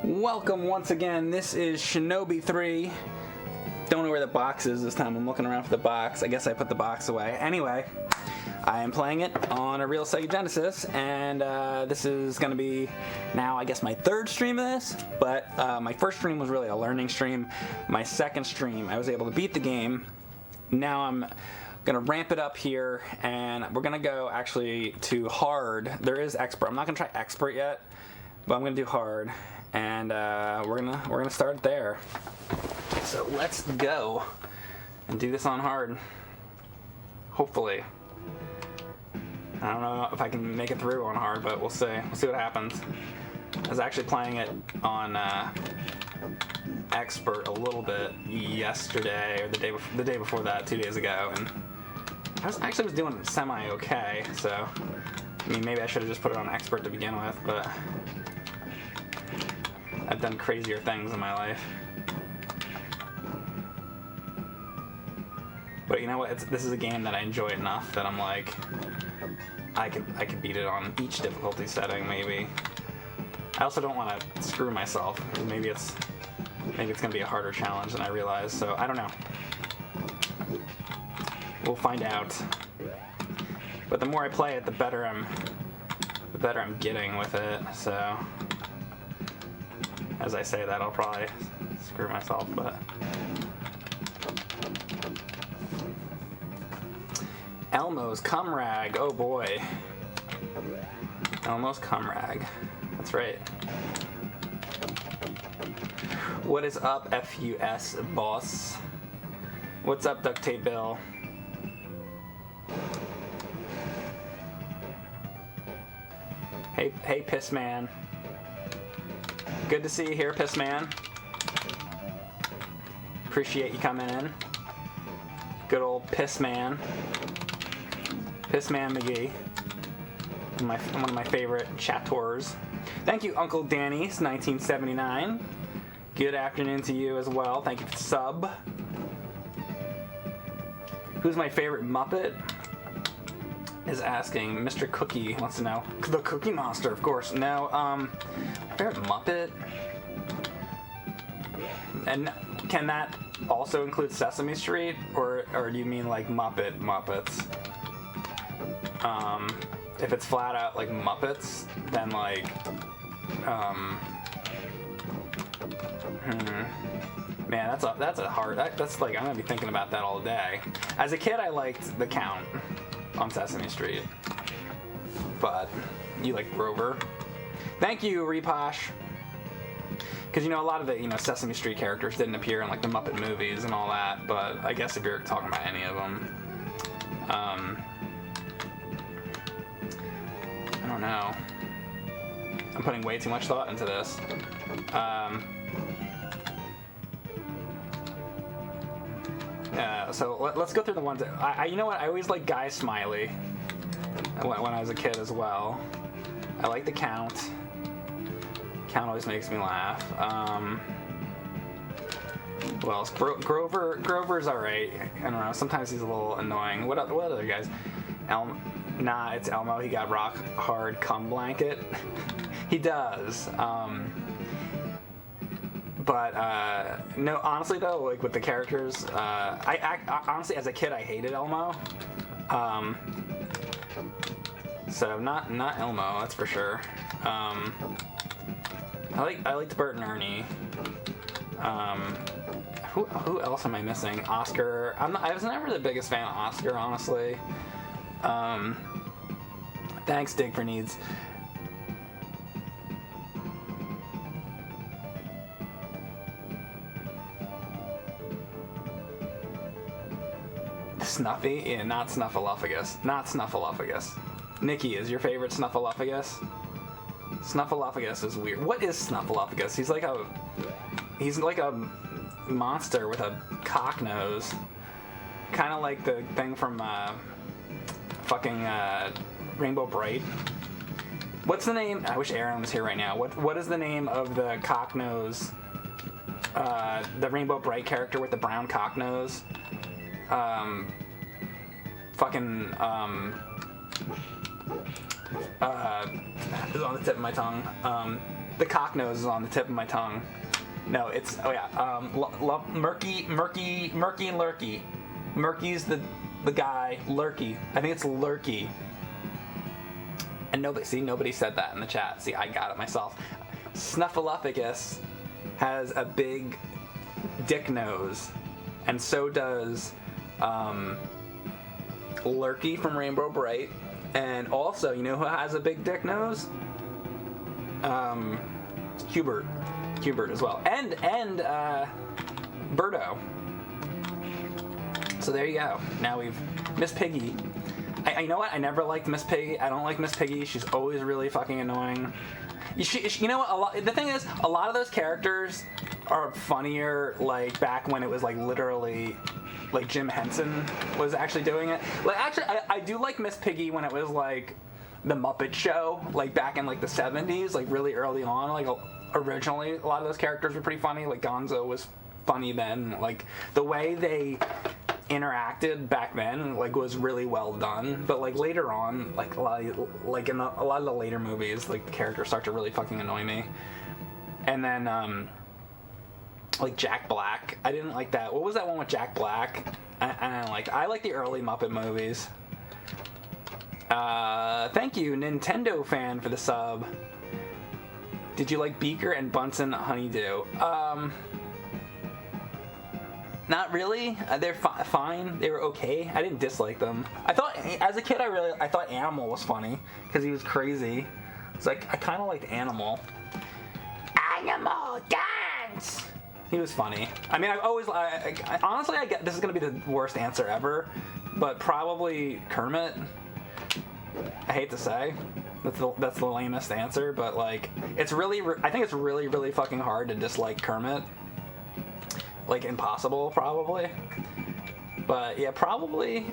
Welcome once again. This is Shinobi 3. Don't know where the box is this time. I'm looking around for the box. I guess I put the box away. Anyway, I am playing it on a real Sega Genesis, and this is going to be now, I guess, my third stream of this, but my first stream was really a learning stream. My second stream, I was able to beat the game. Now I'm going to ramp it up here, and we're going to go actually to hard. There is expert. I'm not going to try expert yet, but I'm going to do hard, and we're gonna start there. So let's go and do this on hard. Hopefully. I don't know if I can make it through on hard, but we'll see. We'll see what happens. I was actually playing it on expert a little bit yesterday, or the day before that, 2 days ago, and I was doing semi-okay. So I mean, maybe I should have just put it on expert to begin with, but I've done crazier things in my life. But you know what? This is a game that I enjoy enough that I'm like, I could beat it on each difficulty setting, maybe. I also don't want to screw myself. Maybe it's gonna be a harder challenge than I realize. So I don't know. We'll find out. But the more I play it, the better I'm getting with it. So as I say that, I'll probably screw myself, but. Elmo's Cumrag, oh boy. Elmo's Cumrag, that's right. What is up, FUS boss? What's up, Duct Tape Bill? Hey, Piss Man. Good to see you here, Piss Man. Appreciate you coming in. Good old Piss Man. Piss Man McGee. One of my favorite chatters. Thank you, Uncle Danny's 1979. Good afternoon to you as well. Thank you for the sub. Who's my favorite Muppet? Is asking. Mr. Cookie wants to know. The Cookie Monster, of course. No, favorite Muppet? And can that also include Sesame Street, or do you mean like Muppets? If it's flat out like Muppets, then like, man, that's a hard. That's like, I'm gonna be thinking about that all day. As a kid, I liked the Count on Sesame Street, but you like Grover. Thank you, Reposh. Because, you know, a lot of the, Sesame Street characters didn't appear in, like, the Muppet movies and all that, but I guess if you're talking about any of them, I don't know. I'm putting way too much thought into this. So let's go through the ones that, you know what, I always liked Guy Smiley when I was a kid as well. I like the Count. Count always makes me laugh. Who else? Grover's alright. I don't know. Sometimes he's a little annoying. What other guys? Nah, it's Elmo. He got rock hard cum blanket. He does. But no, honestly though, like with the characters, I honestly as a kid I hated Elmo. So not Elmo, that's for sure. I liked Bert and Ernie. Who else am I missing? Oscar. I was never the biggest fan of Oscar, honestly. Thanks, Dig for Needs. Snuffy? Yeah, not Snuffleupagus. Not Snuffleupagus. Nikki, is your favorite Snuffleupagus? Snuffleupagus is weird. What is Snuffleupagus? He's like a monster with a cock nose. Kind of like the thing from fucking Rainbow Bright. What's the name? I wish Erin was here right now. What is the name of the cock nose? The Rainbow Bright character with the brown cock nose. It's on the tip of my tongue. the cock nose is on the tip of my tongue. No, it's Murky and Lurky. Murky's the guy. Lurky. I think it's Lurky. And nobody said that in the chat. See, I got it myself. Snuffleupagus has a big dick nose, and so does Lurky from Rainbow Bright. And also, you know who has a big dick nose? Hubert as well, and Birdo. So there you go. Now we've Miss Piggy. You know what? I never liked Miss Piggy. I don't like Miss Piggy. She's always really fucking annoying. You know what? The thing is, a lot of those characters are funnier like back when it was like literally like Jim Henson was actually doing it. Like actually, I do like Miss Piggy when it was like the Muppet Show, like back in like the 70s, like really early on. Like originally, a lot of those characters were pretty funny. Like Gonzo was funny then. Like the way they interacted back then like was really well done, but like later on, like a lot of the later movies, like the characters start to really fucking annoy me. And then like Jack Black, I didn't like that. What was that one with Jack Black? I like the early Muppet movies. Thank you, Nintendo fan, for the sub. Did you like Beaker and Bunsen Honeydew? Not really. They're fine. They were okay. I didn't dislike them. I thought, as a kid, I thought Animal was funny because he was crazy. It's like I kind of liked Animal. Animal dance. He was funny. I mean, honestly, I get this is gonna be the worst answer ever, but probably Kermit. I hate to say, that's the lamest answer, but like, it's really, I think it's really, really fucking hard to dislike Kermit. Like impossible, probably. But yeah, probably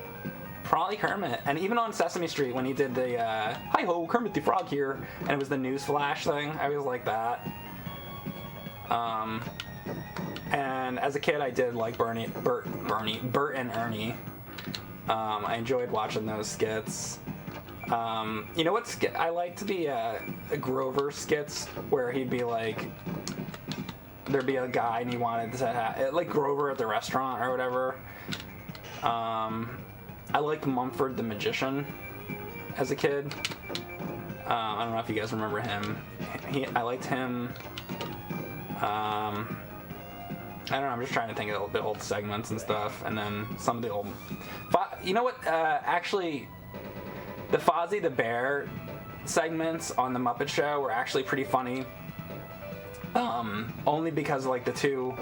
Kermit. And even on Sesame Street when he did the "Hi ho, Kermit the Frog here," and it was the newsflash thing, I always like that. And as a kid, I did like Bert and Ernie. I enjoyed watching those skits. You know what I liked the Grover skits where he'd be like, there'd be a guy and he wanted to have, like Grover at the restaurant or whatever. I liked Mumford the Magician as a kid. I don't know if you guys remember him. I liked him. I don't know, I'm just trying to think of the old segments and stuff, and then some of the old... You know what, actually, the Fozzie the Bear segments on the Muppet Show were actually pretty funny. Only because like the two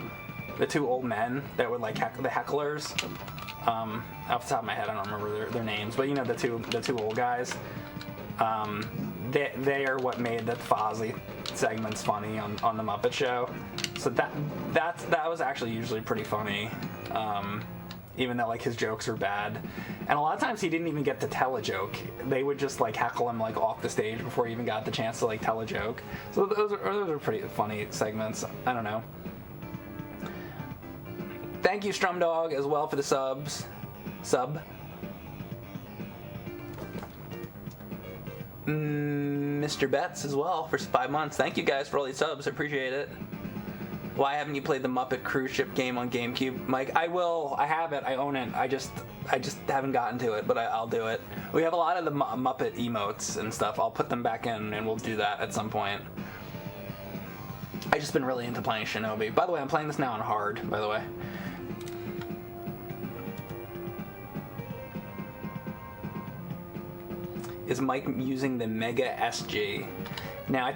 old men that would like the hecklers. Off the top of my head, I don't remember their names, but you know the two old guys. They are what made the Fozzie segments funny on the Muppet Show. So that was actually usually pretty funny, even though like his jokes were bad. And a lot of times he didn't even get to tell a joke. They would just like heckle him like off the stage before he even got the chance to like tell a joke. So those are pretty funny segments. I don't know. Thank you, Strumdog, as well for the sub. Mr. Betts as well for 5 months. Thank you guys for all these subs. I appreciate it. Why haven't you played the Muppet cruise ship game on GameCube, Mike? I will. I have it. I own it. I just haven't gotten to it, but I'll do it. We have a lot of the Muppet emotes and stuff. I'll put them back in, and we'll do that at some point. I've just been really into playing Shinobi. By the way, I'm playing this now on hard, by the way. Is Mike using the Mega SG? Now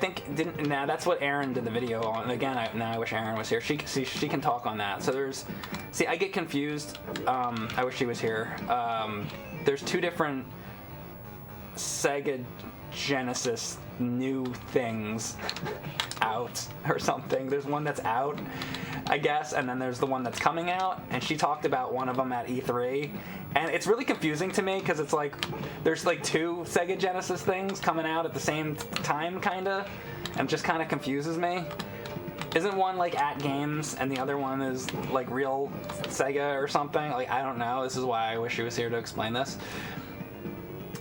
that's what Erin did the video on. Again, I wish Erin was here. She can talk on that. So I get confused. I wish she was here. There's two different Sega Genesis new things out or something. There's one that's out, I guess, and then there's the one that's coming out, and she talked about one of them at E3, and it's really confusing to me because it's like there's like two Sega Genesis things coming out at the same time, kinda, and just kind of confuses me. Isn't one like at games and the other one is like real Sega or something? Like, I don't know. This is why I wish he was here to explain this.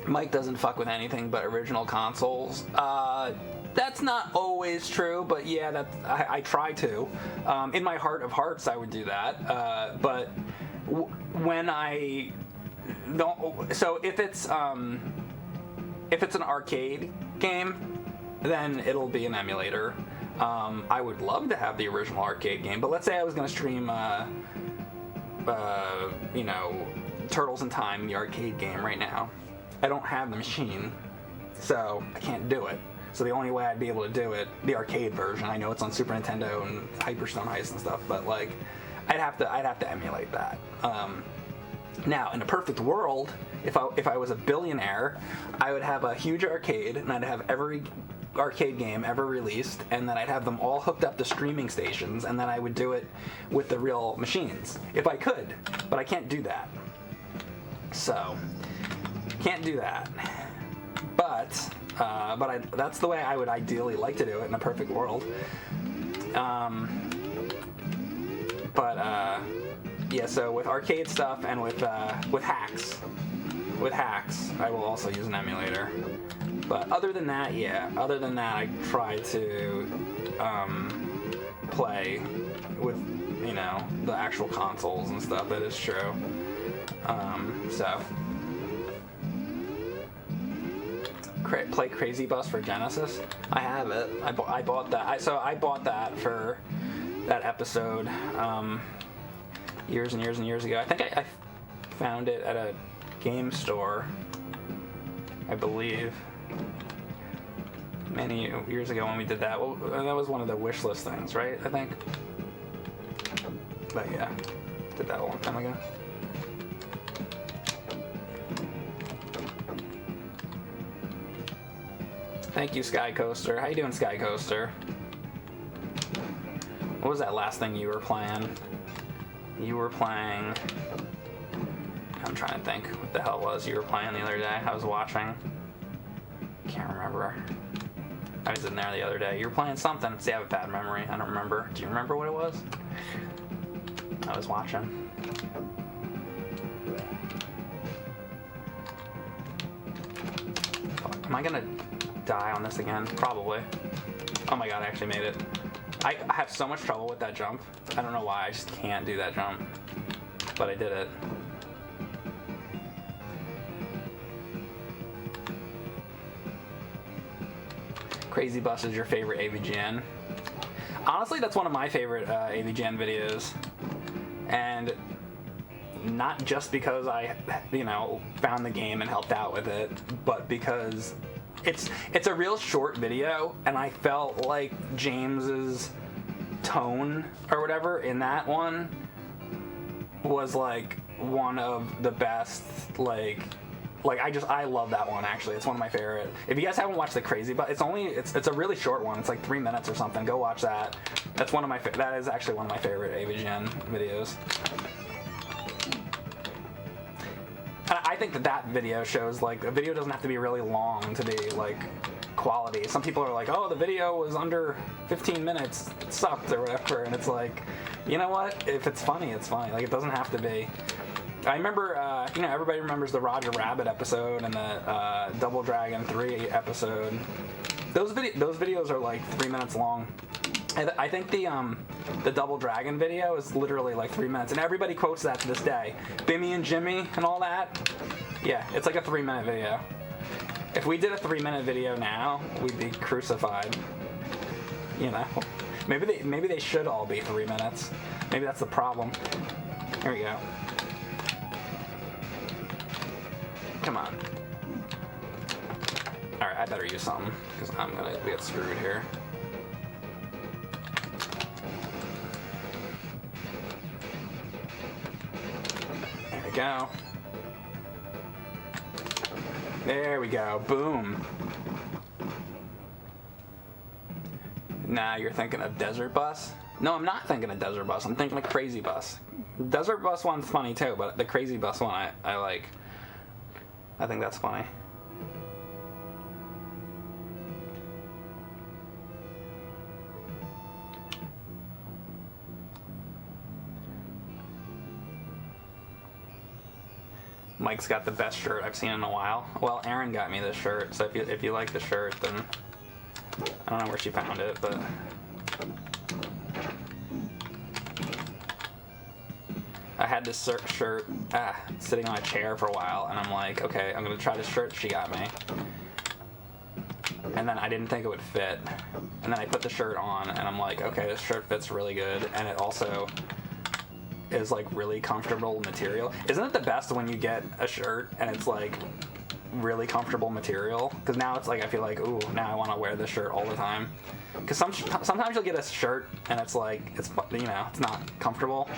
Mike doesn't fuck with anything but original consoles. That's not always true, but yeah, I try to. In my heart of hearts, I would do that. But when I don't, so if it's an arcade game, then it'll be an emulator. I would love to have the original arcade game, but let's say I was going to stream, you know, Turtles in Time, the arcade game right now. I don't have the machine, so I can't do it. So the only way I'd be able to do it, the arcade version, I know it's on Super Nintendo and Hyperstone Heist and stuff, but like, I'd have to emulate that. Now, in a perfect world, if I was a billionaire, I would have a huge arcade, and I'd have every arcade game ever released, and then I'd have them all hooked up to streaming stations, and then I would do it with the real machines, if I could, but I can't do that. So, can't do that. But that's the way I would ideally like to do it in a perfect world. Yeah, so with arcade stuff and with hacks, I will also use an emulator. But other than that, I try to play with, you know, the actual consoles and stuff. That is true. So play Crazy Bus for Genesis. I have it. I bought that. I bought that for that episode years and years and years ago. I think I found it at a game store, I believe, many years ago when we did that. Well, that was one of the wish list things, right? I think. But yeah, did that a long time ago. Thank you, Sky Coaster. How you doing, Sky Coaster? What was that last thing you were playing? You were playing... I'm trying to think what the hell it was you were playing the other day. I was watching. Can't remember. I was in there the other day. You were playing something. See, I have a bad memory. I don't remember. Do you remember what it was? I was watching. Am I gonna die on this again? Probably. Oh my god, I actually made it. I have so much trouble with that jump. I don't know why, I just can't do that jump. But I did it. Crazy Bus is your favorite AVGN? Honestly, that's one of my favorite AVGN videos. And not just because I, you know, found the game and helped out with it, but because it's a real short video, and I felt like James's tone or whatever in that one was like one of the best. Like I love that one, actually. It's one of my favorite. If you guys haven't watched the Crazy Bus, it's a really short one. It's like 3 minutes or something. Go watch that. That is actually one of my favorite AVGN videos. I think that video shows, like, a video doesn't have to be really long to be, like, quality. Some people are like, oh, the video was under 15 minutes, it sucked or whatever, and it's like, you know what? If it's funny, it's funny. Like, it doesn't have to be. I remember, you know, everybody remembers the Roger Rabbit episode and the Double Dragon 3 episode. Those videos are, like, 3 minutes long. I think the Double Dragon video is literally like 3 minutes, and everybody quotes that to this day. Bimmy and Jimmy and all that. Yeah, it's like a 3 minute video. If we did a 3 minute video now, we'd be crucified. You know, maybe they should all be 3 minutes. Maybe that's the problem. Here we go. Come on. All right, I better use something because I'm gonna get screwed here. Go. There we go. Boom. Nah, you're thinking of Desert Bus? No, I'm not thinking of Desert Bus. I'm thinking of Crazy Bus. Desert Bus one's funny too, but the Crazy Bus one I like. I think that's funny. Mike's got the best shirt I've seen in a while. Well, Erin got me this shirt, so if you like the shirt, then I don't know where she found it, but... I had this shirt sitting on a chair for a while, and I'm like, okay, I'm gonna try this shirt she got me. And then I didn't think it would fit. And then I put the shirt on, and I'm like, okay, this shirt fits really good, and it also is like really comfortable material. Isn't it the best when you get a shirt and it's like really comfortable material? Because now it's like I feel like, ooh, now I want to wear this shirt all the time. Because sometimes you'll get a shirt and it's like it's not comfortable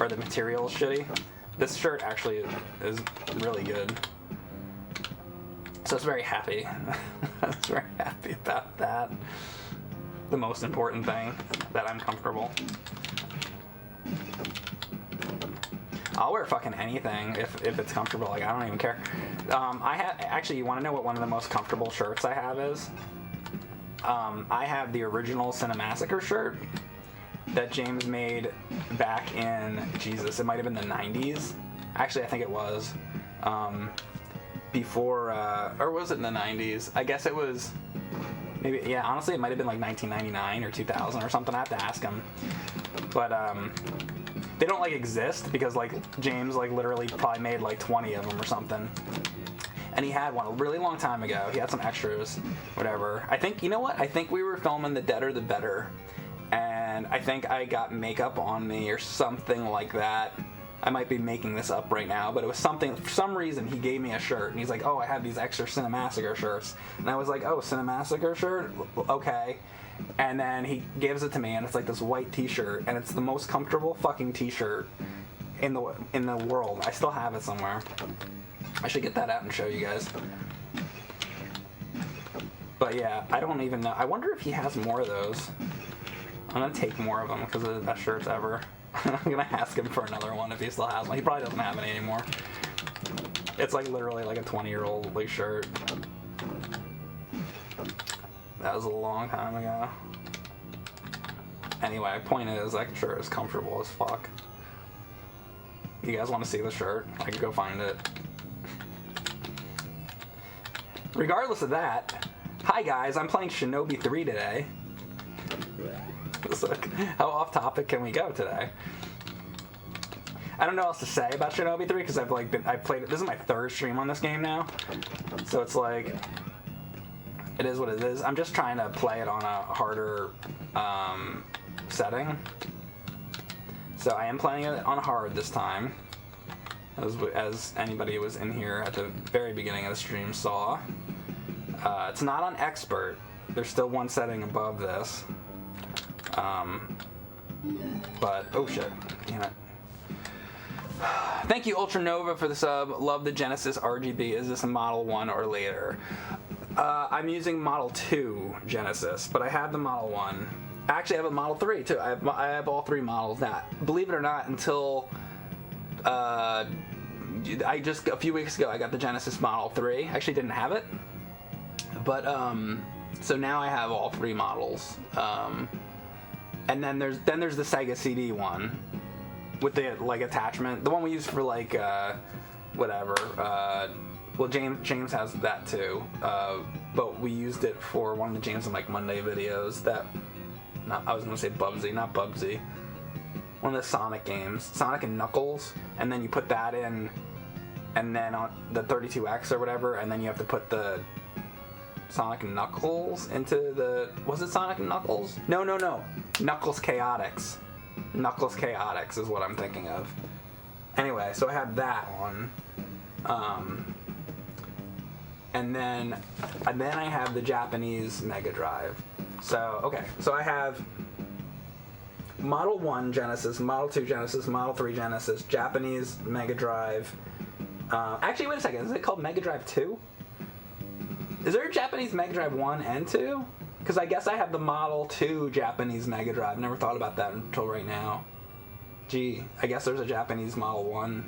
or the material is shitty. This shirt actually is really good. So I was very happy. I was very happy about that. The most important thing, that I'm comfortable. I'll wear fucking anything if it's comfortable. Like, I don't even care. Actually, you want to know what one of the most comfortable shirts I have is? I have the original Cinemassacre shirt that James made back in, Jesus, it might have been the 90s. Actually, I think it was. Before, or was it in the 90s? I guess it was, maybe, yeah, honestly, it might have been like 1999 or 2000 or something. I have to ask him. But, they don't like exist because like James like literally probably made like 20 of them or something. And he had one a really long time ago. He had some extras, whatever. I think, you know what? I think we were filming The Deader the Better. And I think I got makeup on me or something like that. I might be making this up right now, but it was something, for some reason he gave me a shirt and he's like, oh, I have these extra Cinemassacre shirts. And I was like, oh, Cinemassacre shirt? Okay. And then he gives it to me and it's like this white t-shirt and it's the most comfortable fucking t-shirt in the world. I still have it somewhere. I should get that out and show you guys. But yeah, I don't even know. I wonder if he has more of those. I'm gonna take more of them because they're the best shirts ever. I'm gonna ask him for another one if he still has one. He probably doesn't have any anymore. It's like literally like a 20-year-old like shirt. That was a long time ago. Anyway, point is, that shirt is comfortable as fuck. You guys want to see the shirt? I can go find it. Regardless of that, hi guys, I'm playing Shinobi 3 today. Look, how off topic can we go today? I don't know what else to say about Shinobi 3 because I've played it. This is my third stream on this game now, so it's like, it is what it is. I'm just trying to play it on a harder setting. So I am playing it on hard this time, as anybody who was in here at the very beginning of the stream saw. It's not on expert. There's still one setting above this. But, oh shit, damn it. Thank you, Ultra Nova, for the sub. Love the Genesis RGB. Is this a Model 1 or later? I'm using Model 2 Genesis, but I have the Model 1. Actually, I have a Model 3 too. I have all three models now. Believe it or not, until a few weeks ago, I got the Genesis Model 3. Actually, didn't have it, but so now I have all three models. And then there's the Sega CD one with the like attachment, the one we use for like whatever. Well, James has that too, but we used it for one of the James and Mike Monday videos. I was gonna say Bubsy, not Bubsy. One of the Sonic games, Sonic and Knuckles, and then you put that in, and then on the 32X or whatever, and then you have to put the Sonic and Knuckles into the... Was it Sonic and Knuckles? No. Knuckles Chaotix. Knuckles Chaotix is what I'm thinking of. Anyway, so I have that one. And then I have the Japanese Mega Drive. So, okay. So I have Model 1 Genesis, Model 2 Genesis, Model 3 Genesis, Japanese Mega Drive. Actually, wait a second. Is it called Mega Drive 2? Is there a Japanese Mega Drive 1 and 2? Because I guess I have the Model 2 Japanese Mega Drive. Never thought about that until right now. Gee, I guess there's a Japanese Model 1.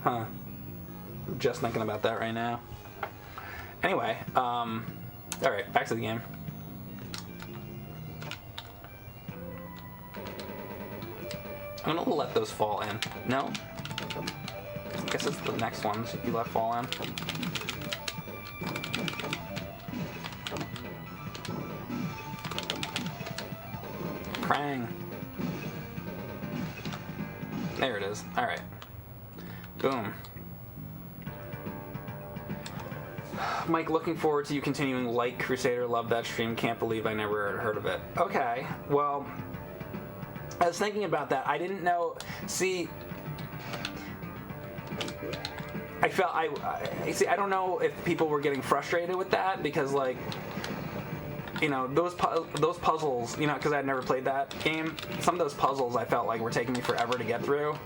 Huh. I'm just thinking about that right now. Anyway, alright, back to the game. I'm gonna let those fall in. No? I guess it's the next ones you let fall in. Krang. There it is. All right. Boom. Mike, looking forward to you continuing. Like Crusader, love that stream. Can't believe I never heard of it. Okay, well, I was thinking about that. I didn't know. See, I felt I don't know if people were getting frustrated with that because, like, you know, those puzzles, you know, because I'd never played that game. Some of those puzzles I felt like were taking me forever to get through.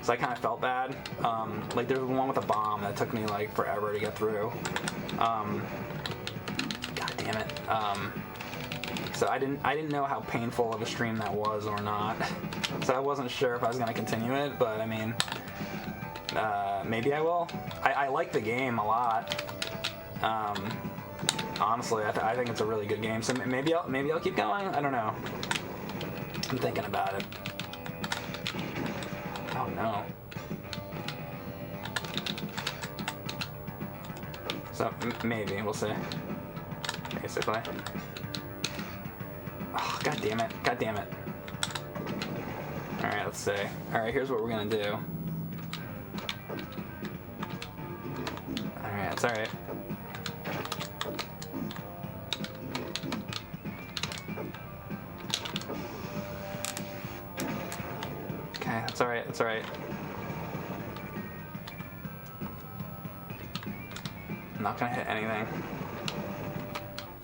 So I kind of felt bad. Like there's one with a bomb that took me like forever to get through. God damn it. So I didn't know how painful of a stream that was or not. So I wasn't sure if I was gonna continue it, but I mean, maybe I will. I like the game a lot. Honestly, I think it's a really good game. So maybe I'll keep going. I don't know. I'm thinking about it. Oh no. So maybe we'll see. Basically. Oh, god damn it! God damn it! All right, let's see. All right, here's what we're gonna do. All right, it's all right. Okay, it's all right. It's all right. I'm not gonna hit anything.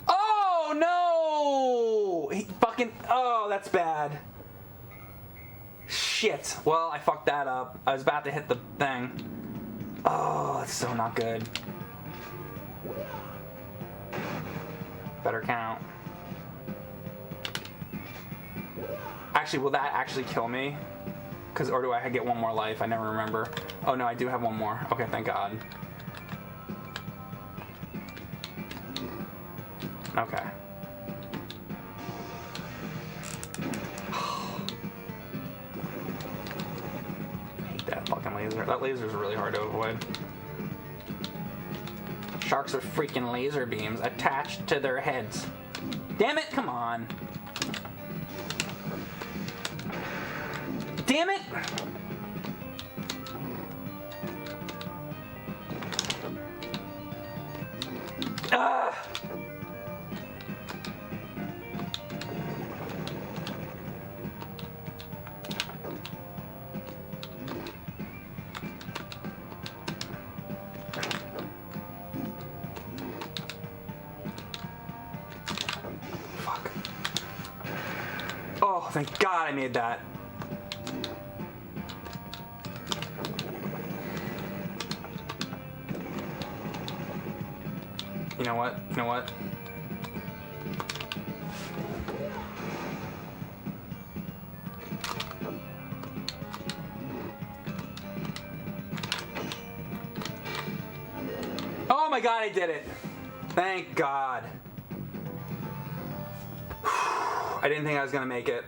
Oh no! He fucking. Oh, that's bad. Shit. Well, I fucked that up. I was about to hit the thing. Oh, that's so not good. Better count. Actually, will that actually kill me? Or do I get one more life? I never remember. Oh no, I do have one more. Okay, thank God. Okay. I hate that fucking laser. That laser is really hard to avoid. Sharks are freaking laser beams attached to their heads. Damn it, come on. Damn it! Ah! Fuck. Oh, thank God I made that. You know what? You know what? Oh my God, I did it. Thank God. I didn't think I was gonna make it.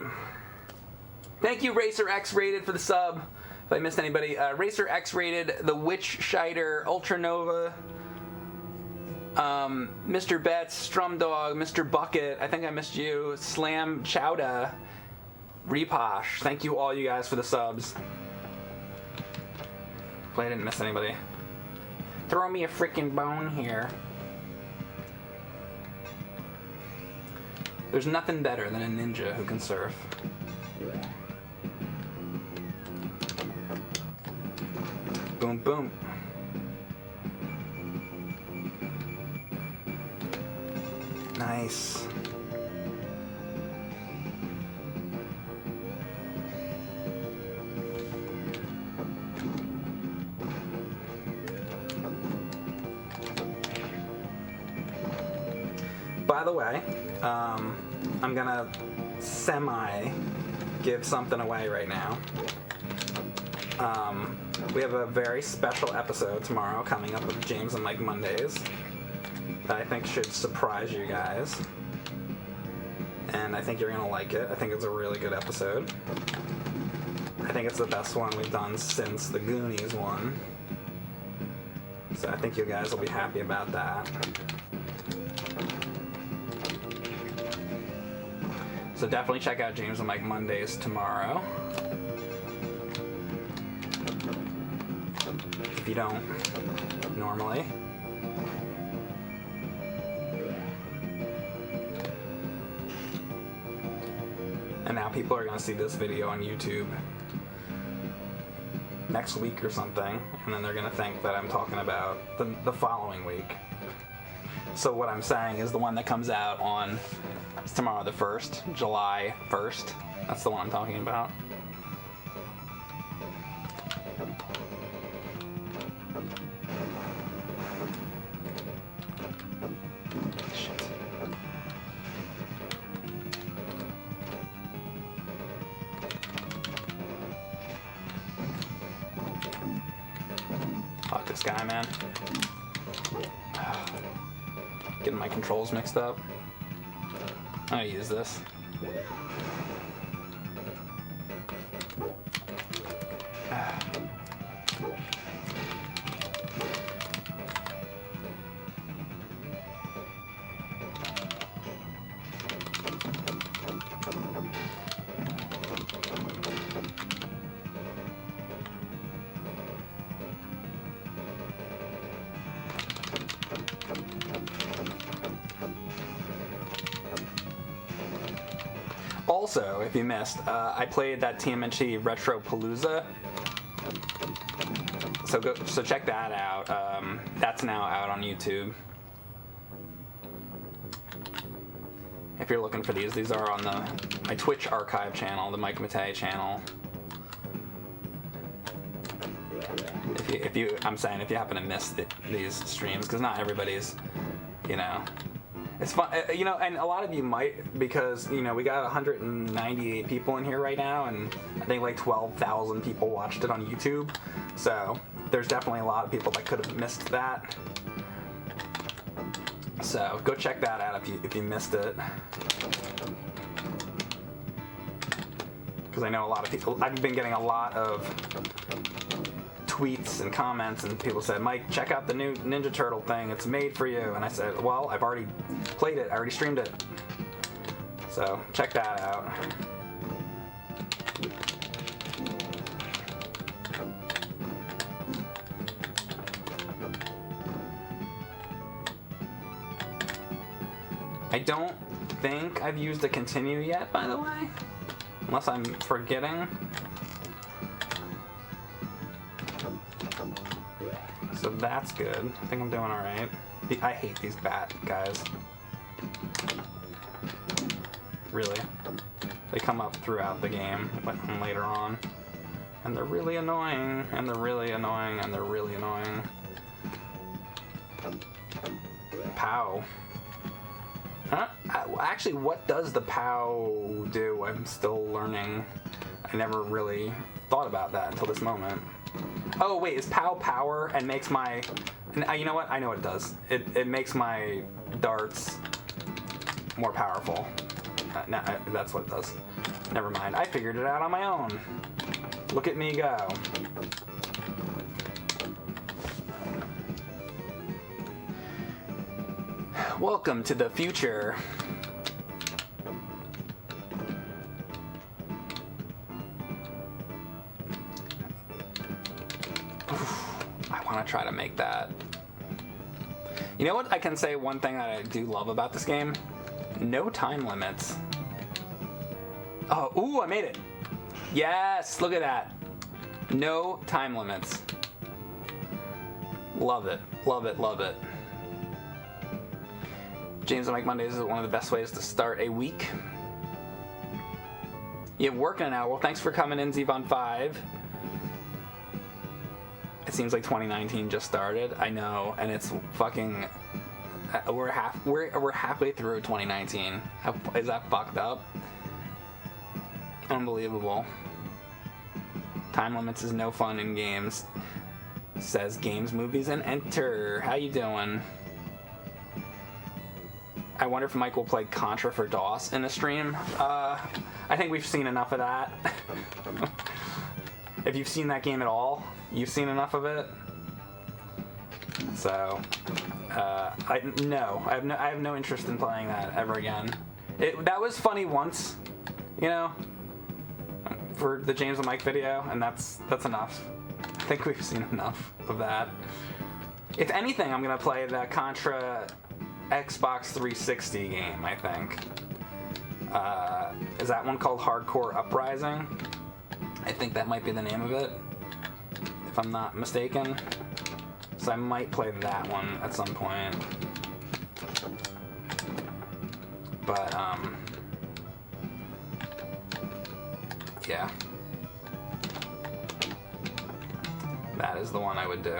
Thank you, Racer X Rated, for the sub. If I missed anybody, Racer X Rated, The Witch Shider, Ultra Nova, Mr. Betts, Strum Dog, Mr. Bucket, I think I missed you, Slam Chowda, Reposh. Thank you all you guys for the subs. Hopefully I didn't miss anybody. Throw me a freaking bone here. There's nothing better than a ninja who can surf. Boom, boom. Nice. By the way, I'm gonna give something away right now. We have a very special episode tomorrow coming up with James and Mike Mondays that I think should surprise you guys. And I think you're gonna like it. I think it's a really good episode. I think it's the best one we've done since the Goonies one. So I think you guys will be happy about that. So definitely check out James and Mike Mondays tomorrow. If you don't normally. And now people are going to see this video on YouTube next week or something, and then they're going to think that I'm talking about the following week. So what I'm saying is the one that comes out on tomorrow, the 1st, July 1st. That's the one I'm talking about. Shit. Fuck this guy, man. Getting my controls mixed up. I'm gonna use this. Also, if you missed, I played that TMNT Retro Palooza. So check that out. That's now out on YouTube. If you're looking for these are on my Twitch archive channel, the Mike Matei channel. I'm saying if you happen to miss these streams, because not everybody's, it's fun, and a lot of you might, because, we got 198 people in here right now, and I think like 12,000 people watched it on YouTube, so there's definitely a lot of people that could have missed that. So go check that out if you missed it. Because I know a lot of people, I've been getting a lot of tweets and comments, and people said, Mike, check out the new Ninja Turtle thing, it's made for you. And I said, well, I've already played it, I already streamed it. So check that out. I don't think I've used a continue yet, by the way, unless I'm forgetting. So that's good. I think I'm doing alright. I hate these bat guys. Really. They come up throughout the game, but later on. And they're really annoying, and they're really annoying, and they're really annoying. Pow. Huh? Actually, what does the POW do? I'm still learning. I never really thought about that until this moment. Oh wait, is POW power and makes my... You know what? I know what it does. It makes my darts more powerful. No, that's what it does. Never mind. I figured it out on my own. Look at me go. Welcome to the future. I want to try to make that. You know what? I can say one thing that I do love about this game. No time limits. Oh, ooh, I made it. Yes, look at that. No time limits. Love it, love it, love it. James and Mike Mondays is one of the best ways to start a week. You're working now. Well, thanks for coming in, Zevon5. It seems like 2019 just started. I know, and it's fucking. We're halfway through 2019. Is that fucked up? Unbelievable. Time limits is no fun in games. Says games, movies, and enter. How you doing? I wonder if Mike will play Contra for DOS in a stream. I think we've seen enough of that. If you've seen that game at all, you've seen enough of it. So, I have no interest in playing that ever again. That was funny once, you know, for the James and Mike video, and that's enough. I think we've seen enough of that. If anything, I'm gonna play the Contra Xbox 360 game, I think. Is that one called Hardcore Uprising? I think that might be the name of it, if I'm not mistaken. So I might play that one at some point. But, yeah. That is the one I would do.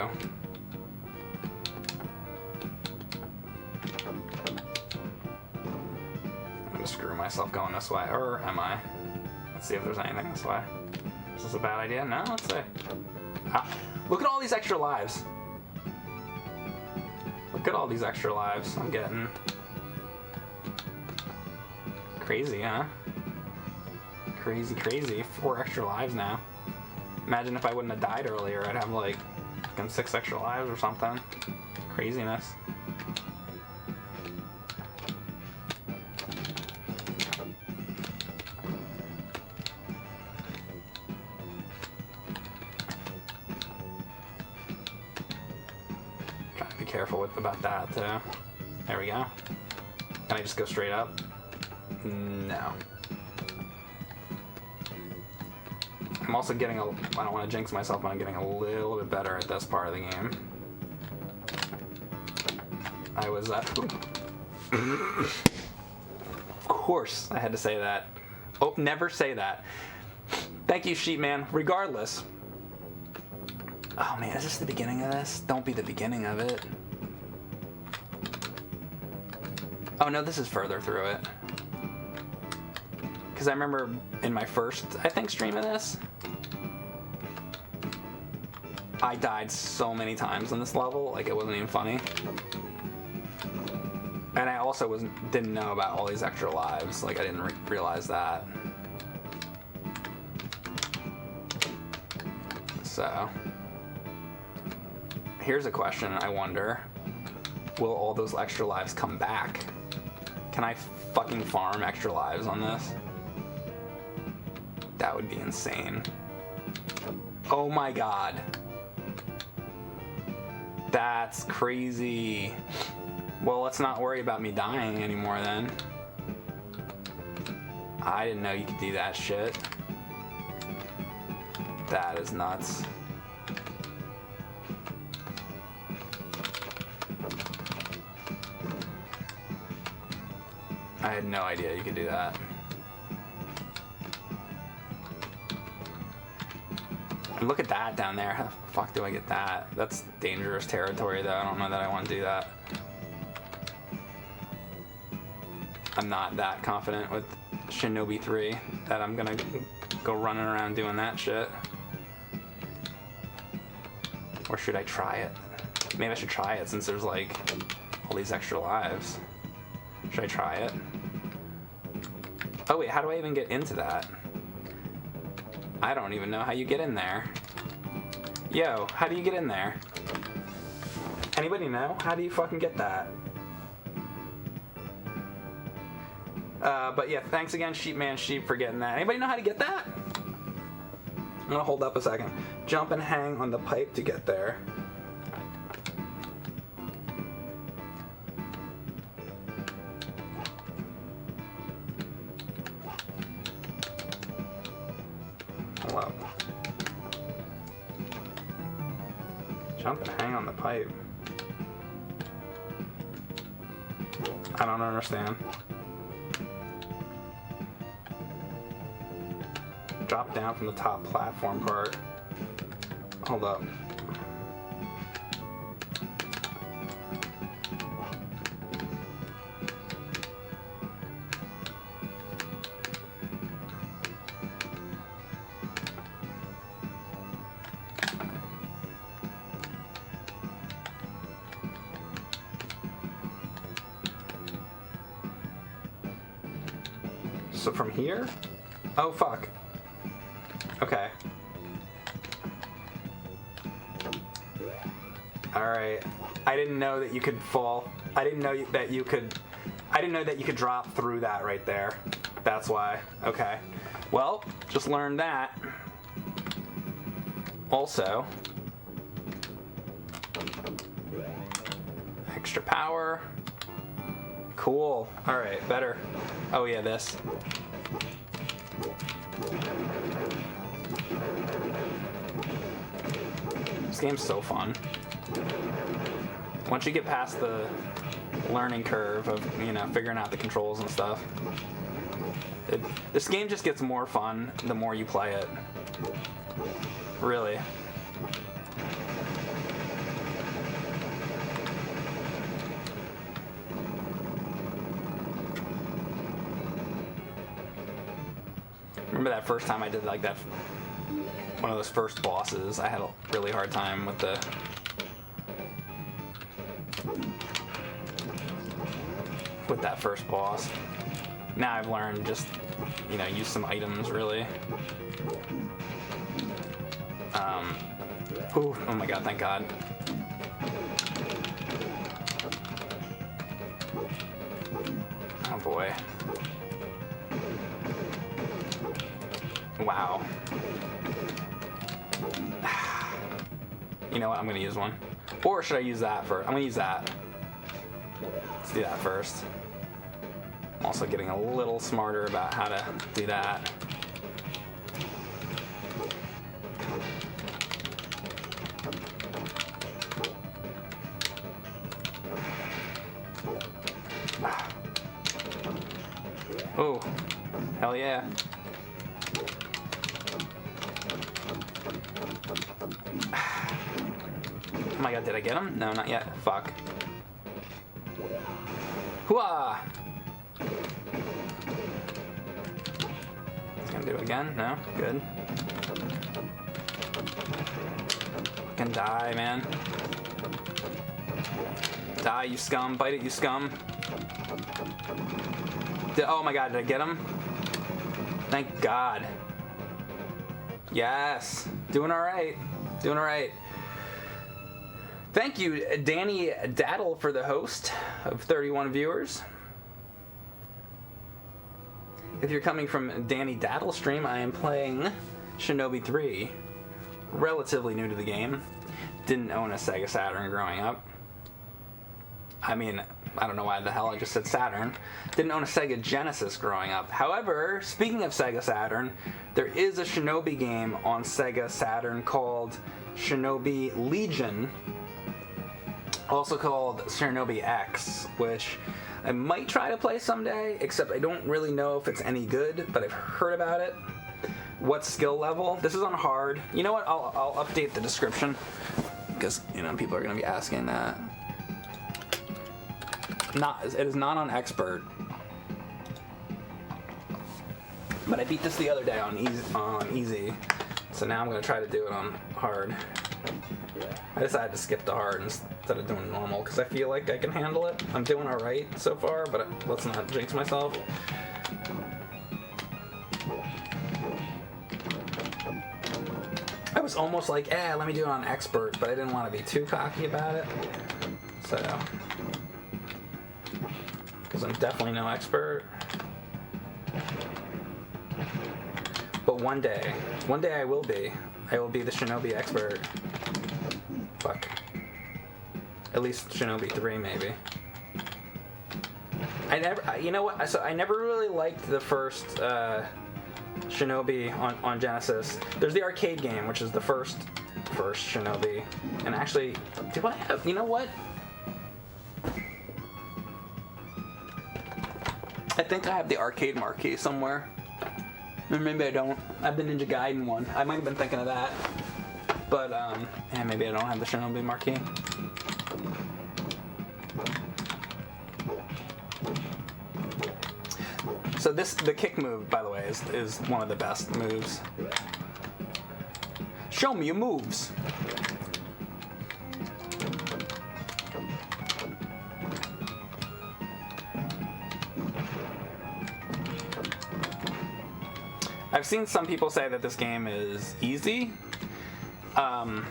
I'm gonna screw myself going this way, or am I? Let's see if there's anything this way. Is this a bad idea? No, let's see. Ah, look at all these extra lives. Look at all these extra lives I'm getting. Crazy, huh? Crazy, crazy. 4 extra lives now. Imagine if I wouldn't have died earlier, I'd have like 6 extra lives or something. Craziness. Trying to be careful about that too. There we go. Can I just go straight up? No. I'm also getting I don't want to jinx myself, but I'm getting a little bit better at this part of the game. I was, of course I had to say that. Oh, never say that. Thank you, Sheepman. Regardless. Oh man, is this the beginning of this? Don't be the beginning of it. Oh no, this is further through it. Because I remember in my first, I think, stream of this, I died so many times on this level, like it wasn't even funny. And I also didn't know about all these extra lives, like I didn't realize that. So, here's a question I wonder. Will all those extra lives come back? Can I fucking farm extra lives on this? That would be insane. Oh my god. That's crazy. Well, let's not worry about me dying anymore then. I didn't know you could do that shit. That is nuts. I had no idea you could do that. And look at that down there. How the fuck do I get that? That's dangerous territory though. I don't know that I want to do that. I'm not that confident with Shinobi 3 that I'm gonna go running around doing that shit. Or should I try it? Maybe I should try it since there's like all these extra lives. Should I try it? Oh wait, how do I even get into that? I don't even know how you get in there. Yo, how do you get in there? Anybody know? How do you fucking get that? But yeah, thanks again, Sheepman Sheep, for getting that. Anybody know how to get that? I'm gonna hold up a second. Jump and hang on the pipe to get there. Hold up. Jump and hang on the pipe. I don't understand. Drop down from the top platform part. Hold up. So from here? Oh fuck. Okay. Alright. I didn't know that you could fall. I didn't know that you could drop through that right there. That's why. Okay. Well, just learned that. Also, extra power. Cool. Alright, better. Oh yeah, this. This game's so fun. Once you get past the learning curve of, you know, figuring out the controls and stuff, this game just gets more fun the more you play it. Really. Remember that first time I did like that, one of those first bosses, I had a really hard time with that first boss. Now I've learned just, you know, use some items really. Ooh, oh my god, thank god. Oh boy. Wow. You know what, I'm gonna use one. Or should I use that first? I'm gonna use that. Let's do that first. I'm also getting a little smarter about how to do that. Oh, hell yeah. Oh my god, did I get him? No, not yet. Fuck. Hooah! He's gonna do it again? No? Good. Fucking die, man. Die, you scum. Bite it, you scum. Oh my god, did I get him? Thank god. Yes. Doing alright. Doing alright. Thank you, Danny Daddle, for the host of 31 viewers. If you're coming from Danny Daddle stream, I am playing Shinobi 3. Relatively new to the game. Didn't own a Sega Saturn growing up. I mean, I don't know why the hell I just said Saturn. Didn't own a Sega Genesis growing up. However, speaking of Sega Saturn, there is a Shinobi game on Sega Saturn called Shinobi Legion, also called Shinobi X, which I might try to play someday, except I don't really know if it's any good, but I've heard about it. What skill level? This is on hard. You know what? I'll update the description, because, you know, people are going to be asking that. It is not on expert, but I beat this the other day on easy, so now I'm gonna try to do it on hard. I decided to skip the hard instead of doing normal because I feel like I can handle it. I'm doing all right so far, but let's not jinx myself. I was almost like, let me do it on expert, but I didn't want to be too cocky about it, so. Because I'm definitely no expert. But one day I will be. I will be the Shinobi expert. Fuck. At least Shinobi 3, maybe. You know what? So I never really liked the first Shinobi on Genesis. There's the arcade game, which is the first Shinobi. And actually, do I have? You know what? I think I have the arcade marquee somewhere. Or maybe I don't. I have the Ninja Gaiden one. I might have been thinking of that. But, yeah, maybe I don't have the Shinobi marquee. So the kick move, by the way, is one of the best moves. Show me your moves. I've seen some people say that this game is easy, and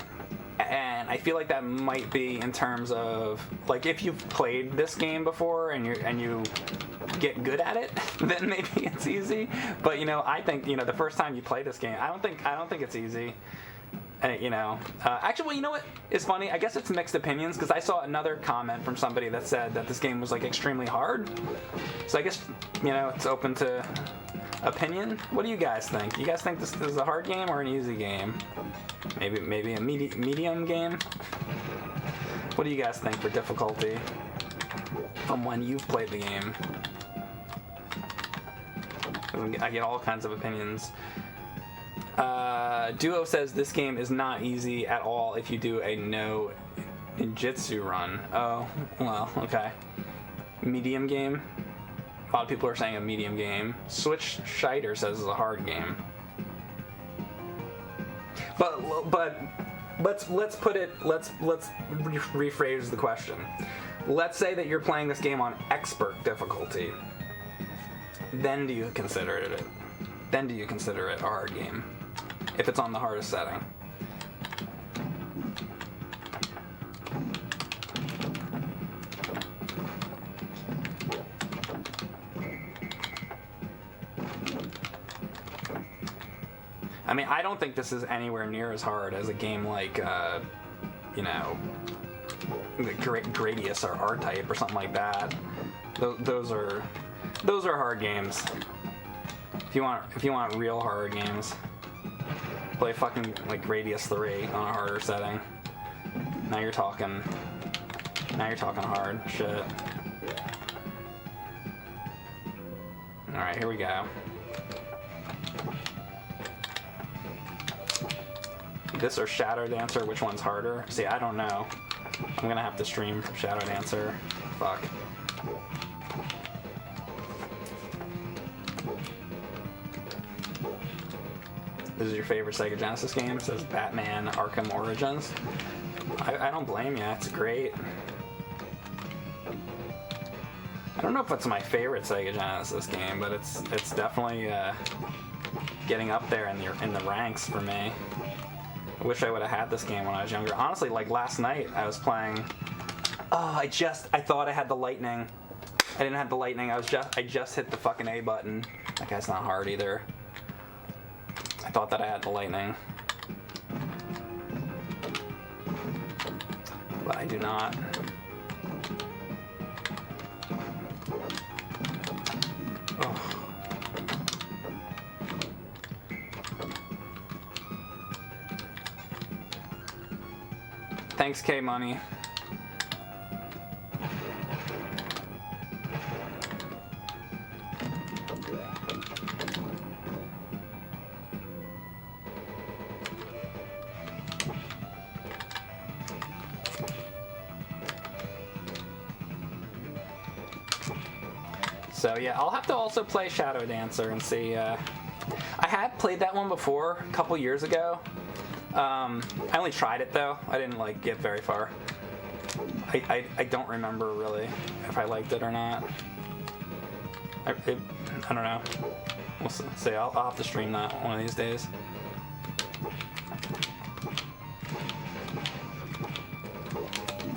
I feel like that might be in terms of, like, if you've played this game before and you get good at it, then maybe it's easy. But you know, I think, you know, the first time you play this game, I don't think it's easy. You know, actually, well, you know what is funny? I guess it's mixed opinions, because I saw another comment from somebody that said that this game was like extremely hard. So I guess, you know, it's open to opinion. What do you guys think? You guys think this is a hard game or an easy game? Maybe a medium game? What do you guys think for difficulty from when you've played the game? I get all kinds of opinions. Duo says this game is not easy at all if you do a no ninjutsu run. Oh, well, okay. Medium game? A lot of people are saying a medium game. Switch Scheider says it's a hard game. But let's rephrase the question. Let's say that you're playing this game on expert difficulty. Then do you consider it a hard game? If it's on the hardest setting. I mean, I don't think this is anywhere near as hard as a game like, you know, Gradius or R-Type or something like that. Those are hard games. If you want real hard games, play fucking like Gradius 3 on a harder setting. Now you're talking hard shit. All right, here we go. This or Shadow Dancer, which one's harder? See, I don't know. I'm gonna have to stream Shadow Dancer. Fuck. This is your favorite Sega Genesis game? It says Batman Arkham Origins. I don't blame you, it's great. I don't know if it's my favorite Sega Genesis game, but it's definitely getting up there in the ranks for me. I wish I would have had this game when I was younger. Honestly, like last night, I was playing. Oh, I thought I had the lightning. I didn't have the lightning. I just hit the fucking A button. That guy's not hard either. I thought that I had the lightning, but I do not. Oh. Thanks, K-Money. So yeah, I'll have to also play Shadow Dancer and see. I had played that one before a couple years ago. I only tried it though. I didn't like get very far. I don't remember really if I liked it or not. I don't know. We'll see. I'll have to stream that one of these days.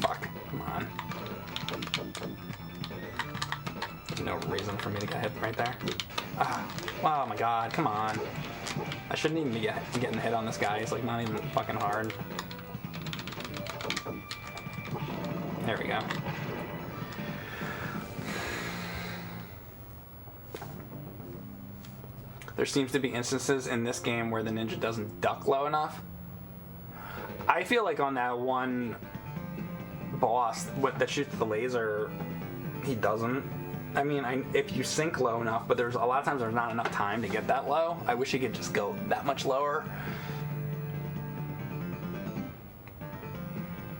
Fuck. Come on. There's no reason for me to get hit right there. Ah. Oh my god. Come on. I shouldn't even be getting hit on this guy. He's like not even fucking hard. There we go. There seems to be instances in this game where the ninja doesn't duck low enough. I feel like on that one boss that shoots the laser, he doesn't. I mean, if you sink low enough, but there's a lot of times there's not enough time to get that low. I wish he could just go that much lower.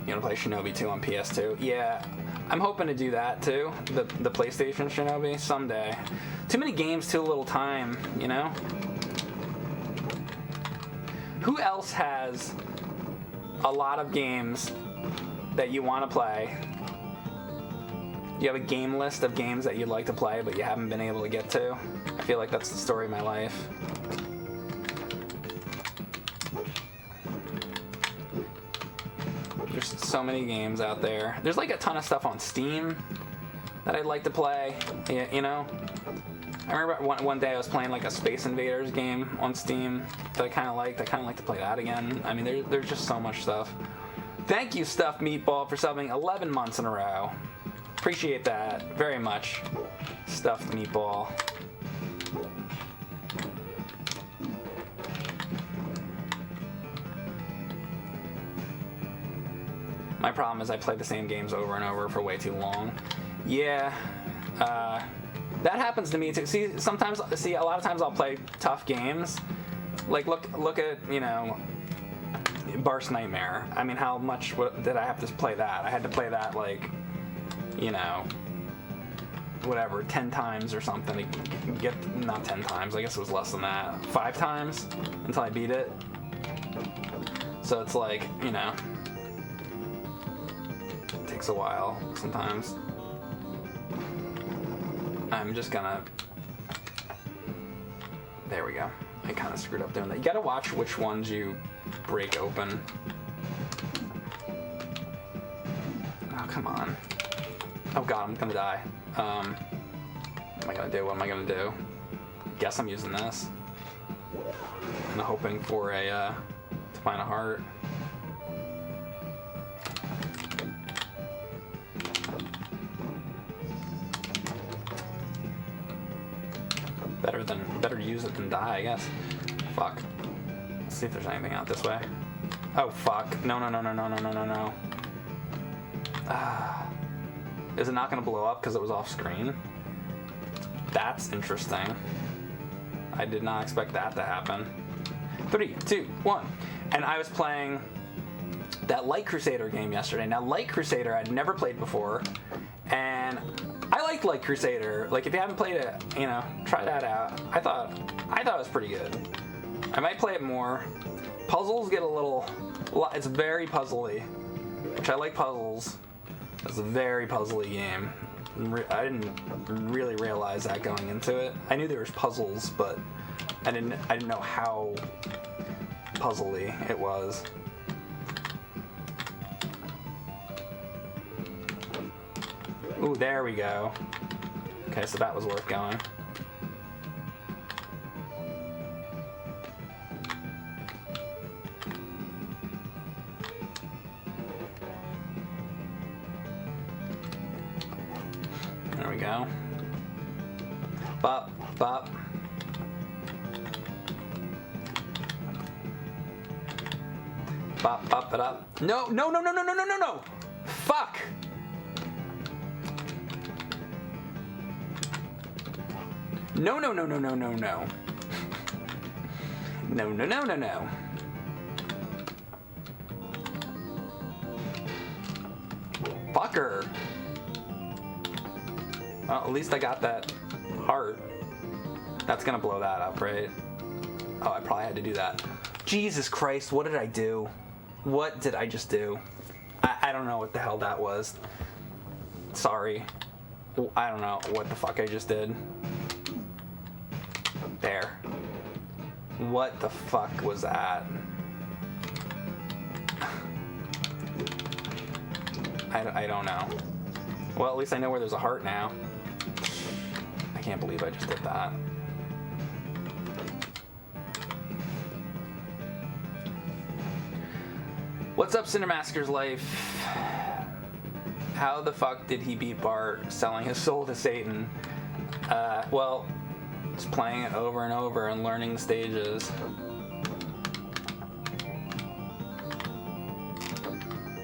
You gonna play Shinobi 2 on PS2? Yeah, I'm hoping to do that too. The PlayStation Shinobi someday. Too many games, too little time, you know? Who else has a lot of games that you want to play? You have a game list of games that you'd like to play, but you haven't been able to get to. I feel like that's the story of my life. There's so many games out there. There's like a ton of stuff on Steam. that I'd like to play. You know, I remember one day I was playing like a Space Invaders game on Steam that I kind of liked. I kind of like to play that again. I mean, there's just so much stuff. Thank you, Stuffed Meatball, for subbing 11 months in a row. Appreciate that very much, Stuffed Meatball. My problem is I play the same games over and over for way too long. Yeah, that happens to me too. See, a lot of times I'll play tough games. Like look at, you know, Bar's Nightmare. I mean, how much did I have to play that? I had to play that like, you know, whatever, 10 times or something to get, not 10 times, I guess it was less than that, 5 times until I beat it. So it's like, you know, it takes a while sometimes. I'm just gonna, there we go. I kind of screwed up doing that. You gotta watch which ones you break open. Oh, come on. Oh god, I'm gonna die. What am I gonna do? What am I gonna do? Guess I'm using this. And I'm hoping for a, to find a heart. Better use it than die, I guess. Fuck. Let's see if there's anything out this way. Oh, fuck. No. Is it not gonna blow up because it was off screen? That's interesting. I did not expect that to happen. 3, 2, 1. And I was playing that Light Crusader game yesterday. Now, Light Crusader I'd never played before, and I liked Light Crusader. Like, if you haven't played it, you know, try that out. I thought it was pretty good. I might play it more. Puzzles get a little, it's very puzzly, which I like puzzles. It's a very puzzly game. I didn't really realize that going into it. I knew there was puzzles, but I didn't know how puzzly it was. Ooh, there we go. Okay, so that was worth going. There we go. Bop, bop. Bop, bop it up. No. Fuck! No. No. Fucker. Well, at least I got that heart. That's gonna blow that up, right? Oh, I probably had to do that. Jesus Christ, what did I do? What did I just do? I don't know what the hell that was. Sorry. I don't know what the fuck I just did. There. What the fuck was that? I don't know. Well, at least I know where there's a heart now. I can't believe I just did that. What's up, Cinemassacre's life? How the fuck did he beat Bart selling his soul to Satan? Well, just playing it over and over and learning the stages.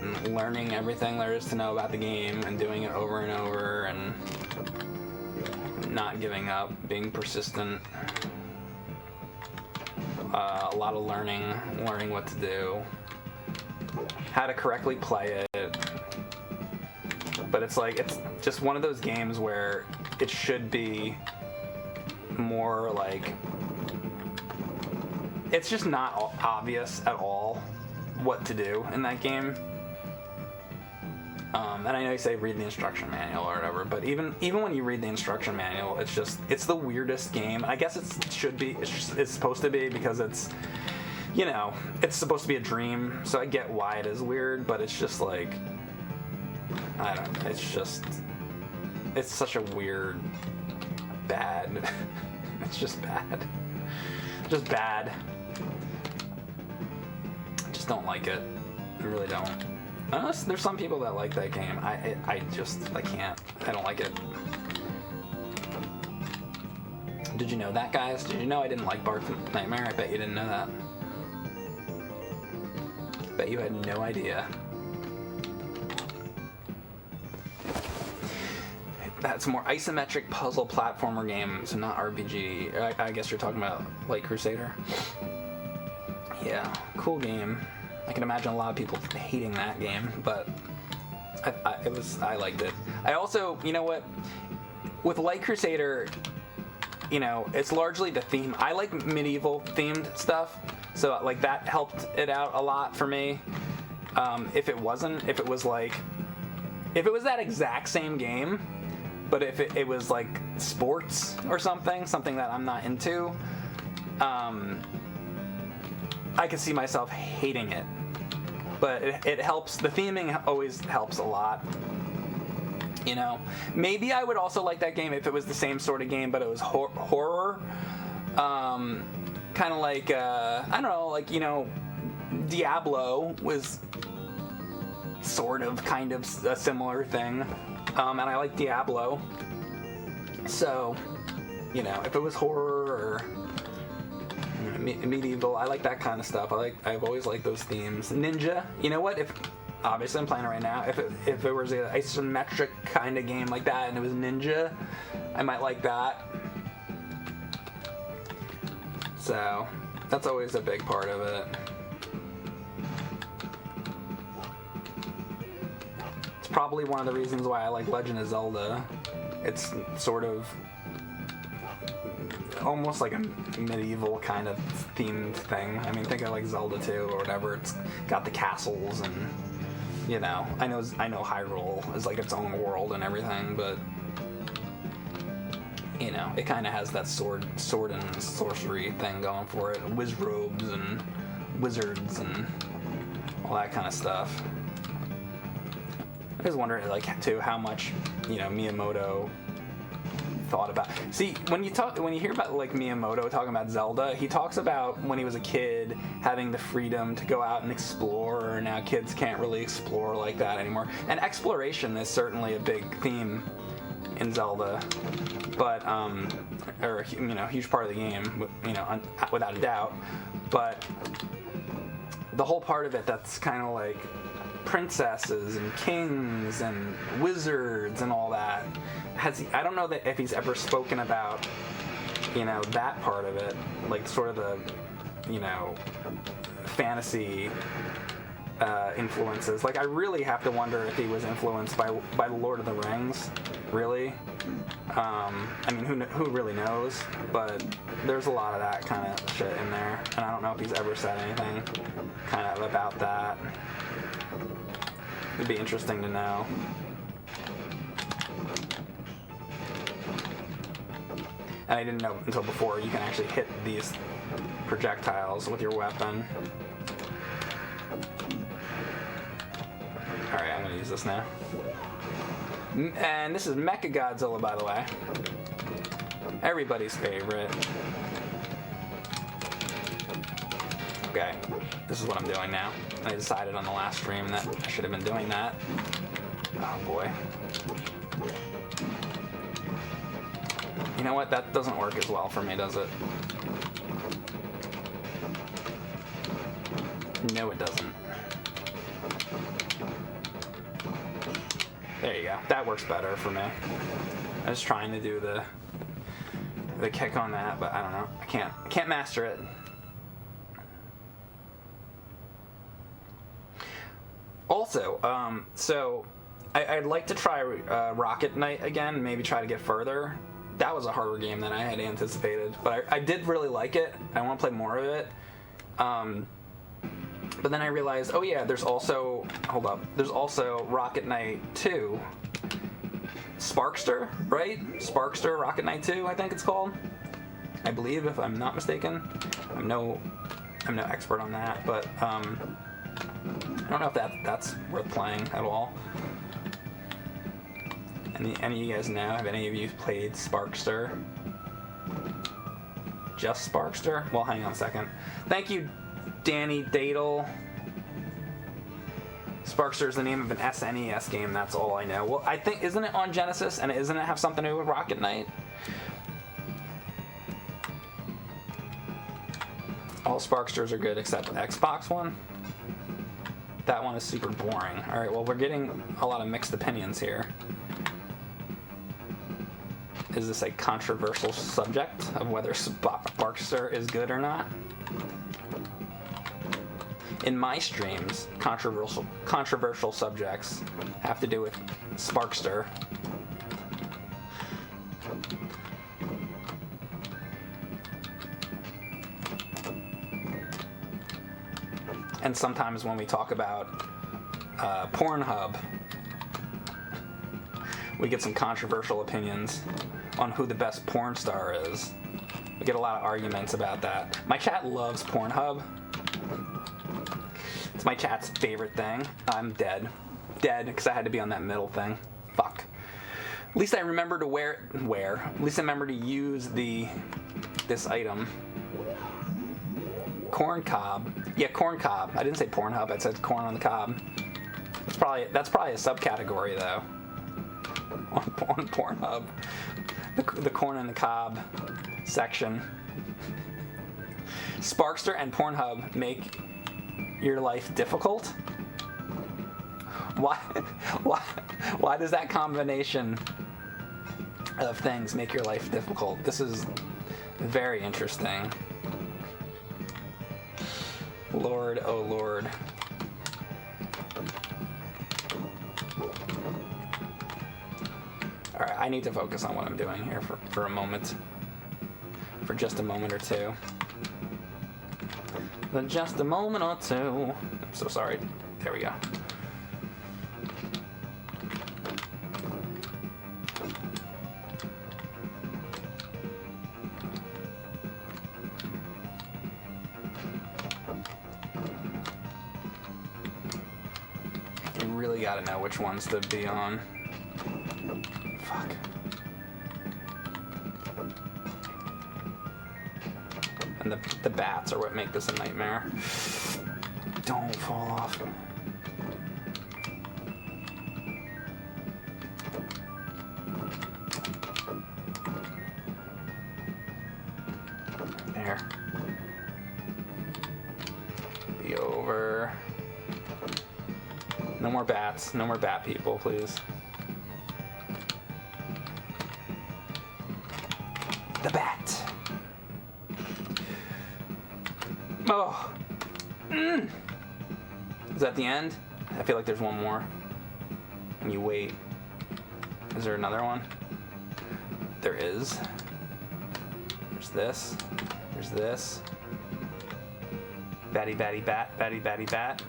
And learning everything there is to know about the game and doing it over and over and not giving up, being persistent. A lot of learning what to do, how to correctly play it. But it's like, it's just one of those games where it should be more like, it's just not obvious at all what to do in that game. And I know you say read the instruction manual or whatever, but even when you read the instruction manual, it's the weirdest game. I guess it's supposed to be, because it's, you know, it's supposed to be a dream, so I get why it is weird, but it's just like, I don't know, it's just, It's such a weird, bad. It's just bad. Just bad. I just don't like it. I really don't. Unless there's some people that like that game. I can't. I don't like it. Did you know that, guys? Did you know I didn't like Bart's Nightmare? I bet you didn't know that. Bet you had no idea. That's more isometric puzzle platformer game, so not RPG. I guess you're talking about like Crusader. Yeah, cool game. I can imagine a lot of people hating that game, but I liked it. I also, you know what, with Light Crusader, you know, it's largely the theme. I like medieval themed stuff, so like that helped it out a lot for me. If it was that exact same game, but if it was like sports or something that I'm not into, I could see myself hating it. But it helps. The theming always helps a lot. You know, maybe I would also like that game if it was the same sort of game, but it was horror. Kind of like I don't know, like, you know, Diablo was sort of kind of a similar thing, and I like Diablo. So, you know, if it was horror or medieval, I like that kind of stuff. I've always liked those themes. Ninja, you know what? If obviously I'm playing it right now. If it was an isometric kind of game like that and it was Ninja, I might like that. So that's always a big part of it. It's probably one of the reasons why I like Legend of Zelda. It's sort of almost like a medieval kind of themed thing. I mean, think of like Zelda 2 or whatever. It's got the castles and, you know, I know Hyrule is like its own world and everything, but, you know, it kind of has that sword and sorcery thing going for it. Wizrobes and wizards and all that kind of stuff. I was wondering, like, too, how much, you know, Miyamoto thought about. See, when you hear about like Miyamoto talking about Zelda, he talks about when he was a kid having the freedom to go out and explore, and now kids can't really explore like that anymore. And exploration is certainly a big theme in Zelda, but or, you know, a huge part of the game, you know, without a doubt. But the whole part of it that's kind of like princesses and kings and wizards and all that, I don't know that if he's ever spoken about, you know, that part of it, like sort of the, you know, fantasy influences. Like, I really have to wonder if he was influenced by the Lord of the Rings, really. I mean, who really knows? But there's a lot of that kind of shit in there, and I don't know if he's ever said anything kind of about that. It'd be interesting to know. And I didn't know until before you can actually hit these projectiles with your weapon. Alright, I'm gonna use this now. And this is Mechagodzilla, by the way. Everybody's favorite. Okay, this is what I'm doing now. I decided on the last stream that I should have been doing that. Oh boy. You know what? That doesn't work as well for me, does it? No, it doesn't. There you go. That works better for me. I was trying to do the kick on that, but I don't know. I can't master it. Also, so I'd like to try Rocket Knight again, maybe try to get further. That was a harder game than I had anticipated, but I did really like it. I want to play more of it. But then I realized, oh yeah, there's also Rocket Knight 2. Sparkster, right? Sparkster Rocket Knight 2, I think it's called. I believe, if I'm not mistaken. I'm no expert on that, but I don't know if that's worth playing at all. Any of you guys know? Have any of you played Sparkster? Just Sparkster? Well, hang on a second. Thank you, Danny Dadle. Sparkster is the name of an SNES game, that's all I know. Well, I think, isn't it on Genesis, and isn't it have something to do with Rocket Knight? All Sparksters are good except the Xbox one. That one is super boring. Alright, well, we're getting a lot of mixed opinions here. Is this a controversial subject of whether Sparkster is good or not? In my streams, controversial subjects have to do with Sparkster. And sometimes when we talk about Pornhub, we get some controversial opinions on who the best porn star is. We get a lot of arguments about that. My chat loves Pornhub. It's my chat's favorite thing. I'm dead. Dead, because I had to be on that middle thing. Fuck. At least I remember to At least I remember to use this item. Corn cob. Yeah, corn cob. I didn't say Pornhub, I said corn on the cob. That's probably a subcategory, though. On Pornhub. The corn on the cob section. Sparkster and Pornhub make your life difficult? Why does that combination of things make your life difficult? This is very interesting. Lord, oh Lord. Alright, I need to focus on what I'm doing here for a moment. For just a moment or two. Just a moment or two. I'm so sorry. There we go. You really gotta know which ones to be on. Fuck. And the bats are what make this a nightmare. Don't fall off. There. Be over. No more bats. No more bat people, please. The bat. Oh. Is that the end? I feel like there's one more. And you wait. Is there another one? There is. There's this. There's this. Batty batty bat, batty batty bat.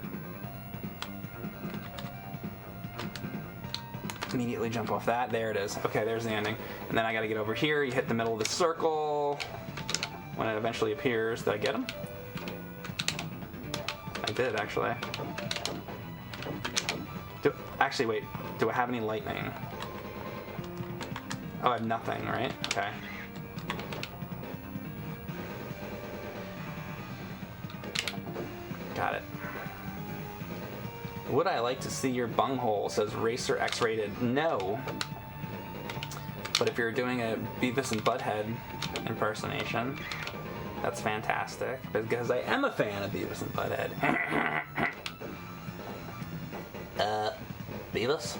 Immediately jump off that. There it is. Okay, there's the ending. And then I gotta get over here. You hit the middle of the circle. When it eventually appears. Did I get him? I did, actually. Actually, wait. Do I have any lightning? Oh, I have nothing, right? Okay. Got it. Would I like to see your bunghole? Says Racer X-rated. No. But if you're doing a Beavis and Butthead impersonation, that's fantastic, because I am a fan of Beavis and Butthead. Beavis?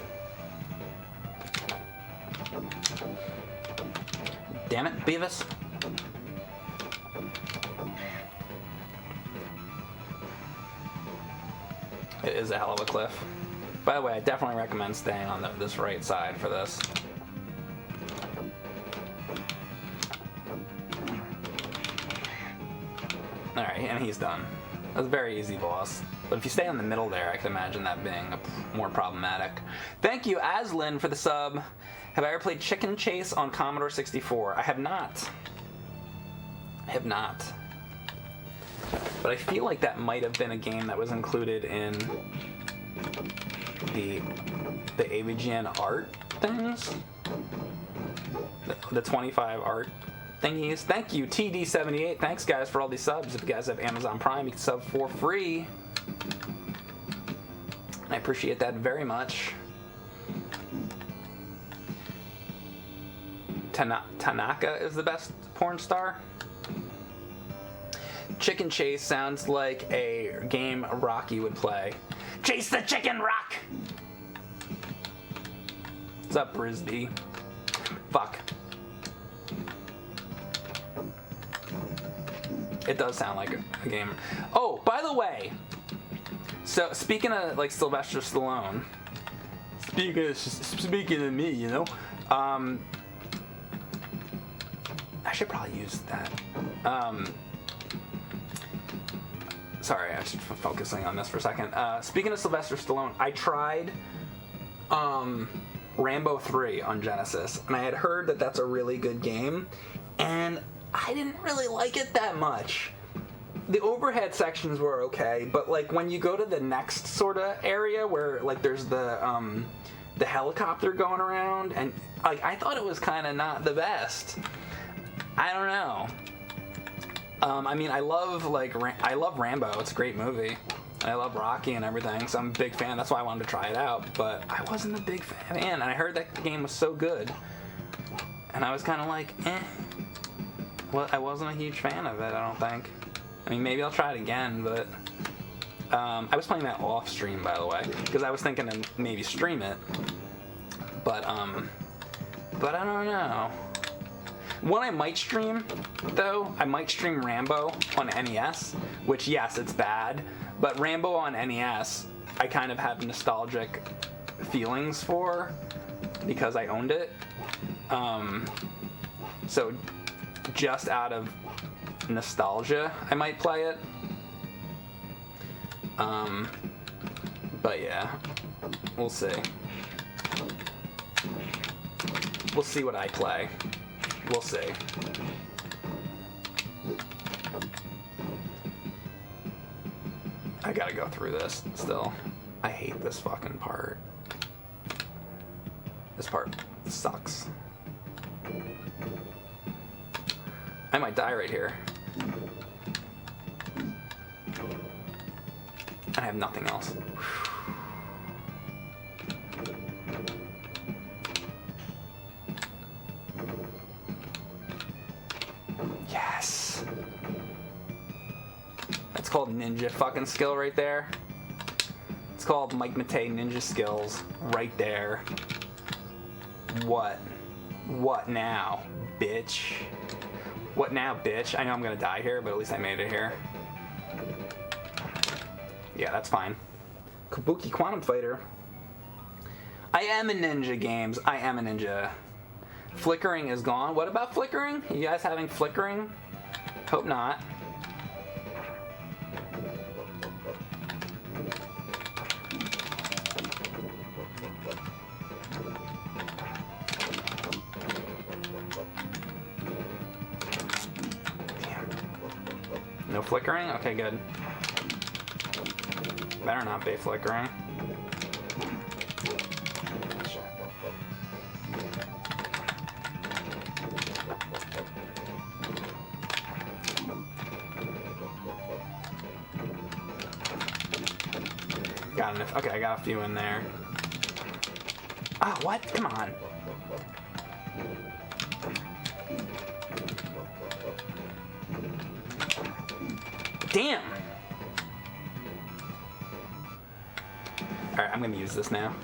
Damn it, Beavis. It is a hell of a cliff. By the way, I definitely recommend staying on this right side for this. Alright, and he's done. That was a very easy boss. But if you stay in the middle there, I can imagine that being more problematic. Thank you, Aslin, for the sub. Have I ever played Chicken Chase on Commodore 64? I have not. I have not. But I feel like that might have been a game that was included in the AVGN art things. The 25 art thingies. Thank you, TD78. Thanks, guys, for all these subs. If you guys have Amazon Prime, you can sub for free. I appreciate that very much. Tanaka is the best porn star. Chicken Chase sounds like a game Rocky would play. Chase the chicken, Rock! What's up, Brisby? Fuck. It does sound like a game. Oh, by the way, so speaking of like Sylvester Stallone, speaking of me, you know, I should probably use that. Sorry, I was just focusing on this for a second. Speaking of Sylvester Stallone, I tried Rambo 3 on Genesis, and I had heard that that's a really good game, and I didn't really like it that much. The overhead sections were okay, but like when you go to the next sort of area where like there's the helicopter going around, and like I thought it was kind of not the best. I don't know. I mean, I love Rambo. It's a great movie. I love Rocky and everything, so I'm a big fan. That's why I wanted to try it out. But I wasn't a big fan, and I heard that the game was so good, and I was kind of like, eh. Well, I wasn't a huge fan of it. I don't think. I mean, maybe I'll try it again, but I was playing that off stream, by the way, because I was thinking to maybe stream it. But I don't know. One I might stream, though, I might stream Rambo on NES, which, yes, it's bad, but Rambo on NES, I kind of have nostalgic feelings for, because I owned it. So, just out of nostalgia, I might play it. But yeah, we'll see. We'll see what I play. We'll see. I gotta go through this still. I hate this fucking part. This part sucks. I might die right here. I have nothing else. Yes. That's called ninja fucking skill right there. It's called Mike Matei ninja skills right there. What? What now, bitch? What now, bitch? I know I'm gonna die here, but at least I made it here. Yeah, that's fine. Kabuki Quantum Fighter. I am a ninja games. I am a ninja. Flickering is gone. What about flickering? You guys having flickering? Hope not. No flickering? Okay, good. Better not be flickering. Got enough. Okay, I got a few in there. Oh, what? Come on. Damn! Alright, I'm gonna use this now.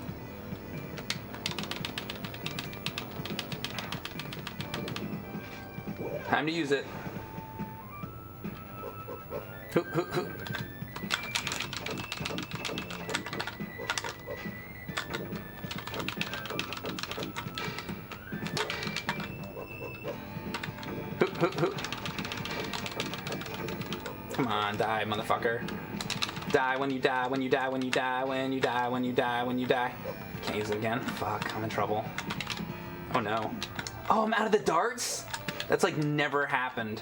Time to use it. Hoop, hoop, hoop. Hoop, hoop, hoop. Come on, die, motherfucker. Die when you die, when you die, when you die, when you die, when you die, when you die. Can't use it again. Fuck, I'm in trouble. Oh no. Oh, I'm out of the darts? That's like never happened.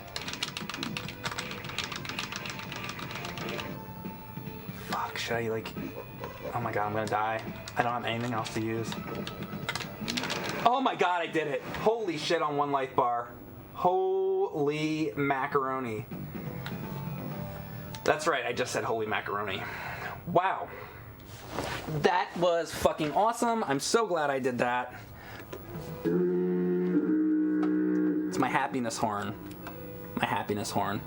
Fuck, should I like... Oh my god, I'm gonna die. I don't have anything else to use. Oh my god, I did it. Holy shit on 1 life bar. Holy macaroni. That's right, I just said holy macaroni. Wow. That was fucking awesome. I'm so glad I did that. It's my happiness horn. My happiness horn.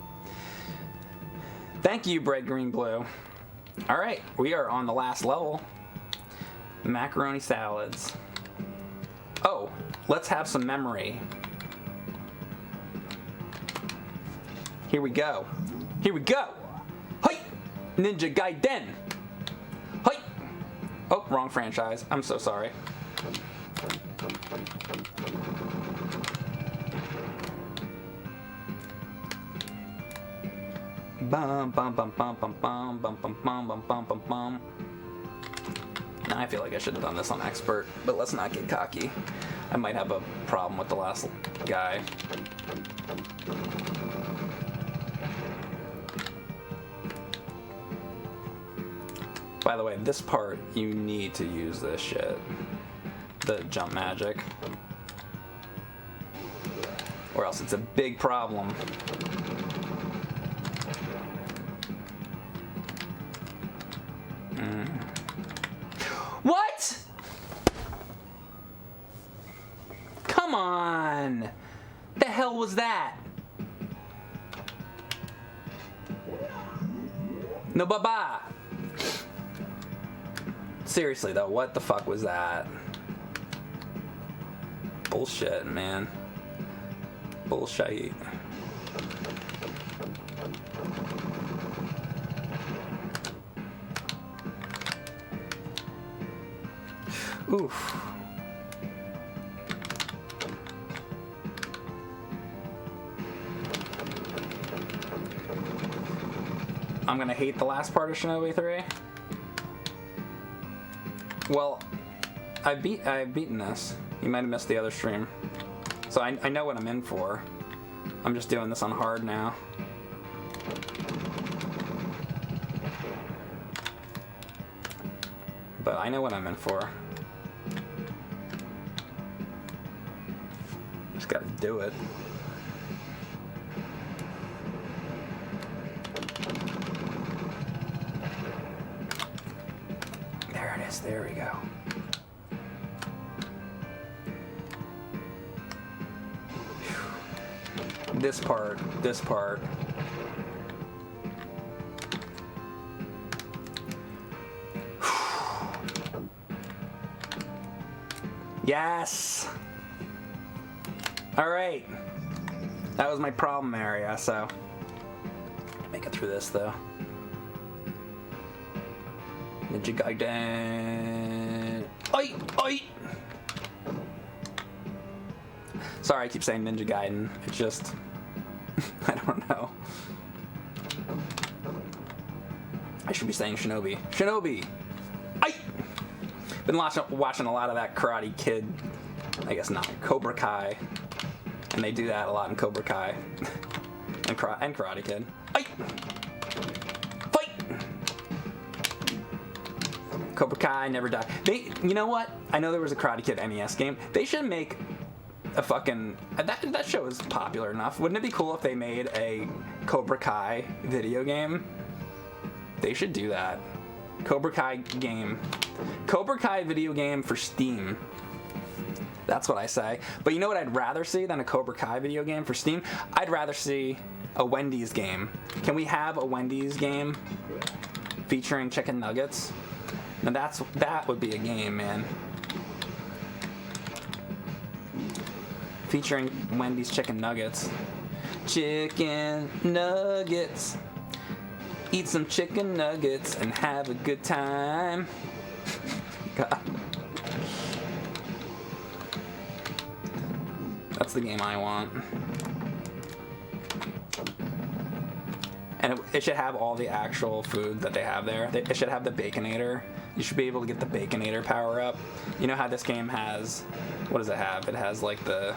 Thank you, Bread Green Blue. Alright, we are on the last level. Macaroni salads. Oh, let's have some memory. Here we go. Here we go. Hi! Ninja Gaiden. Hi! Oh, wrong franchise. I'm so sorry. Bum bum bum bum bum bum bum bum bum bum bum bum bum. I feel like I should have done this on expert, but let's not get cocky. I might have a problem with the last guy. By the way, this part, you need to use this shit. The jump magic. Or else it's a big problem. What? Come on! The hell was that? No baba. Seriously though, what the fuck was that? Bullshit, man. Bullshit. Oof. I'm gonna hate the last part of Shinobi 3. Well, I've beaten this. You might have missed the other stream. So I know what I'm in for. I'm just doing this on hard now. But I know what I'm in for. Just gotta do it. There it is, there we go. This part. Yes! Alright. That was my problem area, so. Make it through this, though. Ninja Gaiden. Oi! Oi! Sorry, I keep saying Ninja Gaiden. It's just. I don't know. I should be saying Shinobi. Shinobi! Ai! Been watching a lot of that Karate Kid. I guess not. Cobra Kai. And they do that a lot in Cobra Kai. and Karate Kid. Ai! Fight! Cobra Kai, Never Die. You know what? I know there was a Karate Kid NES game. They should make a fucking... That show is popular enough. Wouldn't it be cool if they made a Cobra Kai video game? They should do that. Cobra Kai game. Cobra Kai video game for Steam. That's what I say. But you know what I'd rather see than a Cobra Kai video game for Steam? I'd rather see a Wendy's game. Can we have a Wendy's game featuring chicken nuggets? Now that would be a game, man. Featuring Wendy's chicken nuggets. Chicken nuggets. Eat some chicken nuggets and have a good time. God. That's the game I want. And it should have all the actual food that they have there. It should have the Baconator. You should be able to get the Baconator power up. You know how this game has... What does it have? It has like the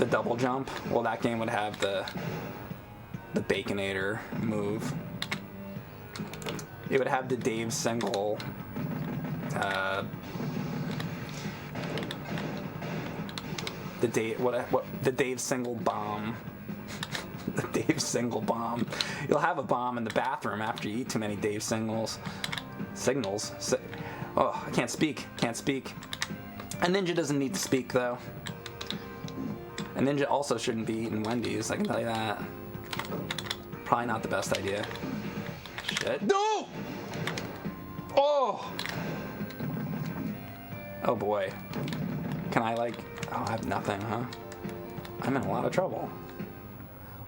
double jump. Well, that game would have the Baconator move. It would have the Dave Single The Dave Single bomb. The Dave Single bomb. You'll have a bomb in the bathroom after you eat too many Dave Signals. Oh, I can't speak. Can't speak. A ninja doesn't need to speak, though. A ninja also shouldn't be eating Wendy's, I can tell you that. Probably not the best idea. Shit. No! Oh! Oh boy. Can I like... Oh, I have nothing, huh? I'm in a lot of trouble.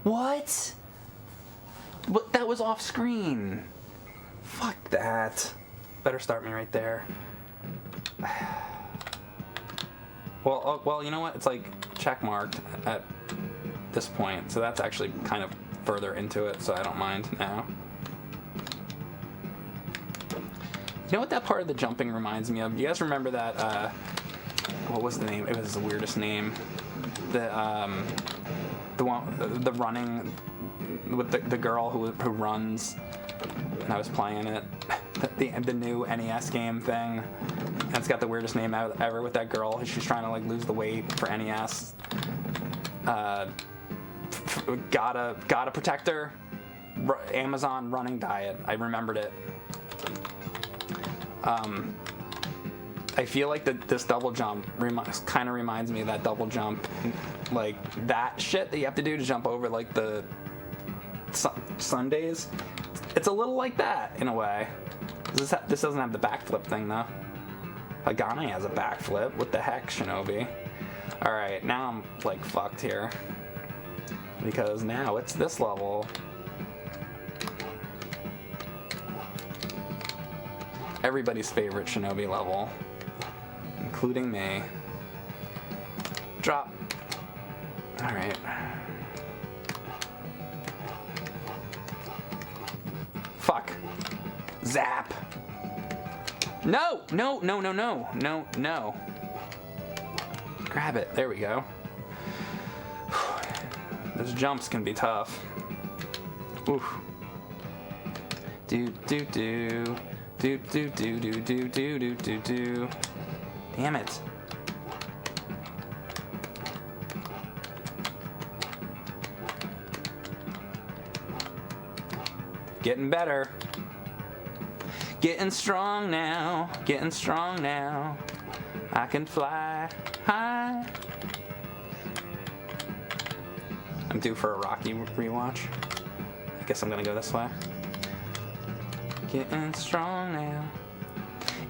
What? But that was off screen. Fuck that. Better start me right there. Well, you know what? It's like check marked at this point, so that's actually kind of further into it, so I don't mind now. You know what that part of the jumping reminds me of? You guys remember that, what was the name? It was the weirdest name. The one, the running, with the girl who runs, and I was playing it. The new NES game thing. And it's got the weirdest name ever with that girl. She's trying to like lose the weight for NES. Gotta protect her. Amazon running diet. I remembered it. I feel like this double jump kind of reminds me of that double jump, like that shit that you have to do to jump over like the Sundays. It's a little like that in a way. This doesn't have the backflip thing though. Pagani has a backflip. What the heck, Shinobi? Alright, now I'm like fucked here. Because now it's this level. Everybody's favorite Shinobi level. Including me. Drop. Alright. Fuck. Zap. No! No, no, no, no. No, no. Grab it. There we go. Those jumps can be tough. Oof. Do do do. Do do do do do do do do do. Damn it. Getting better. Getting strong now. Getting strong now. I can fly high. I'm due for a Rocky rewatch. I guess I'm gonna go this way. Getting strong now.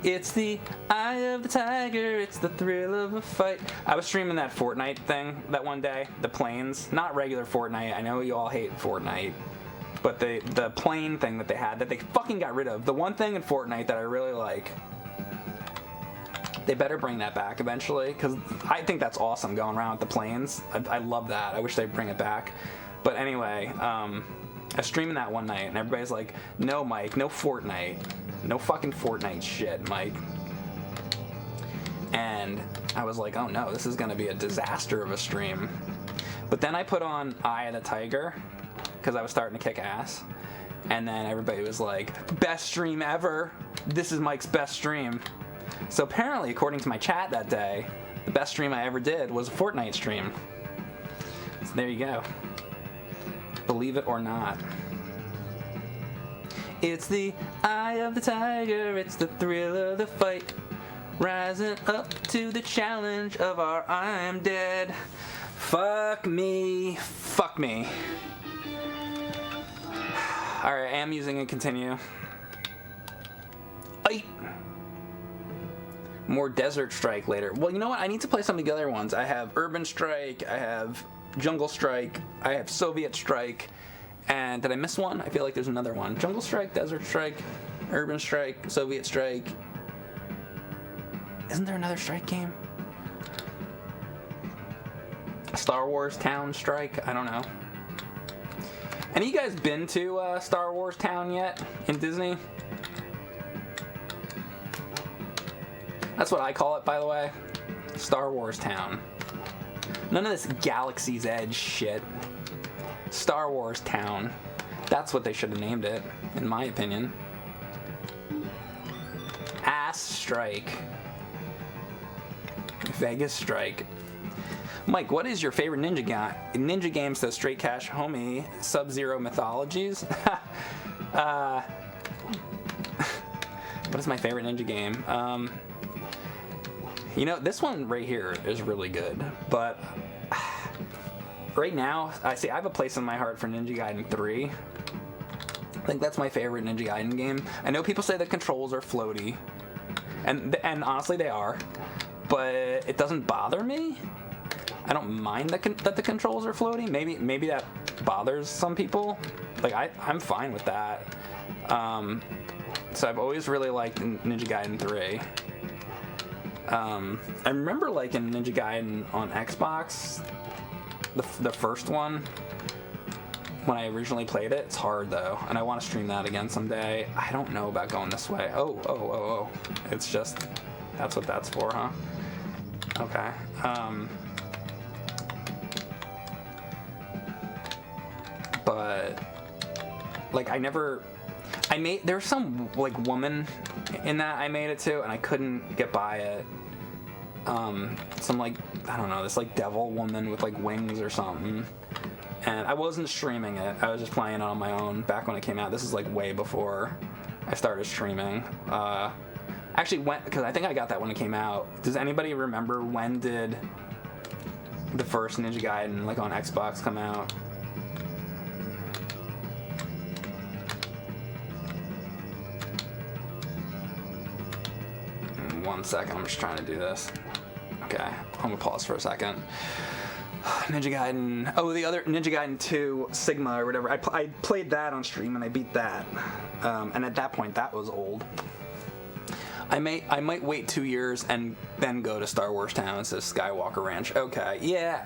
It's the eye of the tiger, it's the thrill of a fight. I was streaming that Fortnite thing that one day, the planes. Not regular Fortnite, I know you all hate Fortnite. But the plane thing that they had, that they fucking got rid of. The one thing in Fortnite that I really like. They better bring that back eventually, because I think that's awesome going around with the planes. I love that. I wish they'd bring it back. But anyway, I was streaming that one night, and everybody's like, no, Mike, no Fortnite. No fucking Fortnite shit, Mike. And I was like, oh no, this is going to be a disaster of a stream. But then I put on Eye of the Tiger, because I was starting to kick ass. And then everybody was like, best stream ever. This is Mike's best stream. So apparently, according to my chat that day, the best stream I ever did was a Fortnite stream. So there you go. Believe it or not. It's the eye of the tiger, it's the thrill of the fight. Rising up to the challenge of our I'm dead. Fuck me. Fuck me. Alright, I am using a continue. Ay. More Desert Strike later. Well, you know what? I need to play some of the other ones. I have Urban Strike, I have Jungle Strike, I have Soviet Strike, and did I miss one? I feel like there's another one. Jungle Strike, Desert Strike, Urban Strike, Soviet Strike. Isn't there another Strike game? Star Wars Town Strike? I don't know. Any of you guys been to Star Wars Town yet in Disney? That's what I call it, by the way. Star Wars Town. None of this Galaxy's Edge shit. Star Wars Town. That's what they should have named it, in my opinion. Ass Strike. Vegas Strike. Mike, what is your favorite ninja game? So Straight Cash Homie, Sub-Zero Mythologies. What is my favorite ninja game? You know, this one right here is really good, but right now, I have a place in my heart for Ninja Gaiden 3. I think that's my favorite Ninja Gaiden game. I know people say the controls are floaty, and honestly they are, but it doesn't bother me. I don't mind that the controls are floaty. Maybe that bothers some people. Like I'm fine with that. So I've always really liked Ninja Gaiden 3. I remember liking Ninja Gaiden on Xbox, the first one, when I originally played it. It's hard though, and I want to stream that again someday. I don't know about going this way. Oh. It's just, that's what that's for, huh? Okay. But, like, there's some, like, woman in that I made it to, and I couldn't get by it. Some, like, I don't know, this, like, devil woman with, like, wings or something. And I wasn't streaming it. I was just playing it on my own back when it came out. This is, like, way before I started streaming. Actually, because I think I got that when it came out. Does anybody remember when did the first Ninja Gaiden, like, on Xbox come out? One second, I'm just trying to do this. Okay, I'm gonna pause for a second. Ninja Gaiden, the other Ninja Gaiden 2 Sigma or whatever. I played that on stream and I beat that. And at that point, that was old. I might wait 2 years and then go to Star Wars Town. It says Skywalker Ranch. Okay, yeah.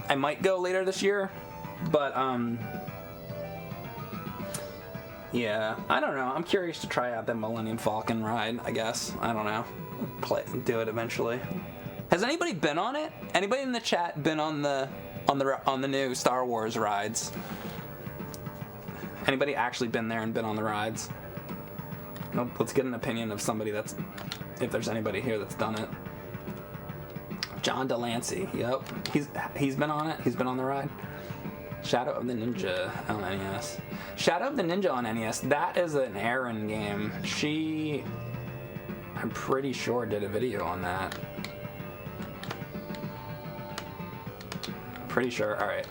I might go later this year, but yeah, I don't know. I'm curious to try out that Millennium Falcon ride, I guess. I don't know. Do it eventually. Has anybody been on it? Anybody in the chat been on the new Star Wars rides? Anybody actually been there and been on the rides? Nope. Let's get an opinion of somebody if there's anybody here that's done it. John Delancey. Yep. He's been on it. He's been on the ride. Shadow of the Ninja on NES. Shadow of the Ninja on NES, that is an Erin game. She, I'm pretty sure, did a video on that. Pretty sure. Alright.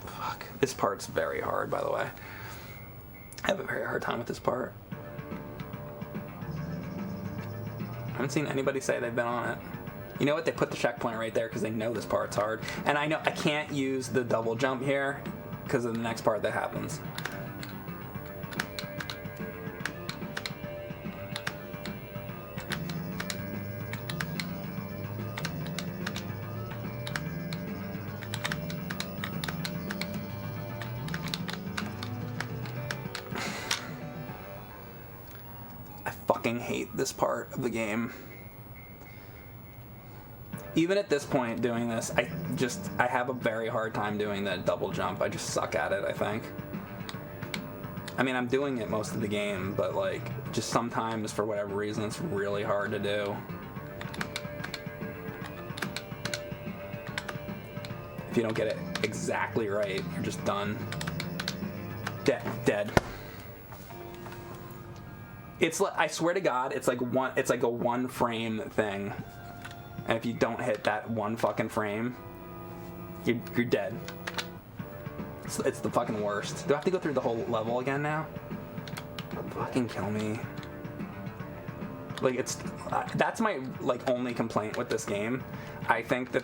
Fuck. This part's very hard, by the way. I have a very hard time with this part. I haven't seen anybody say they've been on it. You know what? They put the checkpoint right there because they know this part's hard. And I know I can't use the double jump here because of the next part that happens. I fucking hate this part of the game. Even at this point doing this, I have a very hard time doing that double jump. I just suck at it, I think. I mean, I'm doing it most of the game, but like, just sometimes for whatever reason, it's really hard to do. If you don't get it exactly right, you're just done. Dead. It's like, I swear to God, it's like a one frame thing. And if you don't hit that one fucking frame, you're dead. It's the fucking worst. Do I have to go through the whole level again now? Fucking kill me. Like, that's my, like, only complaint with this game. I think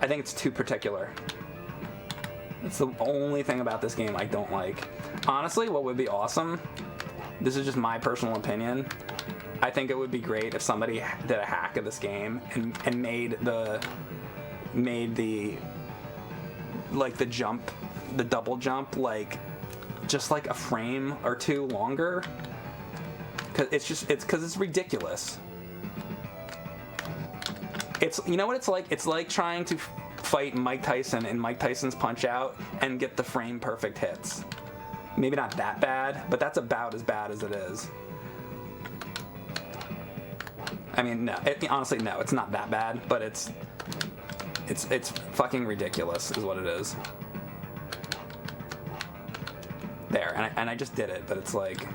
it's too particular. It's the only thing about this game I don't like. Honestly, what would be awesome, this is just my personal opinion, I think it would be great if somebody did a hack of this game and made the like the double jump, like just like a frame or two longer, because it's ridiculous. It's, you know what it's like? It's like trying to fight Mike Tyson in Mike Tyson's Punch-Out and get the frame perfect hits. Maybe not that bad, but that's about as bad as it is. I mean, no. Honestly, no. It's not that bad, but it's fucking ridiculous, is what it is. There, and I just did it, but it's like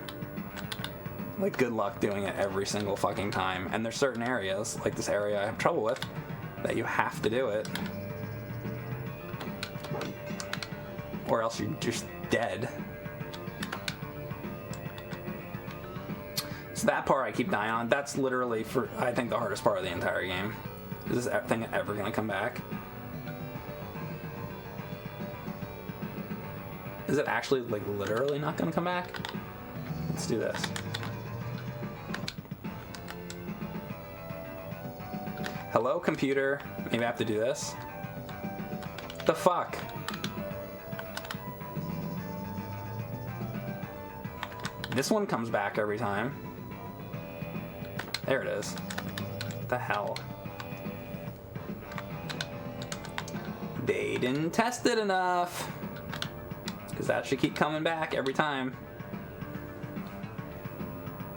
good luck doing it every single fucking time. And there's certain areas, like this area I have trouble with, that you have to do it, or else you're just dead. So that part I keep dying on. That's literally, I think, the hardest part of the entire game. Is this thing ever gonna come back? Is it actually, like, literally not gonna come back? Let's do this. Hello, computer. Maybe I have to do this. What the fuck? This one comes back every time. There it is. What the hell? They didn't test it enough. Because that should keep coming back every time.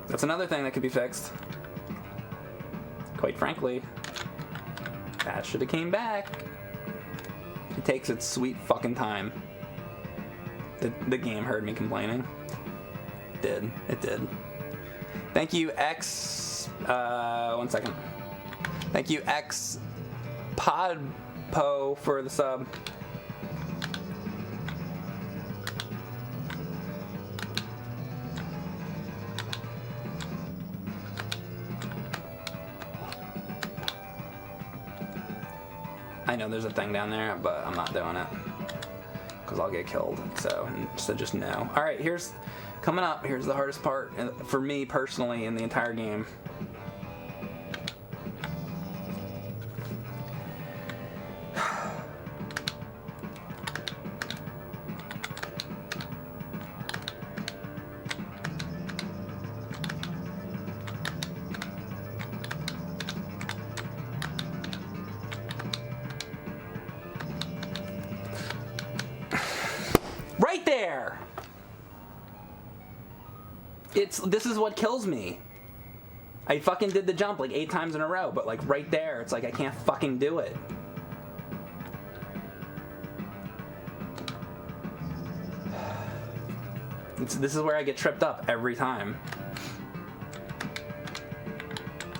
That's another thing that could be fixed. Quite frankly, that should have came back. It takes its sweet fucking time. The game heard me complaining. It did. Thank you, X. 1 second. Thank you, X Podpo, for the sub. I know there's a thing down there, but I'm not doing it because I'll get killed. So just no. All right, coming up. Here's the hardest part for me personally in the entire game. Right there! This is what kills me. I fucking did the jump like 8 times in a row, but like right there, it's like I can't fucking do it. This is where I get tripped up every time.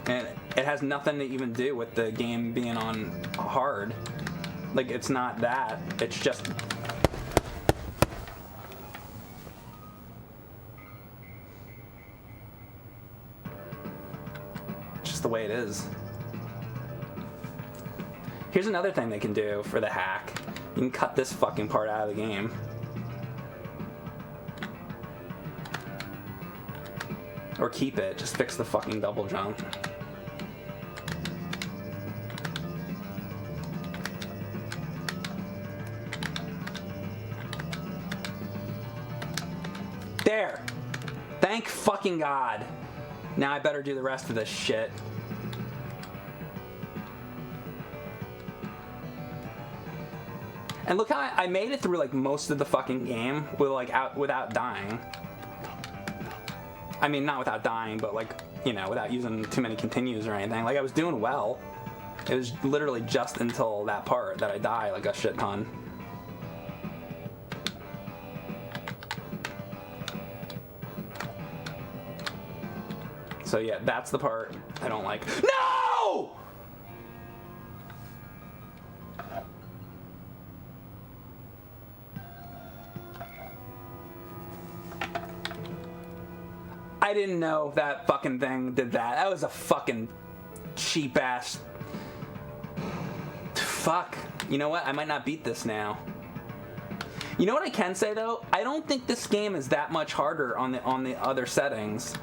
And it has nothing to even do with the game being on hard. Like, it's not that. It's just... the way it is. Here's another thing they can do for the hack. You can cut this fucking part out of the game. Or keep it. Just fix the fucking double jump. There! Thank fucking God. Now I better do the rest of this shit. And look how I made it through like most of the fucking game without dying. I mean, not without dying, but like, you know, without using too many continues or anything. Like, I was doing well. It was literally just until that part that I die like a shit ton. So yeah, that's the part I don't like. No! I didn't know that fucking thing did that. That was a fucking cheap ass. Fuck. You know what? I might not beat this now. You know what I can say though? I don't think this game is that much harder on the other settings.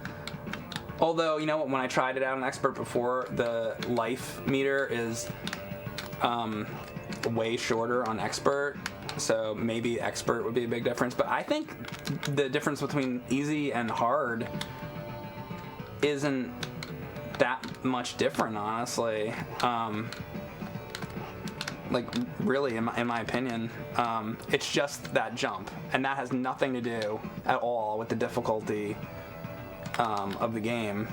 Although, you know what? When I tried it out on Expert before, the life meter is way shorter on Expert. So maybe Expert would be a big difference. But I think the difference between easy and hard isn't that much different, honestly. Like, really, in my opinion. It's just that jump. And that has nothing to do at all with the difficulty of the game.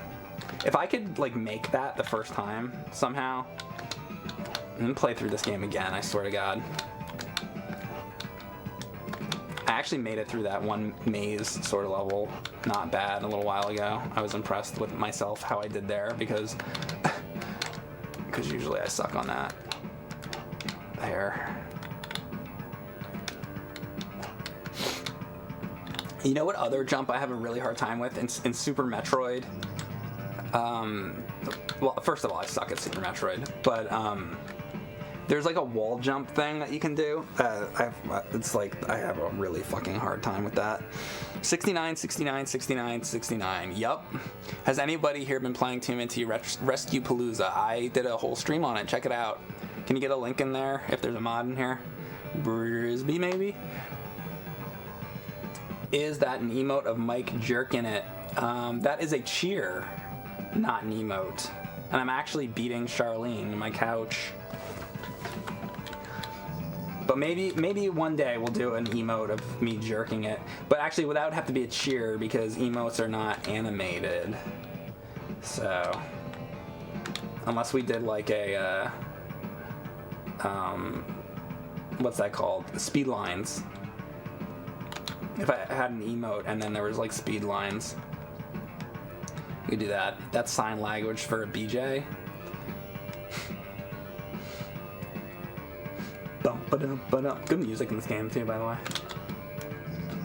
If I could, like, make that the first time somehow, I'm gonna play through this game again, I swear to God. I actually made it through that one maze sort of level, not bad, a little while ago. I was impressed with myself how I did there because usually I suck on that. There. You know what other jump I have a really hard time with in Super Metroid? Well, first of all, I suck at Super Metroid, but there's like a wall jump thing that you can do. It's like I have a really fucking hard time with that. 69, 69, 69, 69. Yup. Has anybody here been playing TMNT Rescue Palooza? I did a whole stream on it. Check it out. Can you get a link in there if there's a mod in here? Brisby, maybe? Is that an emote of Mike jerking it? That is a cheer, not an emote. And I'm actually beating Charlene in my couch. But maybe one day we'll do an emote of me jerking it. But actually, that would have to be a cheer because emotes are not animated. So, unless we did like a, what's that called? Speed lines. If I had an emote and then there was like speed lines, we could do that. That's sign language for a BJ. Good music in this game too, by the way.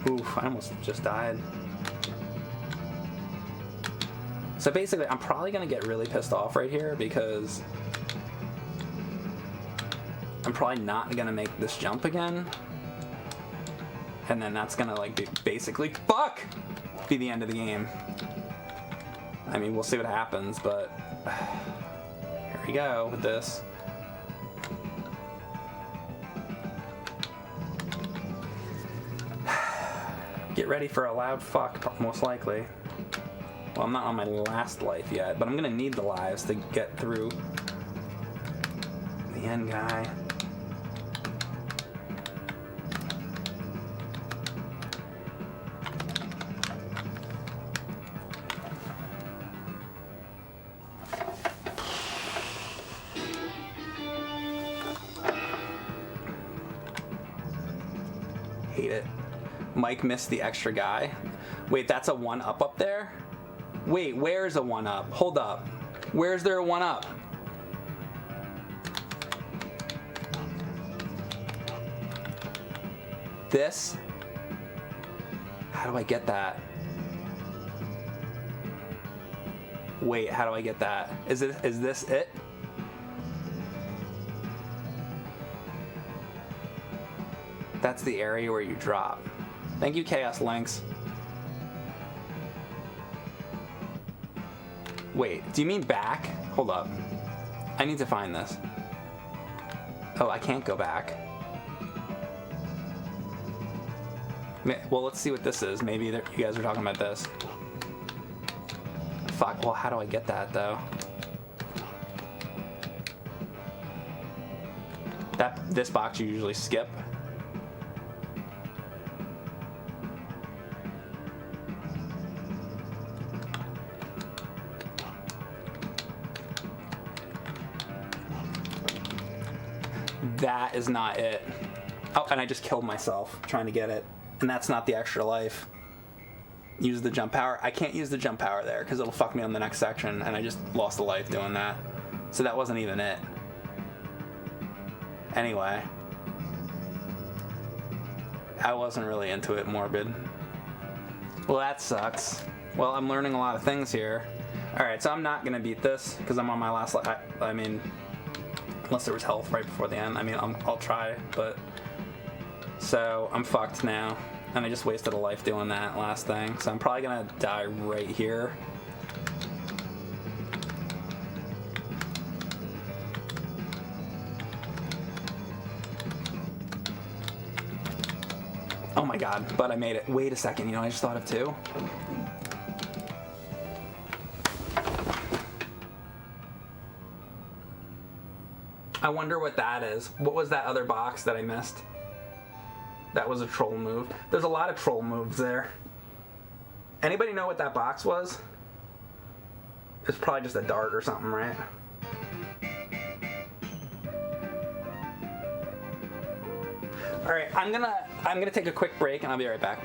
Oof, I almost just died. So basically, I'm probably gonna get really pissed off right here because I'm probably not gonna make this jump again. And then that's gonna like be basically be the end of the game. I mean, we'll see what happens, but here we go with this. Get ready for a loud fuck, most likely. Well, I'm not on my last life yet, but I'm gonna need the lives to get through the end guy. Hate it. Mike missed the extra guy. Wait, that's a 1-up up there? Wait, where's a 1-up? Hold up. Where's there a 1-up? This? How do I get that? Wait, how do I get that? Is this it? That's the area where you drop. Thank you, Chaos Links. Wait, do you mean back? Hold up. I need to find this. Oh, I can't go back. Well, let's see what this is. Maybe you guys are talking about this. Fuck, well, how do I get that, though? This box you usually skip. That is not it. Oh, and I just killed myself trying to get it. And that's not the extra life. Use the jump power. I can't use the jump power there because it'll fuck me on the next section, and I just lost a life doing that. So that wasn't even it. Anyway. I wasn't really into it, Morbid. Well, that sucks. Well, I'm learning a lot of things here. Alright, so I'm not going to beat this because I'm on my last life. I mean... Unless there was health right before the end. I mean, I'll try, but... So, I'm fucked now. And I just wasted a life doing that last thing. So I'm probably gonna die right here. Oh my god, but I made it. Wait a second, you know what I just thought of too? I wonder what that is. What was that other box that I missed? That was a troll move. There's a lot of troll moves there. Anybody know what that box was? It's probably just a dart or something, right? All right, I'm gonna take a quick break and I'll be right back.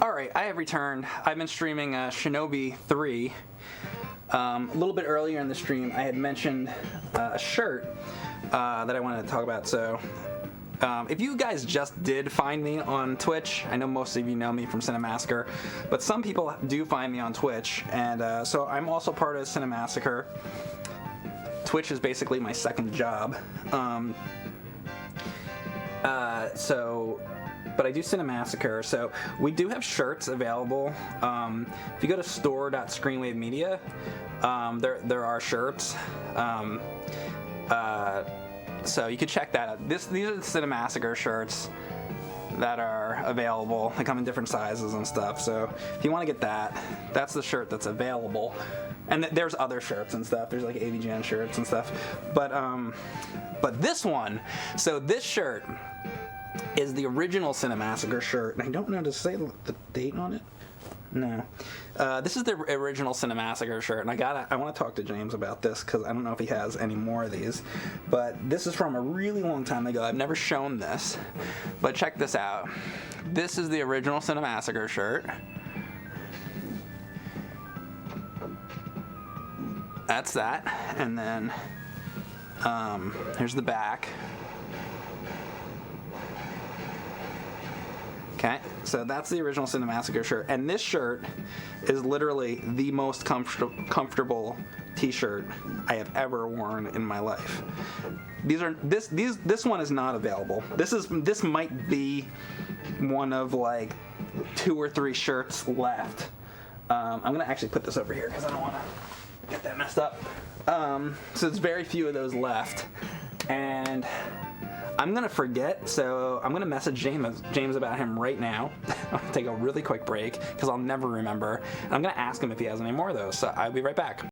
Alright, I have returned. I've been streaming Shinobi 3. A little bit earlier in the stream, I had mentioned a shirt that I wanted to talk about. So, if you guys just did find me on Twitch, I know most of you know me from Cinemassacre, but some people do find me on Twitch, and so I'm also part of Cinemassacre. Twitch is basically my second job. But I do Cinemassacre, so we do have shirts available. If you go to store.screenwavemedia, there are shirts. So you can check that out. These are the Cinemassacre shirts that are available. They come in different sizes and stuff. So if you want to get that, that's the shirt that's available. And there's other shirts and stuff. There's like AVGN shirts and stuff. But this one, so this shirt is the original Cinemassacre shirt. And I don't know, does it say the date on it? No. This is the original Cinemassacre shirt, and I want to talk to James about this because I don't know if he has any more of these. But this is from a really long time ago. I've never shown this, but check this out. This is the original Cinemassacre shirt. That's that, and then here's the back. Okay, so that's the original Cinemassacre shirt, and this shirt is literally the most comfortable T-shirt I have ever worn in my life. This one is not available. This might be one of like 2 or 3 shirts left. I'm gonna actually put this over here because I don't want to get that messed up. So there's very few of those left, and I'm gonna forget, so I'm gonna message James about him right now. I'm gonna take a really quick break because I'll never remember. And I'm gonna ask him if he has any more of those. So I'll be right back.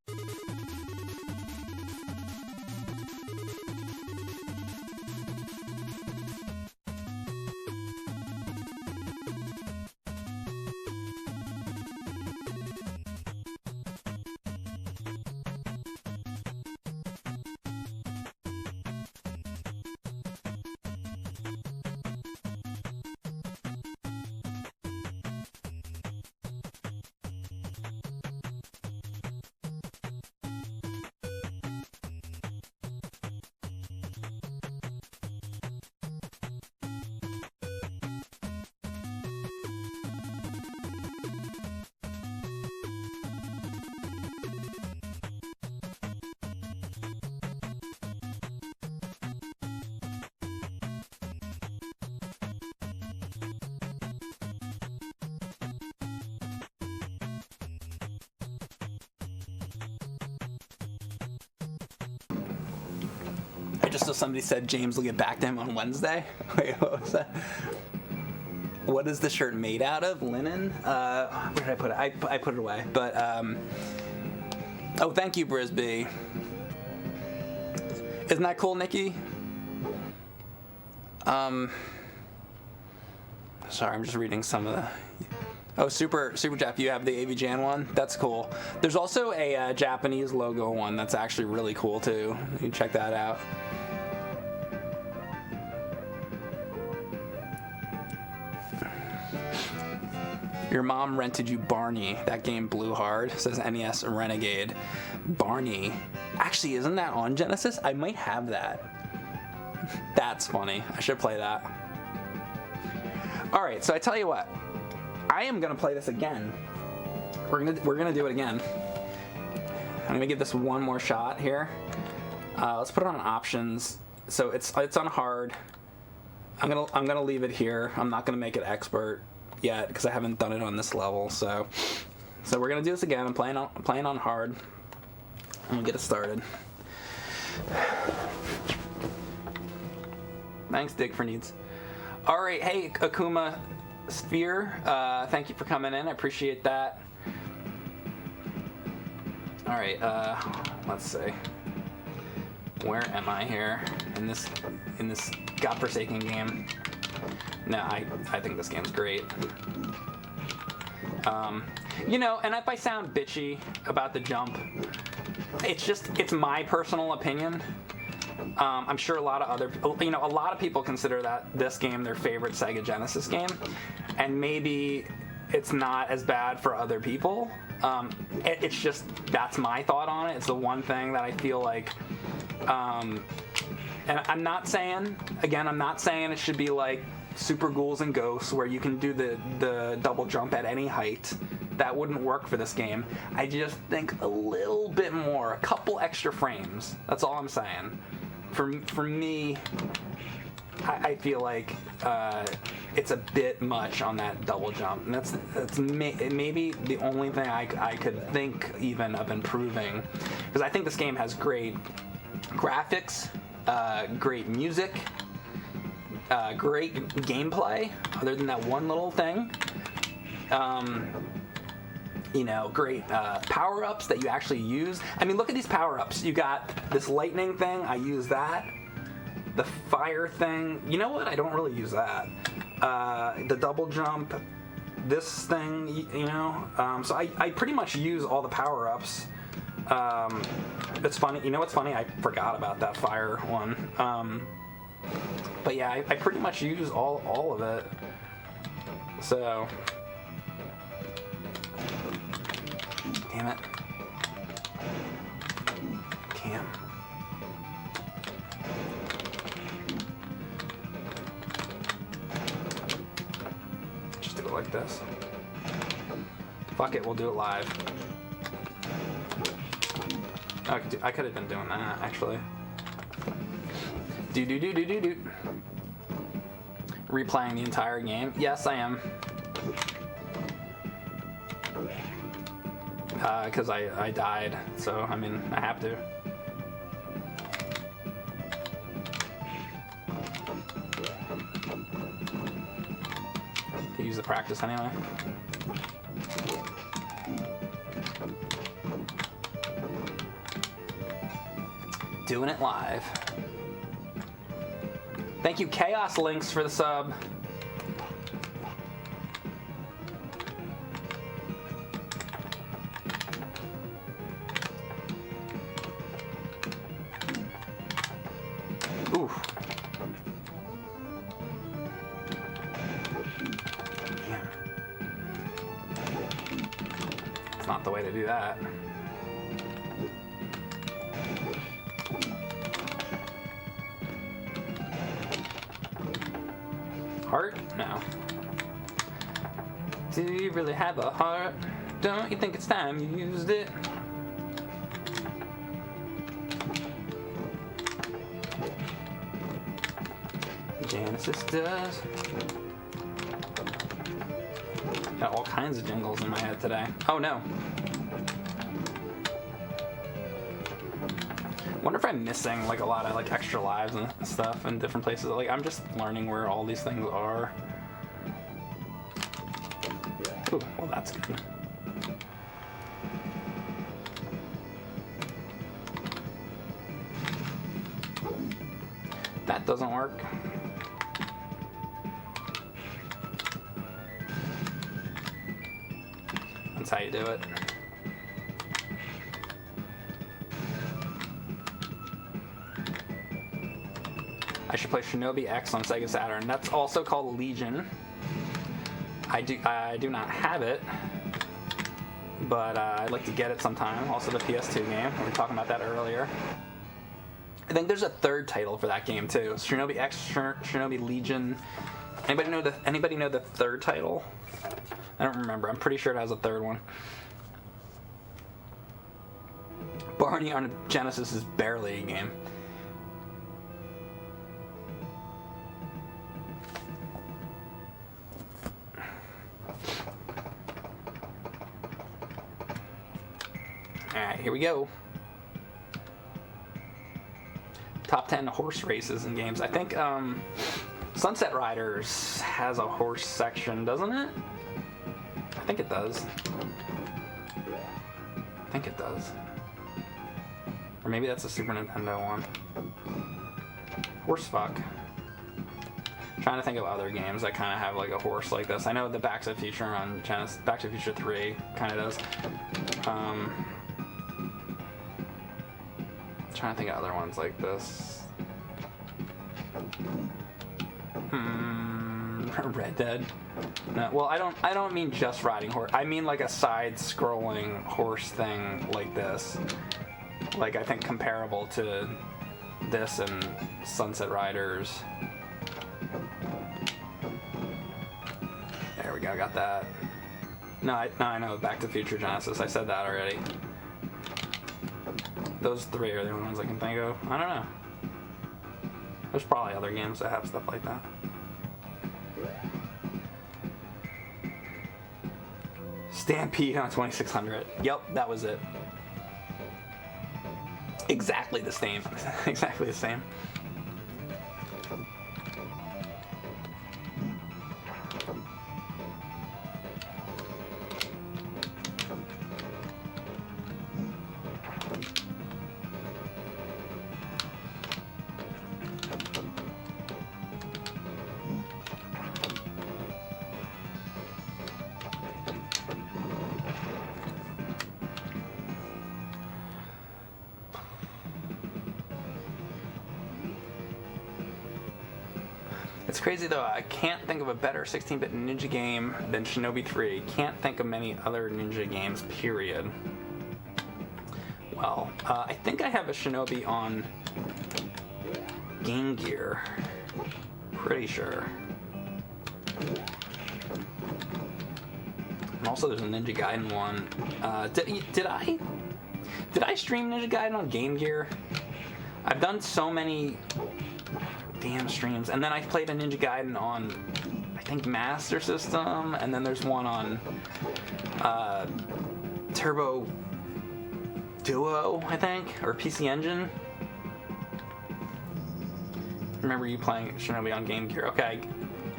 Just so somebody said James will get back to him on Wednesday. Wait, what was that? What is the shirt made out of? Linen? Where did I put it? I put it away. But, oh, thank you, Brisby. Isn't that cool, Nikki? Sorry, I'm just reading some of the... Oh, Super Jeff, you have the AVGN one? That's cool. There's also a Japanese logo one that's actually really cool, too. You can check that out. Your mom rented you Barney. That game blew hard, says NES Renegade. Barney. Actually, isn't that on Genesis? I might have that. That's funny. I should play that. Alright, so I tell you what. I am gonna play this again. We're gonna do it again. I'm gonna give this one more shot here. Let's put it on options. So it's on hard. I'm gonna leave it here. I'm not gonna make it expert yet because I haven't done it on this level. So we're gonna do this again. I'm playing on hard. I'm gonna get it started. Thanks, Dig for Needs. All right, hey Akuma Sphere, thank you for coming in. I appreciate that. All right, let's see. Where am I here in this godforsaken game? No, I think this game's great. You know, and if I sound bitchy about the jump, it's my personal opinion. I'm sure a lot of people consider this game their favorite Sega Genesis game, and maybe it's not as bad for other people. It's just, that's my thought on it. It's the one thing that I feel like, and I'm not saying it should be like Super Ghouls and Ghosts where you can do the double jump at any height. That wouldn't work for this game. I just think a little bit more, a couple extra frames. That's all I'm saying. For me, I feel like it's a bit much on that double jump, and that's maybe the only thing I could think even of improving, because I think this game has great graphics, great music, great gameplay. Other than that one little thing, you know, great power-ups that you actually use. I mean, look at these power-ups. You got this lightning thing. I use that. The fire thing. You know what? I don't really use that. The double jump. This thing, you know. So I pretty much use all the power-ups. It's funny. You know what's funny? I forgot about that fire one. But yeah, I pretty much use all of it. So... Damn it. Cam. do it like this. Fuck it, we'll do it live. Oh, I could have been doing that, actually. Do. Replaying the entire game. Yes, I am. Because I died, so, I mean, I have to. To use the practice anyway. Doing it live. Thank you, Chaos Links, for the sub. Oof. Damn. It's not the way to do that. Heart? No. Do you really have a heart? Don't you think it's time you used it? Genesis does. Got all kinds of jingles in my head today. Oh no. Wonder if I'm missing like a lot of like extra lives and stuff in different places. Like I'm just learning where all these things are. Ooh, well that's good. That doesn't work. That's how you do it. I should play Shinobi X on Sega Saturn. That's also called Legion. I do not have it, but I'd like to get it sometime. Also the PS2 game. We were talking about that earlier. I think there's a third title for that game too. Shinobi X, Shinobi Legion. Anybody know the third title? I don't remember. I'm pretty sure it has a third one. Barney on Genesis is barely a game. Alright, here we go. Top 10 horse races in games. I think Sunset Riders has a horse section, doesn't it? I think it does. I think it does. Or maybe that's a Super Nintendo one. Horse fuck. Trying to think of other games that kind of have like a horse like this. I know the Back to the Future on Genesis, Back to the Future 3 kind of does. Trying to think of other ones like this. Red Dead. No, well, I don't mean just riding horse. I mean like a side-scrolling horse thing like this. Like I think comparable to this and Sunset Riders. There we go. Got that. No, I know Back to the Future Genesis. I said that already. Those three are the only ones I can think of. I don't know. There's probably other games that have stuff like that. Stampede on 2600. Yep, that was it. Exactly the same. Exactly the same. It's crazy though, I can't think of a better 16-bit ninja game than Shinobi 3. Can't think of many other ninja games, period. Well, I think I have a Shinobi on Game Gear. Pretty sure. And also, there's a Ninja Gaiden one. Did I stream Ninja Gaiden on Game Gear? I've done so many damn streams, and then I played a Ninja Gaiden on, I think, Master System, and then there's one on Turbo Duo, I think, or PC Engine. Remember you playing Shinobi on Game Gear? Okay,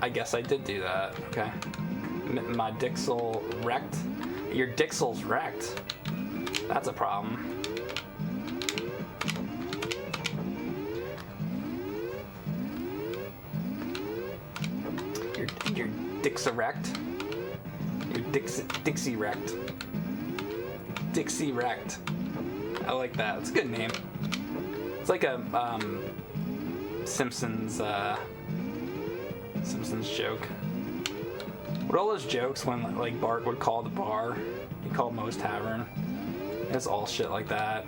I guess I did do that. Okay, my Dixel wrecked. Your Dixel's wrecked. That's a problem. Your Dix erect. Your Dixie wrecked. Dixie wrecked. I like that. It's a good name. It's like a Simpsons joke. What are all those jokes when like Bart would call the bar? He called Moe's Tavern. It's all shit like that.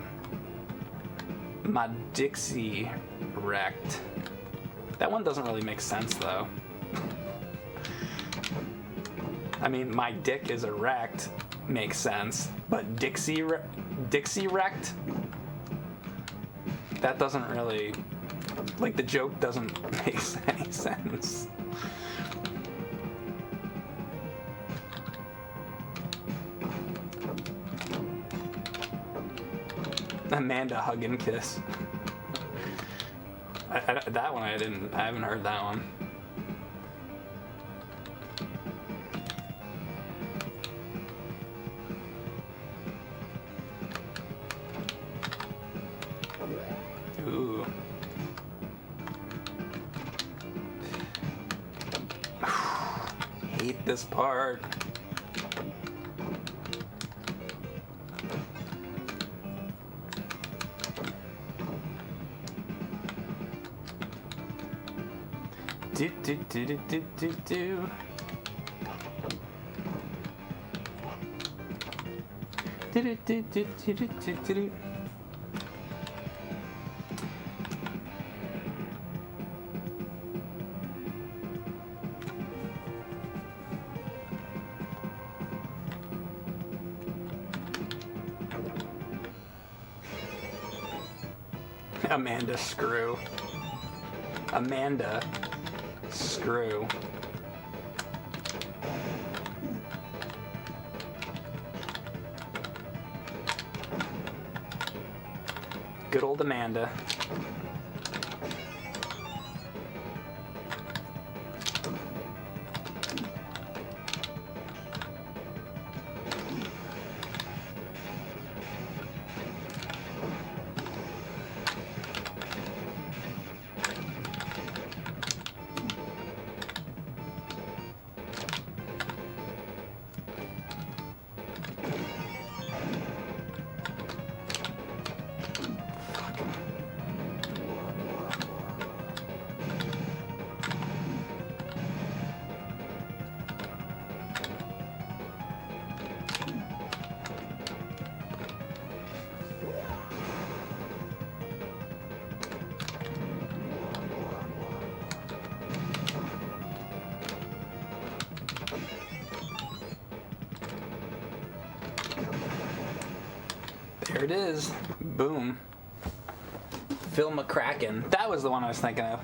My Dixie wrecked. That one doesn't really make sense though. I mean, my dick is erect makes sense, but Dixie wrecked? That doesn't really, like, the joke doesn't make any sense. Amanda hug and kiss. That one I haven't heard that one. Ooh. Hate this part. Do do do do do do do. Do do do do do do do do. Amanda screw. Amanda screw. Good old Amanda. There it is. Boom. Phil McCracken. That was the one I was thinking of.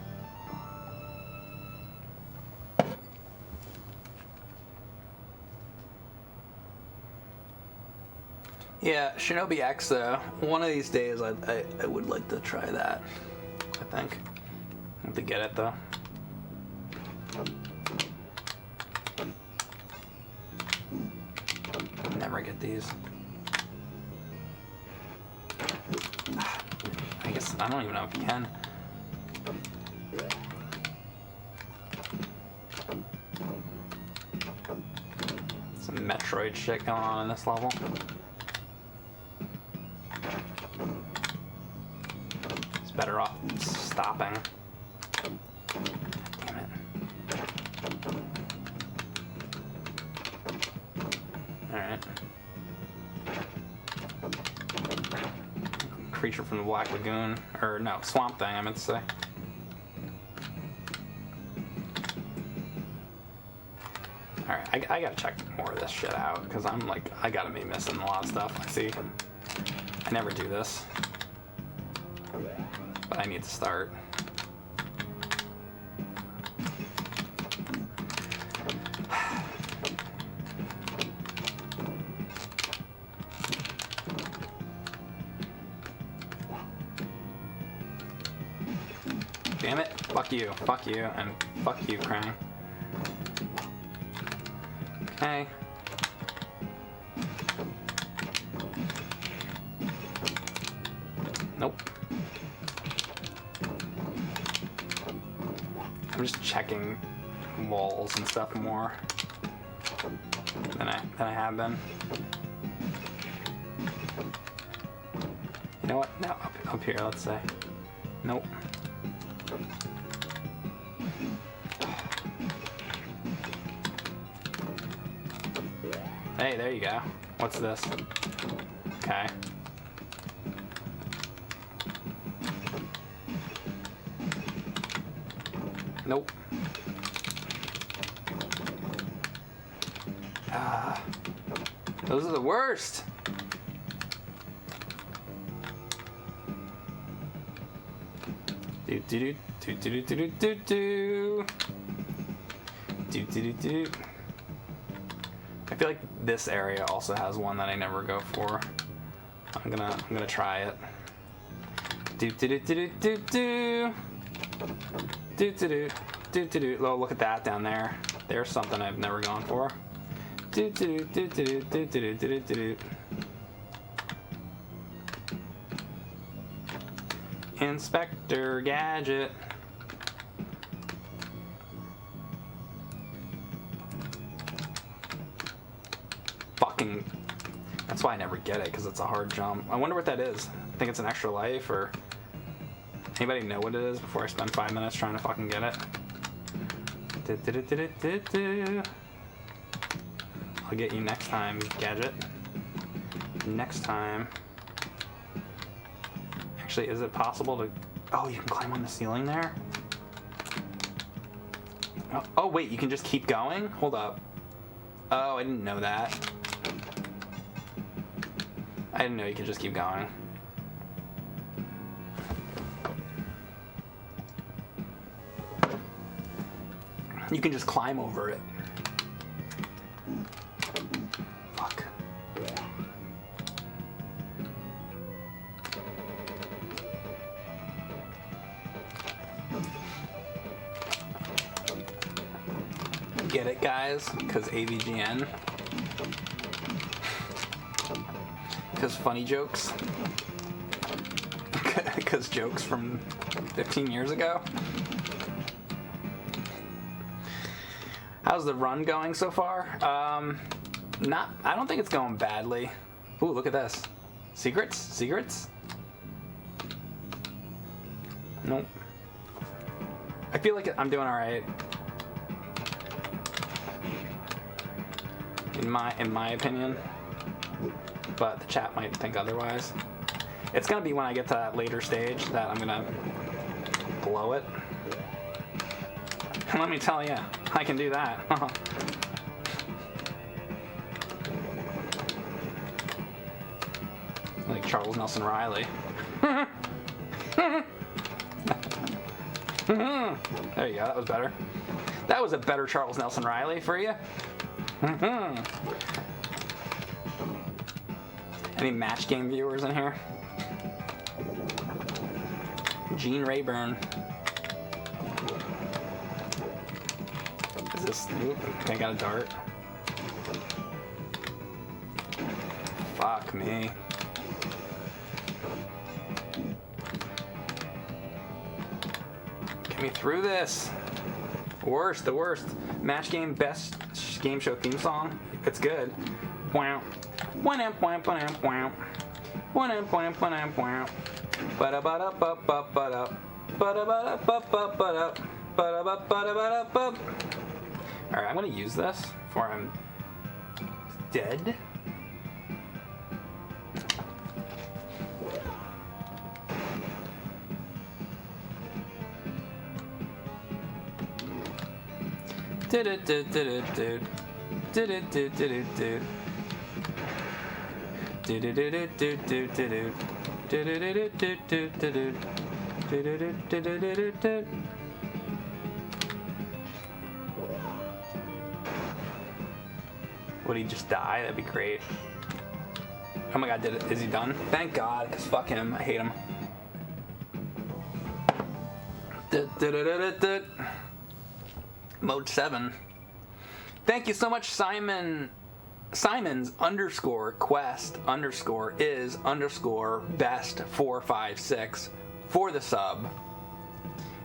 Yeah, Shinobi X though. One of these days I would like to try that. I think. I have to get it though. Never get these. I guess I don't even know if you can. Some Metroid shit going on in this level. It's better off stopping. Damn it. Alright. Creature from the Black Lagoon. Or no, Swamp Thing, I meant to say. Alright, I gotta check more of this shit out, because I'm like, I gotta be missing a lot of stuff. I see. I never do this. But I need to start. Damn it. Fuck you, and fuck you, Krang. Okay. Nope. I'm just checking walls and stuff more than I have been. You know what? No, up here, let's say. Nope. Hey, there you go. What's this? Okay. Nope. Those are the worst. Do do do do do do do do do do do. I feel like this area also has one that I never go for. I'm gonna try it. Do do do do do do do do do do do do. Oh, look at that down there. There's something I've never gone for. Do do do do do do do do do do. Inspector Gadget. Fucking. That's why I never get it, because it's a hard jump. I wonder what that is. I think it's an extra life, or anybody know what it is before I spend 5 minutes trying to fucking get it? I'll get you next time, Gadget. Next time. Actually, is it possible to... Oh, you can climb on the ceiling there? Oh, wait, you can just keep going? Hold up. Oh, I didn't know that. I didn't know you could just keep going. You can just climb over it. Fuck. Get it, guys? Because AVGN. Because funny jokes. Because jokes from 15 years ago. How's the run going so far? I don't think it's going badly. Ooh, look at this. Secrets? Secrets? Nope. I feel like I'm doing alright. In my opinion. But the chat might think otherwise. It's gonna be when I get to that later stage that I'm gonna blow it. Let me tell you, I can do that. Like Charles Nelson Riley. There you go, that was better. That was a better Charles Nelson Riley for you. Any match game viewers in here? Gene Rayburn. Is this... Ooh, I got a dart. Fuck me. Get me through this. Worst, the worst. Match game best game show theme song. It's good. Wow. Wow. Wow. Wow. Wow. Wow. Wow. Alright, I'm gonna use this before I'm dead. Would he just die? That'd be great. Oh my god, is he done? Thank God, because fuck him. I hate him. Mode 7. Thank you so much, Simon. Simon's _ quest _ is _ best 456 for the sub.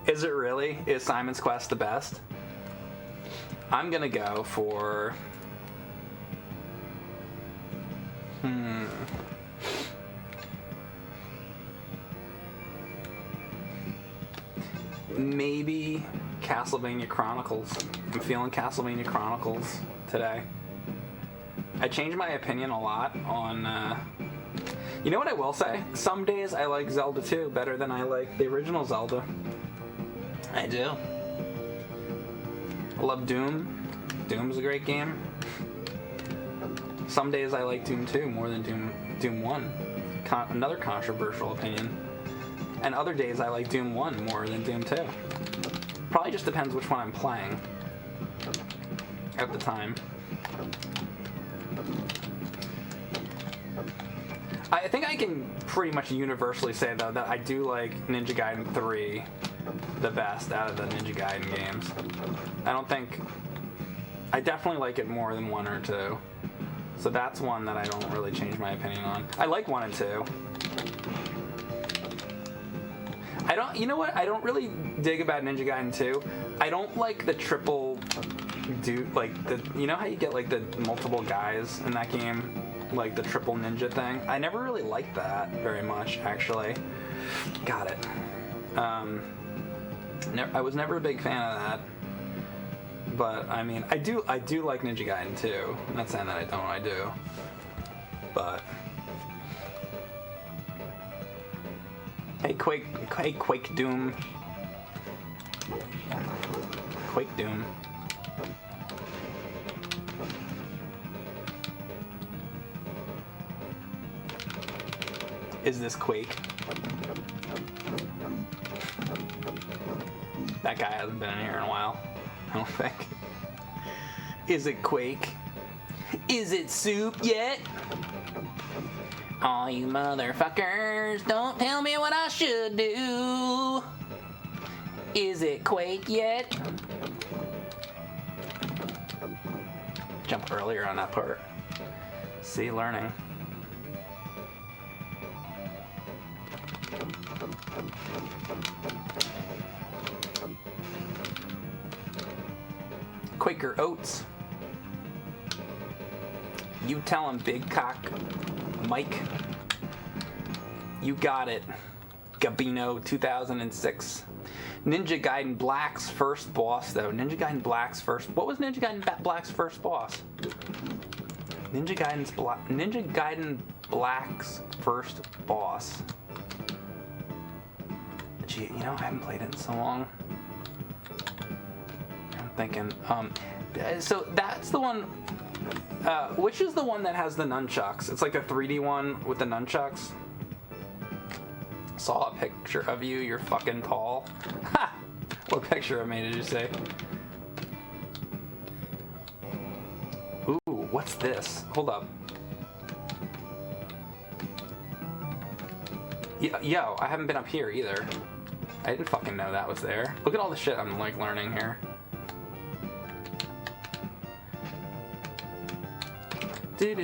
Is it really? Is Simon's Quest the best? I'm gonna go for maybe Castlevania Chronicles. I'm feeling Castlevania Chronicles today. I change my opinion a lot on, you know what I will say? Some days I like Zelda 2 better than I like the original Zelda. I do. I love Doom. Doom's a great game. Some days I like Doom 2 more than Doom 1. Another controversial opinion. And other days I like Doom 1 more than Doom 2. Probably just depends which one I'm playing at the time. I think I can pretty much universally say, though, that I do like Ninja Gaiden 3 the best out of the Ninja Gaiden games. I definitely like it more than 1 or 2. So that's one that I don't really change my opinion on. I like 1 and 2. You know what I don't really dig about Ninja Gaiden 2? I don't like the triple you know how you get like the multiple guys in that game? Like the triple ninja thing? I never really liked that very much, actually. Got it. I was never a big fan of that. But, I mean, I do like Ninja Gaiden 2. I'm not saying that I don't, I do. But... Hey, Quake Doom. Quake Doom. Is this Quake? That guy hasn't been in here in a while, I don't think. Is it Quake? Is it soup yet? All you motherfuckers, don't tell me what I should do. Is it Quake yet? Jump earlier on that part. See, learning. Quaker Oats. You tell him, Big Cock Mike. You got it. Gabino 2006. Ninja Gaiden Black's first boss, though. Ninja Gaiden Black's first... What was Ninja Gaiden Black's first boss? Ninja Gaiden Black's first boss. Gee, you know, I haven't played it in so long. I'm thinking, so that's the one, which is the one that has the nunchucks? It's like a 3D one with the nunchucks. Saw a picture of you, you're fucking tall. Ha! What picture of me did you say? Ooh, what's this? Hold up. Yo, I haven't been up here either. I didn't fucking know that was there. Look at all the shit I'm like learning here. Look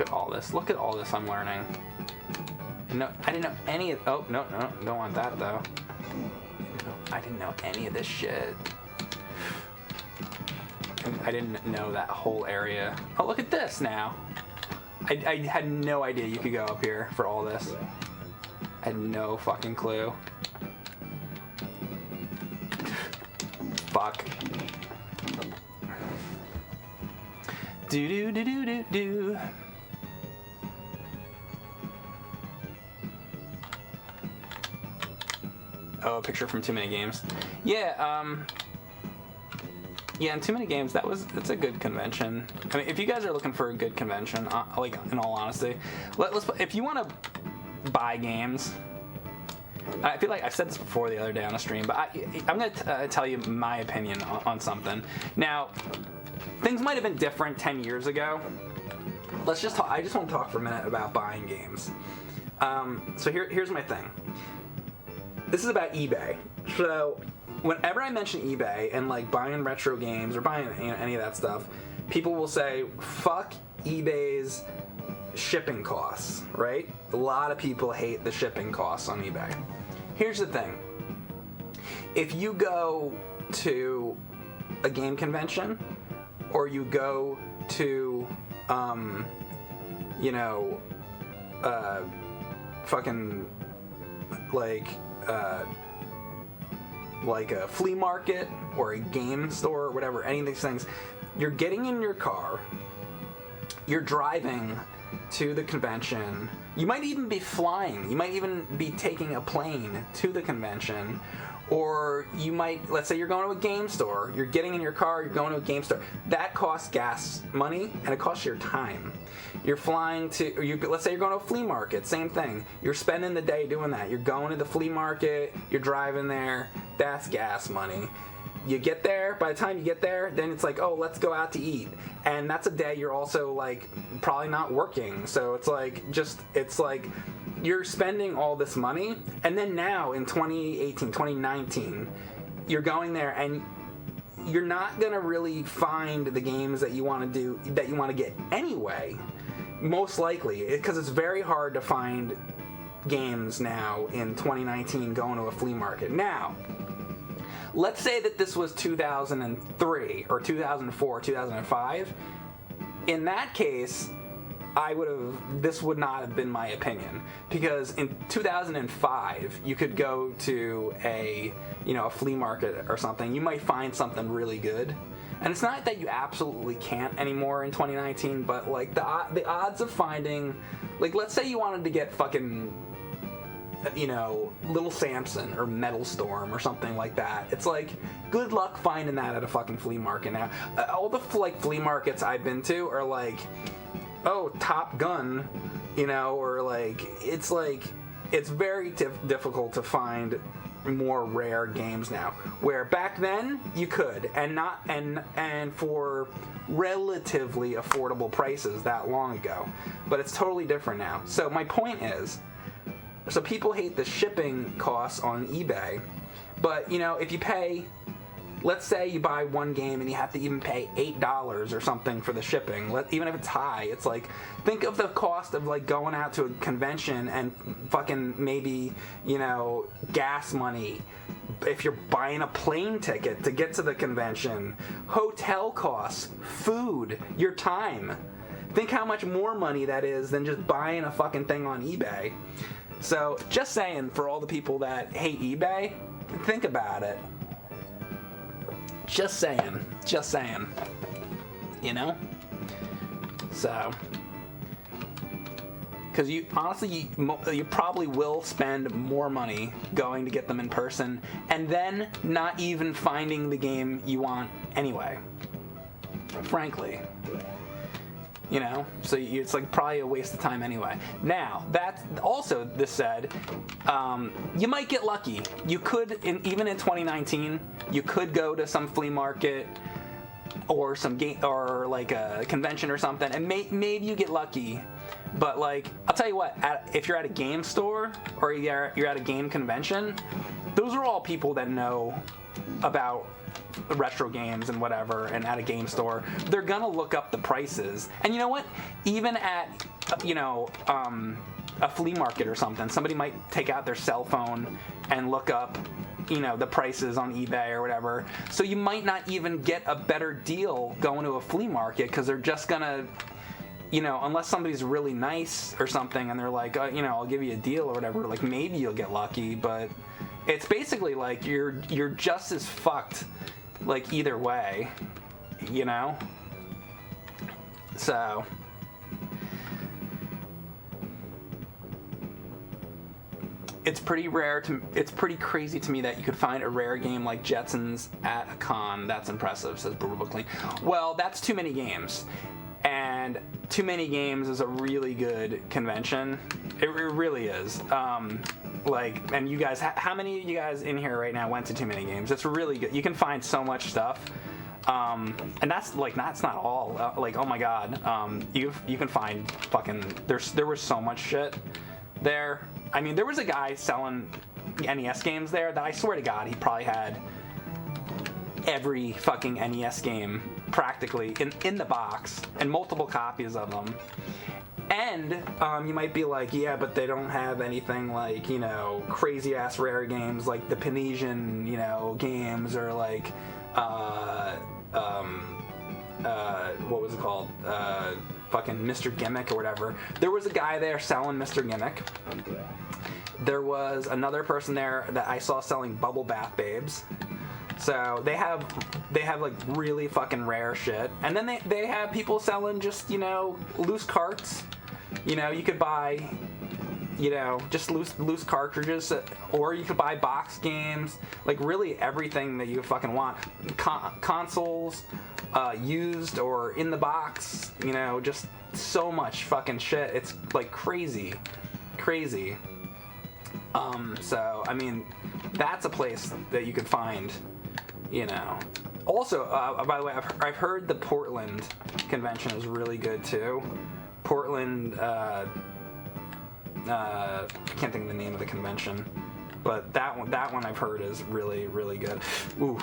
at all this. Look at all this I'm learning. No, I didn't know any of... Oh, no, don't want that, though. I didn't know any of this shit. I didn't know that whole area. Oh, look at this now. I had no idea you could go up here for all this. I had no fucking clue. Fuck. Do. Oh, a picture from Too Many Games. Yeah, yeah, and Too Many Games, that's a good convention. I mean, if you guys are looking for a good convention, like, in all honesty, if you want to buy games, I feel like I've said this before the other day on a stream, but I'm going to tell you my opinion on something. Now, things might have been different 10 years ago. Let's just talk, I just want to talk for a minute about buying games. So here's my thing. This is about eBay. So whenever I mention eBay and like buying retro games or buying any of that stuff, people will say, fuck eBay's shipping costs, right? A lot of people hate the shipping costs on eBay. Here's the thing. If you go to a game convention or you go to, fucking like a flea market or a game store or whatever, any of these things, you're getting in your car, you're driving to the convention, you might even be flying, you might even be taking a plane to the convention, or you might, let's say you're going to a game store, you're getting in your car, you're going to a game store. That costs gas money and it costs your time. You're flying to, or let's say you're going to a flea market, same thing. You're spending the day doing that. You're going to the flea market, you're driving there, that's gas money. You get there, by the time you get there, then it's like, oh, let's go out to eat. And that's a day you're also like probably not working. So it's like you're spending all this money, and then now in 2018, 2019, you're going there and you're not gonna really find the games that you want to get anyway, most likely, because it's very hard to find games now in 2019 going to a flea market. Now, let's say that this was 2003 or 2004, 2005. In that case, this would not have been my opinion, because in 2005 you could go to a flea market or something, you might find something really good, and it's not that you absolutely can't anymore in 2019, but like the odds of finding, like, let's say you wanted to get fucking Little Samson or Metal Storm or something like that. It's like, good luck finding that at a fucking flea market now. All the flea markets I've been to are like, oh, Top Gun, or like, it's very difficult to find more rare games now, where back then you could, and for relatively affordable prices that long ago, but it's totally different now. So my point is, so people hate the shipping costs on eBay, but if you pay, let's say you buy one game and you have to even pay $8 or something for the shipping, even if it's high, it's like, think of the cost of like going out to a convention and fucking maybe, gas money, if you're buying a plane ticket to get to the convention, hotel costs, food, your time. Think how much more money that is than just buying a fucking thing on eBay. So, just saying, for all the people that hate eBay, think about it. Just saying. So, because you probably will spend more money going to get them in person, and then not even finding the game you want anyway. Frankly. So it's like probably a waste of time anyway. Now, that's also, this said, you might get lucky. You could, even in 2019, you could go to some flea market or some game, or like a convention or something, and maybe you get lucky. But like, I'll tell you what, if you're at a game store or you're at a game convention, those are all people that know about retro games and whatever, and at a game store, they're gonna look up the prices. And you know what? Even at, a flea market or something, somebody might take out their cell phone and look up, the prices on eBay or whatever. So you might not even get a better deal going to a flea market, because they're just gonna, unless somebody's really nice or something and they're like, I'll give you a deal or whatever, like maybe you'll get lucky, but it's basically like you're just as fucked, like, either way, it's pretty rare it's pretty crazy to me that you could find a rare game like Jetsons at a con. That's impressive, says Brutal Clean. Well, that's too many games. And Too Many Games is a really good convention. It really is. And you guys, how many of you guys in here right now went to Too Many Games? It's really good. You can find so much stuff. And that's not all. Oh my god. You can find fucking. There was so much shit there. I mean, there was a guy selling NES games there that I swear to God he probably had every fucking NES game practically in the box and multiple copies of them. And you might be like, yeah, but they don't have anything like, crazy ass rare games like the Panesian, games, or like what was it called? Fucking Mr. Gimmick or whatever. There was a guy there selling Mr. Gimmick. There was another person there that I saw selling Bubble Bath Babes. So they have like really fucking rare shit. And then they have people selling just, loose carts. You could buy, just loose cartridges, or you could buy box games, like really everything that you fucking want. Consoles, used or in the box, just so much fucking shit. It's like crazy. So, I mean, that's a place that you could find, Also, by the way, I've heard the Portland convention is really good too. Portland, I can't think of the name of the convention, but that one I've heard is really, really good. Ooh.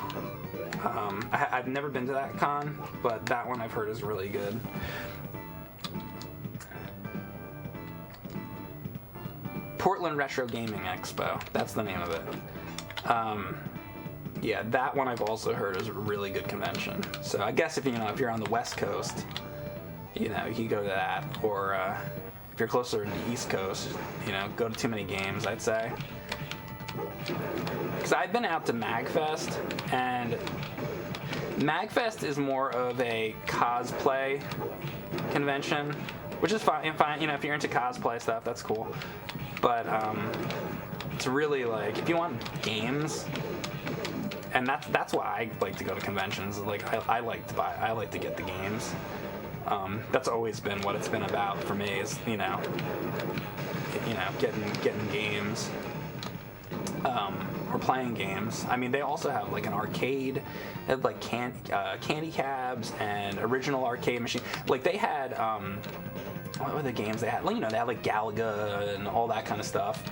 I've never been to that con, but that one I've heard is really good. Portland Retro Gaming Expo. That's the name of it. Yeah, that one I've also heard is a really good convention. So I guess if you're on the West Coast, you can go to that, or if you're closer to the East Coast, go to Too Many Games, I'd say. Because I've been out to MagFest, and MagFest is more of a cosplay convention, which is fine. If you're into cosplay stuff, that's cool. But it's really like, if you want games, and that's why I like to go to conventions. Like I like to get the games. That's always been what it's been about for me. Is getting games. Or playing games. I mean, they also have like an arcade. They have like candy cabs and original arcade machine. Like they had what were the games they had? Like, they had like Galaga and all that kind of stuff.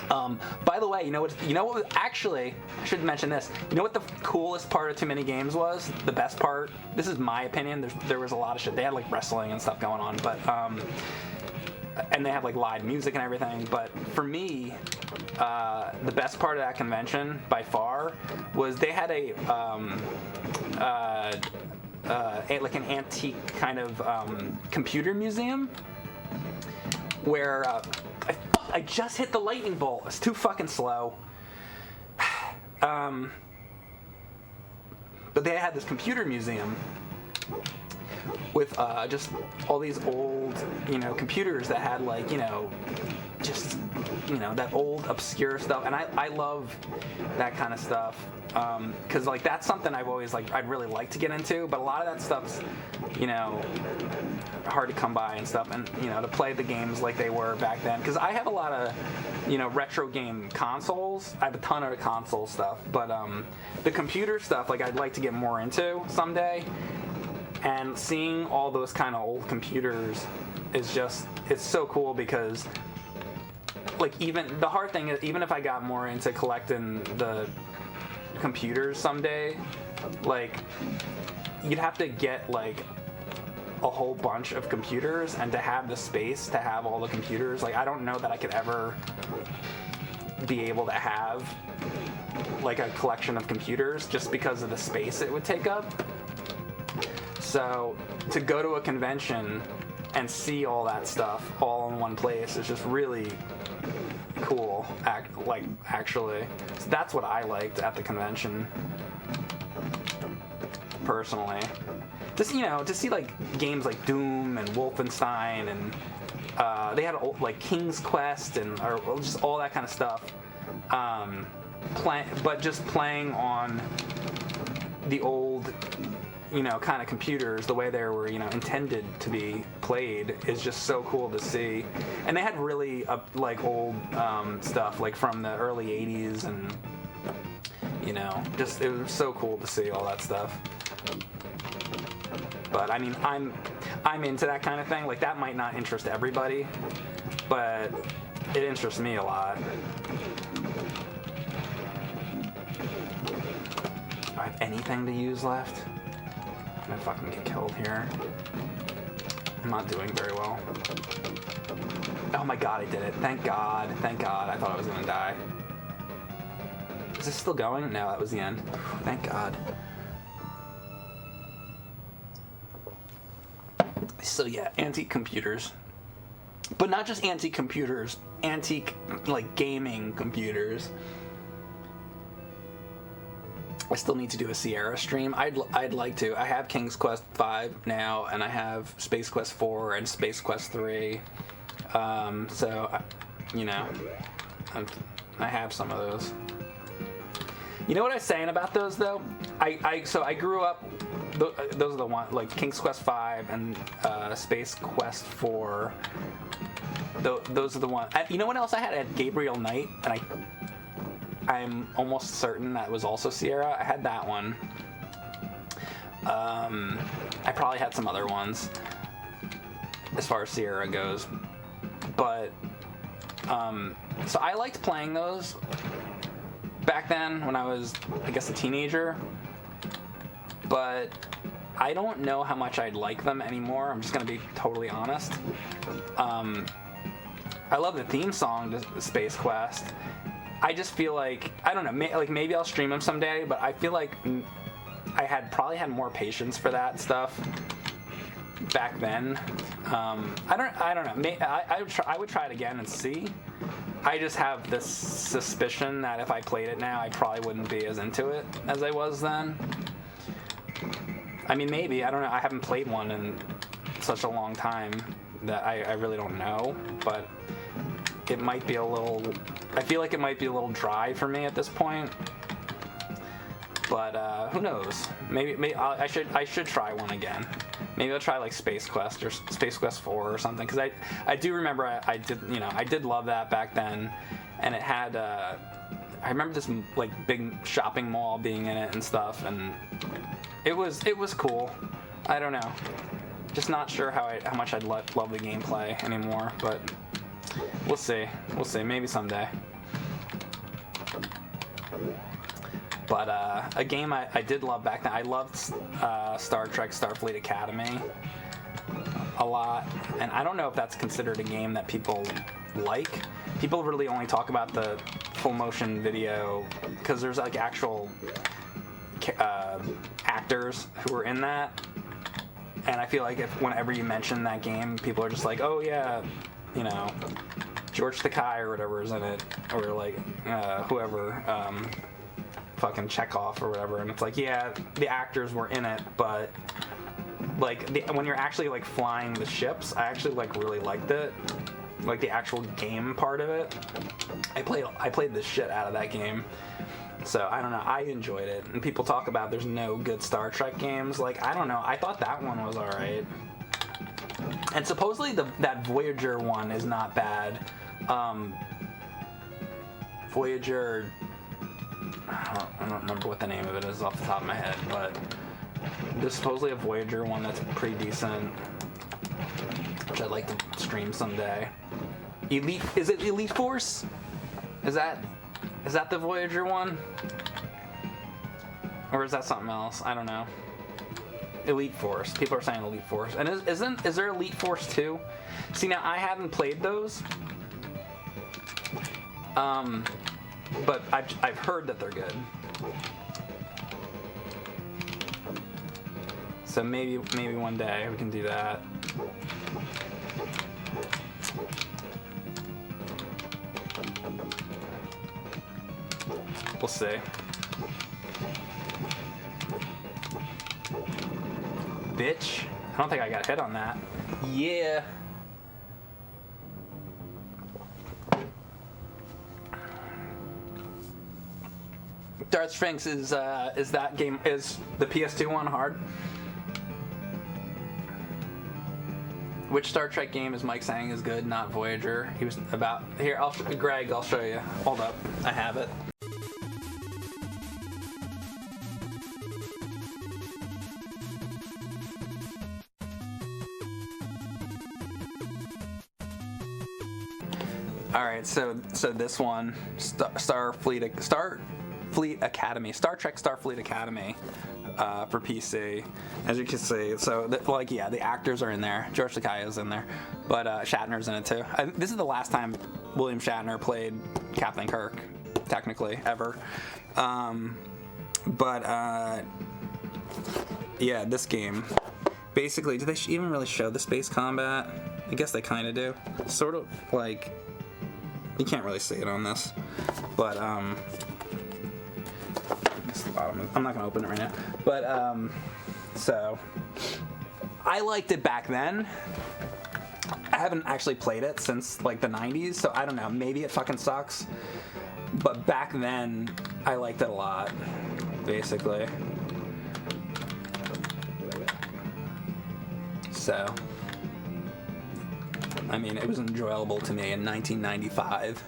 By the way, you know what? Actually, I should mention this. You know what the coolest part of Too Many Games was? The best part. This is my opinion. There was a lot of shit. They had like wrestling and stuff going on, but and they have like live music and everything. But for me, the best part of that convention by far was they had like an antique kind of computer museum where I just hit the lightning bolt. It's too fucking slow. But they had this computer museum with just all these old, computers that had like, just, that old obscure stuff. And I love that kind of stuff. Because like that's something I've always I'd really like to get into, but a lot of that stuff's hard to come by and stuff, and to play the games like they were back then. Because I have a lot of retro game consoles. I have a ton of console stuff, but the computer stuff I'd like to get more into someday. And seeing all those kind of old computers is it's so cool, because even the hard thing is, even if I got more into collecting the computers someday, you'd have to get a whole bunch of computers, and to have the space to have all the computers, I don't know that I could ever be able to have a collection of computers, just because of the space it would take up. So to go to a convention and see all that stuff all in one place is just really cool, actually. So that's what I liked at the convention, personally. Just, to see games like Doom and Wolfenstein and They had like King's Quest or just all that kind of stuff. But just playing on the old, kind of computers, the way they were, intended to be played is just so cool to see. And they had really like old stuff like from the early 80s and, just it was so cool to see all that stuff. But I mean, I'm into that kind of thing. Like that might not interest everybody, but it interests me a lot. Do I have anything to use left? I'm gonna fucking get killed here. I'm not doing very well. Oh my god, I did it. Thank god. Thank god. I thought I was gonna die. Is this still going? No, that was the end. Thank god. So yeah, antique computers. But not just antique computers. Antique, like, gaming computers. I still need to do a Sierra stream. I'd like to. I have King's Quest 5 now, and I have Space Quest 4 and Space Quest 3. So, I have some of those. You know what I was saying about those though? So I grew up. Those are the ones like King's Quest 5 and Space Quest 4. Those are the ones. You know what else I had? I had Gabriel Knight, and I'm almost certain that was also Sierra. I had that one. I probably had some other ones as far as Sierra goes, but so I liked playing those back then when I was, I guess, a teenager. But I don't know how much I'd like them anymore. I'm just gonna be totally honest. I love the theme song to Space Quest. I just feel like, I don't know, maybe I'll stream them someday, but I feel like I probably had more patience for that stuff back then. I don't know. I would try it again and see. I just have this suspicion that if I played it now, I probably wouldn't be as into it as I was then. I mean, maybe. I don't know. I haven't played one in such a long time that I really don't know, but it might be a little... I feel like it might be a little dry for me at this point. But who knows? Maybe I should try one again. Maybe I'll try like Space Quest or Space Quest 4 or something, because I do remember I did love that back then, and it had I remember this like big shopping mall being in it and stuff, and it was cool. I don't know, just not sure how much I'd love the gameplay anymore, but we'll see. Maybe someday. But a game I did love back then, I loved Star Trek Starfleet Academy a lot. And I don't know if that's considered a game that people like. People really only talk about the full motion video because there's like actual actors who are in that. And I feel like whenever you mention that game, people are just like, oh yeah, George Takei or whatever is in it. Or like whoever... fucking Chekhov or whatever, and it's like, yeah, the actors were in it, but like when you're actually like flying the ships, I actually like really liked it, like the actual game part of it. I played the shit out of that game, so I don't know, I enjoyed it. And people talk about there's no good Star Trek games, like I don't know, I thought that one was alright, and supposedly that Voyager one is not bad. Voyager, I don't remember what the name of it is off the top of my head, but there's supposedly a Voyager one that's pretty decent, which I'd like to stream someday. Is it Elite Force? Is that the Voyager one? Or is that something else? I don't know. Elite Force. People are saying Elite Force. And is there Elite Force 2? See, now I haven't played those. But I've heard that they're good. So maybe one day we can do that. We'll see. Bitch. I don't think I got hit on that. Yeah. Darth Sphinx is that game, is the PS2 one hard? Which Star Trek game is Mike saying is good, not Voyager? He was about, here, Greg, I'll show you. Hold up, I have it. All right, so this one, Starfleet Academy, Star Trek Starfleet Academy, for PC, as you can see. So, the actors are in there. George Takei is in there, but Shatner's in it too. This is the last time William Shatner played Captain Kirk, technically, ever. Yeah, this game. Basically, do they even really show the space combat? I guess they kind of do. Sort of like, you can't really see it on this, but I guess the bottom. I'm not gonna open it right now, but so I liked it back then. I haven't actually played it since like the 90s, so I don't know. Maybe it fucking sucks, but back then I liked it a lot. Basically, so. I mean, it was enjoyable to me in 1995.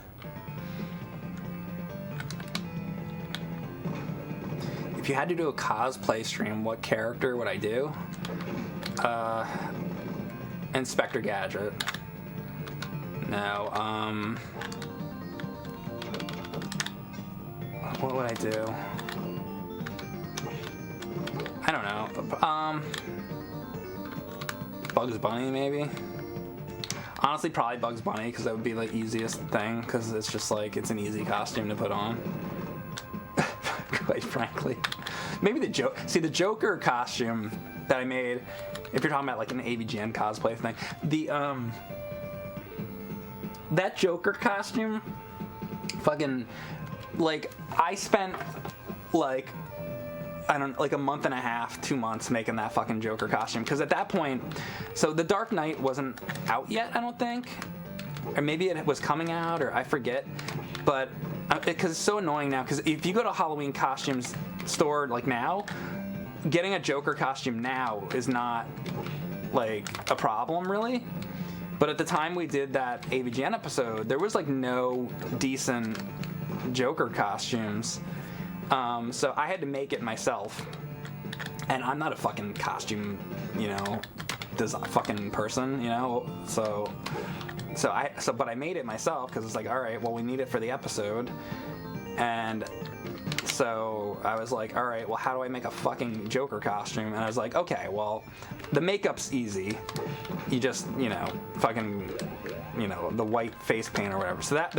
If you had to do a cosplay stream, what character would I do? Inspector Gadget. No, what would I do? I don't know. Bugs Bunny, maybe? Honestly, probably Bugs Bunny, because that would be the easiest thing, because it's just like, it's an easy costume to put on. Quite frankly. Maybe the Joker costume that I made, if you're talking about like an AVGN cosplay thing, that Joker costume, fucking, like, I spent like, like a month and a half, 2 months making that fucking Joker costume. Because at that point, so The Dark Knight wasn't out yet, I don't think. Or maybe it was coming out, or I forget. But, because it's so annoying now, because if you go to a Halloween costumes store, like now, getting a Joker costume now is not, like, a problem, really. But at the time we did that AVGN episode, there was, like, no decent Joker costumes. So I had to make it myself, and I'm not a fucking costume, fucking person, but I made it myself because it's like, all right, well, we need it for the episode, and so I was like, all right, well, how do I make a fucking Joker costume? And I was like, okay, well, the makeup's easy. You just, fucking, the white face paint or whatever. So that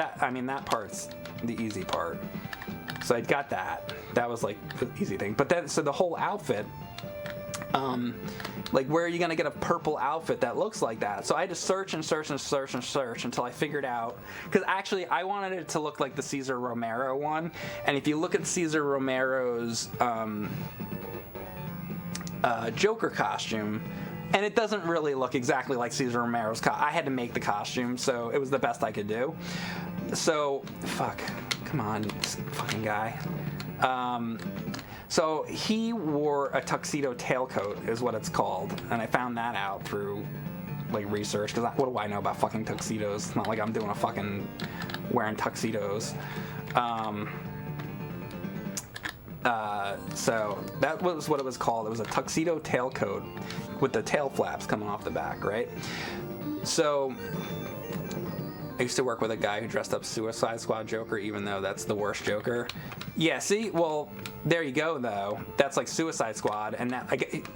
part's the easy part. So I got that. That was like the easy thing. But then, so the whole outfit, like, where are you gonna get a purple outfit that looks like that? So I had to search and search and search and search until I figured out. Because actually, I wanted it to look like the Cesar Romero one. And if you look at Cesar Romero's Joker costume, and it doesn't really look exactly like Cesar Romero's I had to make the costume, so it was the best I could do. So, come on, this fucking guy. So he wore a tuxedo tailcoat, is what it's called, and I found that out through, like, research, because what do I know about fucking tuxedos? It's not like I'm doing a fucking wearing tuxedos. So that was what it was called. It was a tuxedo tailcoat with the tail flaps coming off the back, right? So I used to work with a guy who dressed up Suicide Squad Joker, even though that's the worst Joker. Yeah, see? Well, there you go, though. That's like Suicide Squad, and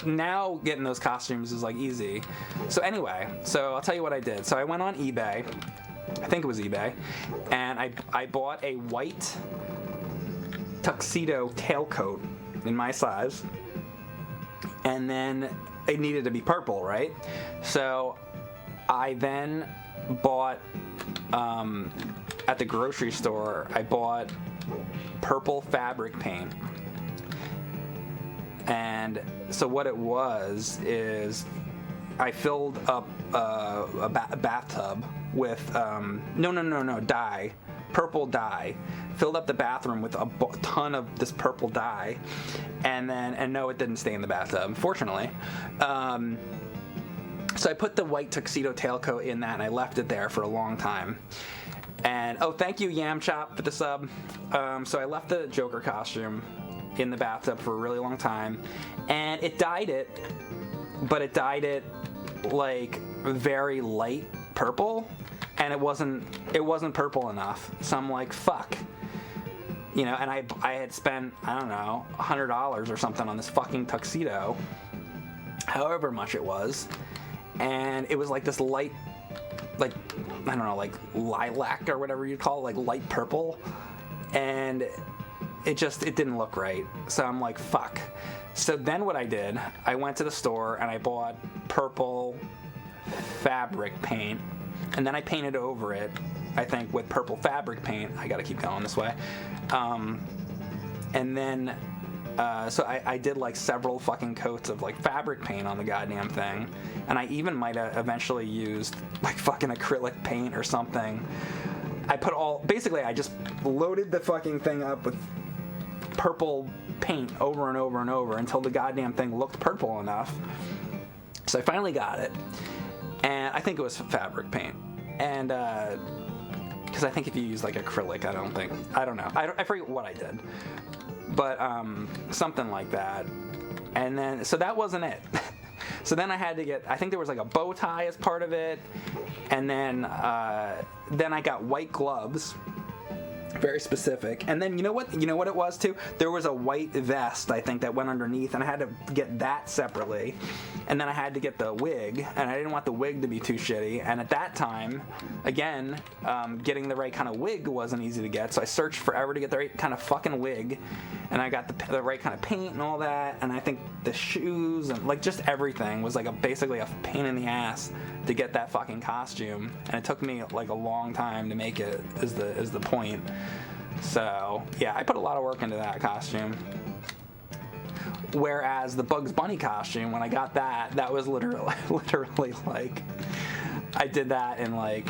now getting those costumes is, like, easy. So anyway, so I'll tell you what I did. So I went on eBay. I think it was eBay. And I bought a white tuxedo tailcoat in my size. And then it needed to be purple, right? So I then bought, at the grocery store, I bought purple fabric paint. And so what it was is I filled up a bathtub with, dye, purple dye. Filled up the bathroom with a ton of this purple dye, and no, it didn't stay in the bathtub, fortunately. So I put the white tuxedo tailcoat in that, and I left it there for a long time. And oh, thank you, Yam Chop, for the sub. So I left the Joker costume in the bathtub for a really long time, and it dyed it, but it dyed it like very light purple, and it wasn't purple enough. So I'm like, fuck. You know, and I had spent, I don't know, $100 or something on this fucking tuxedo, however much it was, and it was like this light, like, I don't know, like lilac or whatever you'd call it, like light purple, and it didn't look right. So I'm like, fuck. So then what I did, I went to the store and I bought purple fabric paint, and then I painted over it, I think, with purple fabric paint. I gotta keep going this way. And then, so I did like several fucking coats of like fabric paint on the goddamn thing. And I even might have eventually used like fucking acrylic paint or something. Basically I just loaded the fucking thing up with purple paint over and over and over until the goddamn thing looked purple enough. So I finally got it. And I think it was fabric paint. And, because I think if you use like acrylic, I don't know. I forget what I did. But something like that. And then, so that wasn't it. So then I had to get, I think there was like a bow tie as part of it. And then I got white gloves. Very specific. And then you know what it was too? There was a white vest, I think, that went underneath, and I had to get that separately. And then I had to get the wig, and I didn't want the wig to be too shitty. And at that time, again, getting the right kind of wig wasn't easy to get, so I searched forever to get the right kind of fucking wig. And I got the right kind of paint and all that, and I think the shoes and like just everything was like basically a pain in the ass to get that fucking costume, and it took me like a long time to make it. Is the point? So yeah, I put a lot of work into that costume. Whereas the Bugs Bunny costume, when I got that was literally like I did that in like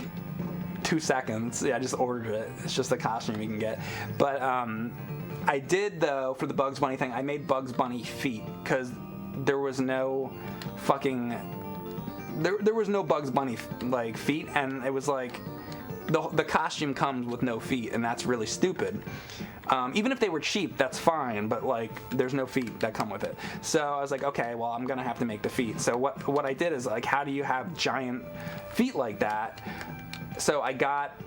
2 seconds. Yeah, I just ordered it. It's just a costume you can get, but I did, though, for the Bugs Bunny thing, I made Bugs Bunny feet, because there was no fucking, there was no Bugs Bunny, like, feet, and it was like, the costume comes with no feet, and that's really stupid. Even if they were cheap, that's fine, but, like, there's no feet that come with it. So I was like, okay, well, I'm gonna have to make the feet. So what I did is, like, how do you have giant feet like that? So I got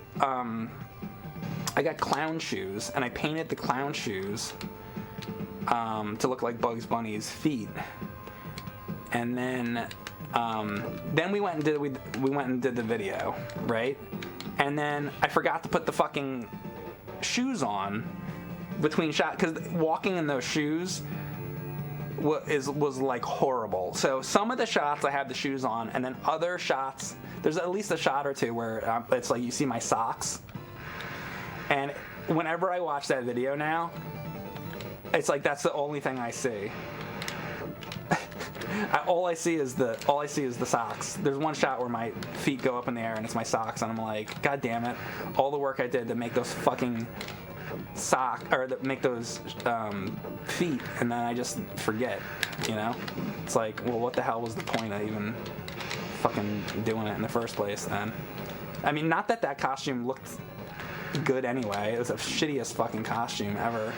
clown shoes, and I painted the clown shoes to look like Bugs Bunny's feet. And then we went and did the video, right? And then I forgot to put the fucking shoes on between shots, because walking in those shoes was like horrible. So some of the shots I have the shoes on, and then other shots, there's at least a shot or two where it's like you see my socks. And whenever I watch that video now, it's like that's the only thing I see. All I see is the socks. There's one shot where my feet go up in the air and it's my socks, and I'm like, God damn it! All the work I did to make those fucking make those feet, and then I just forget. You know, it's like, well, what the hell was the point of even fucking doing it in the first place? Then, I mean, not that costume looked good anyway. It was the shittiest fucking costume ever.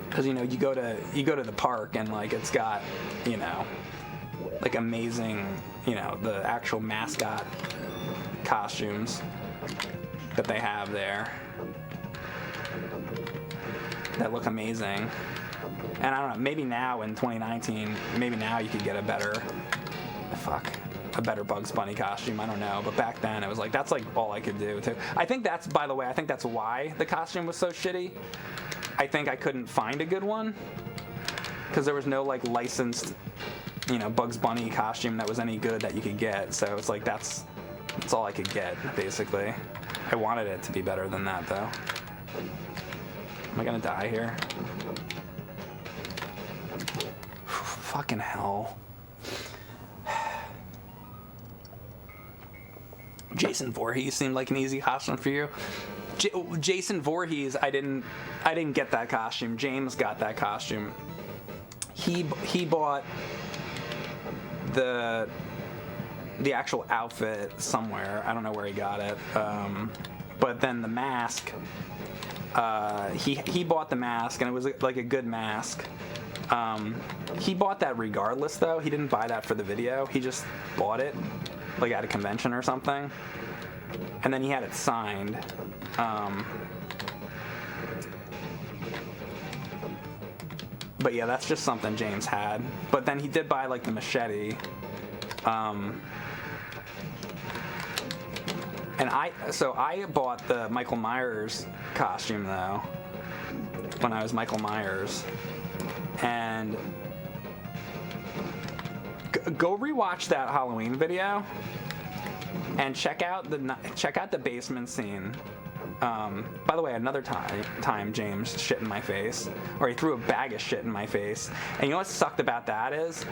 Because, you know, you go to the park and, like, it's got, you know, like amazing, you know, the actual mascot costumes that they have there that look amazing. And I don't know, maybe now in 2019, maybe now you could get a better Bugs Bunny costume. I don't know, but back then it was like, that's like all I could do too. I think that's, by the way, I think that's why the costume was so shitty. I think I couldn't find a good one because there was no like licensed, you know, Bugs Bunny costume that was any good that you could get. So it's like that's all I could get basically. I wanted it to be better than that though. Am I gonna die here? Fucking hell. Jason Voorhees seemed like an easy costume for you. Jason Voorhees, I didn't get that costume. James got that costume. He bought the actual outfit somewhere. I don't know where he got it. But then the mask, he bought the mask, and it was like a good mask. He bought that regardless, though. He didn't buy that for the video. He just bought it, like at a convention or something. And then he had it signed. But yeah, that's just something James had. But then he did buy like the machete. And I bought the Michael Myers costume though, when I was Michael Myers. And go rewatch that Halloween video and check out the basement scene. By the way, another time James shit in my face, or he threw a bag of shit in my face. And you know what sucked about that is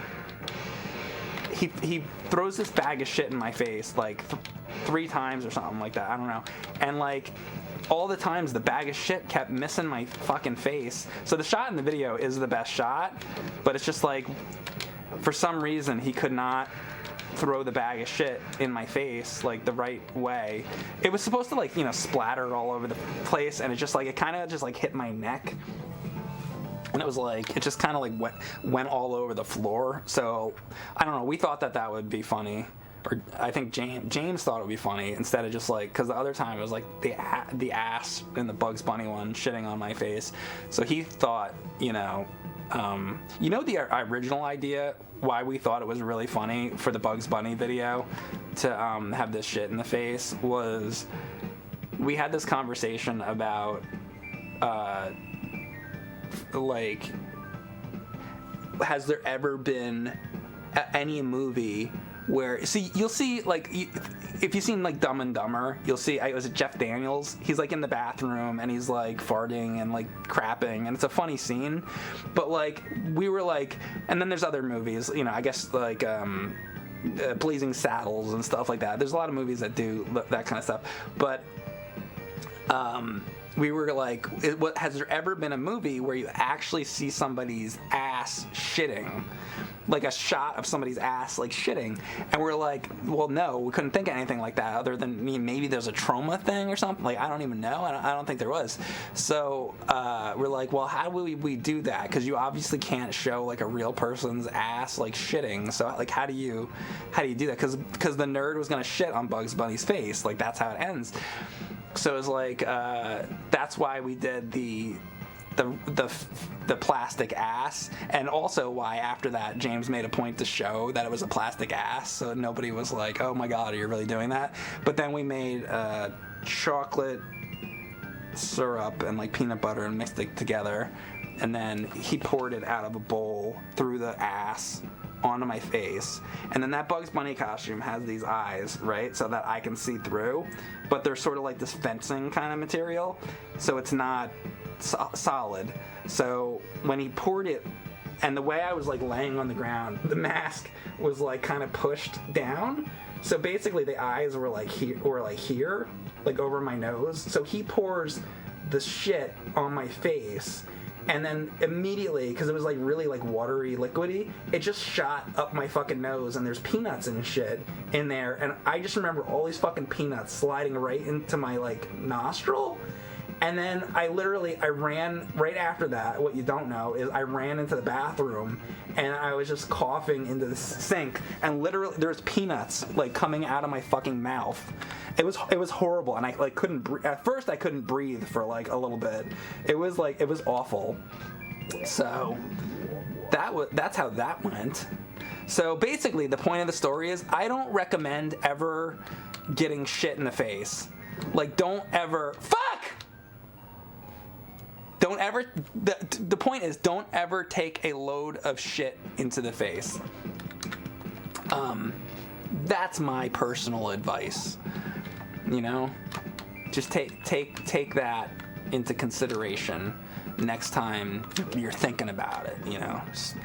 he throws this bag of shit in my face like 3 times or something like that. I don't know. And like all the times the bag of shit kept missing my fucking face. So the shot in the video is the best shot, but it's just like for some reason he could not throw the bag of shit in my face like the right way. It was supposed to like, you know, splatter all over the place, and it just like, it kind of just like hit my neck, and it was like, it just kind of like went all over the floor. So I don't know, we thought that would be funny, or I think James thought it would be funny, instead of just like, because the other time it was like the ass in the Bugs Bunny one shitting on my face. So he thought, you know, the original idea why we thought it was really funny for the Bugs Bunny video to have this shit in the face was we had this conversation about like, has there ever been any movie where, see, you'll see, like, if you've seen, like, Dumb and Dumber, you'll see, was it Jeff Daniels? He's, like, in the bathroom, and he's, like, farting and, like, crapping, and it's a funny scene, but, like, we were, like, and then there's other movies, you know, I guess, like, Blazing Saddles and stuff like that. There's a lot of movies that do that kind of stuff, but, we were like, has there ever been a movie where you actually see somebody's ass shitting? Like a shot of somebody's ass, like, shitting. And we're like, well, no, we couldn't think of anything like that other than maybe there's a trauma thing or something. Like, I don't even know. I don't think there was. So we're like, well, how do we do that? Because you obviously can't show, like, a real person's ass, like, shitting. So, like, how do you do that? Because the nerd was going to shit on Bugs Bunny's face. Like, that's how it ends. So it was like, that's why we did the plastic ass, and also why after that James made a point to show that it was a plastic ass, so nobody was like, oh my god, are you really doing that? But then we made chocolate syrup and like peanut butter and mixed it together, and then he poured it out of a bowl through the ass onto my face, and then that Bugs Bunny costume has these eyes, right, so that I can see through, but they're sort of like this fencing kind of material, so it's not solid. So when he poured it, and the way I was like laying on the ground, the mask was like kind of pushed down, so basically the eyes were like here, like over my nose. So he pours the shit on my face, and then immediately, because it was like really like watery, liquidy, it just shot up my fucking nose, and there's peanuts and shit in there, and I just remember all these fucking peanuts sliding right into my like nostril. And then I ran right after that. What you don't know is I ran into the bathroom, and I was just coughing into the sink, and literally there's peanuts like coming out of my fucking mouth. It was horrible, and I like couldn't breathe. At first I couldn't breathe for like a little bit. It was awful. So that's how that went. So basically the point of the story is I don't recommend ever getting shit in the face. Like, don't ever the point is, don't ever take a load of shit into the face. That's my personal advice. You know, just take that into consideration next time you're thinking about it. You know, just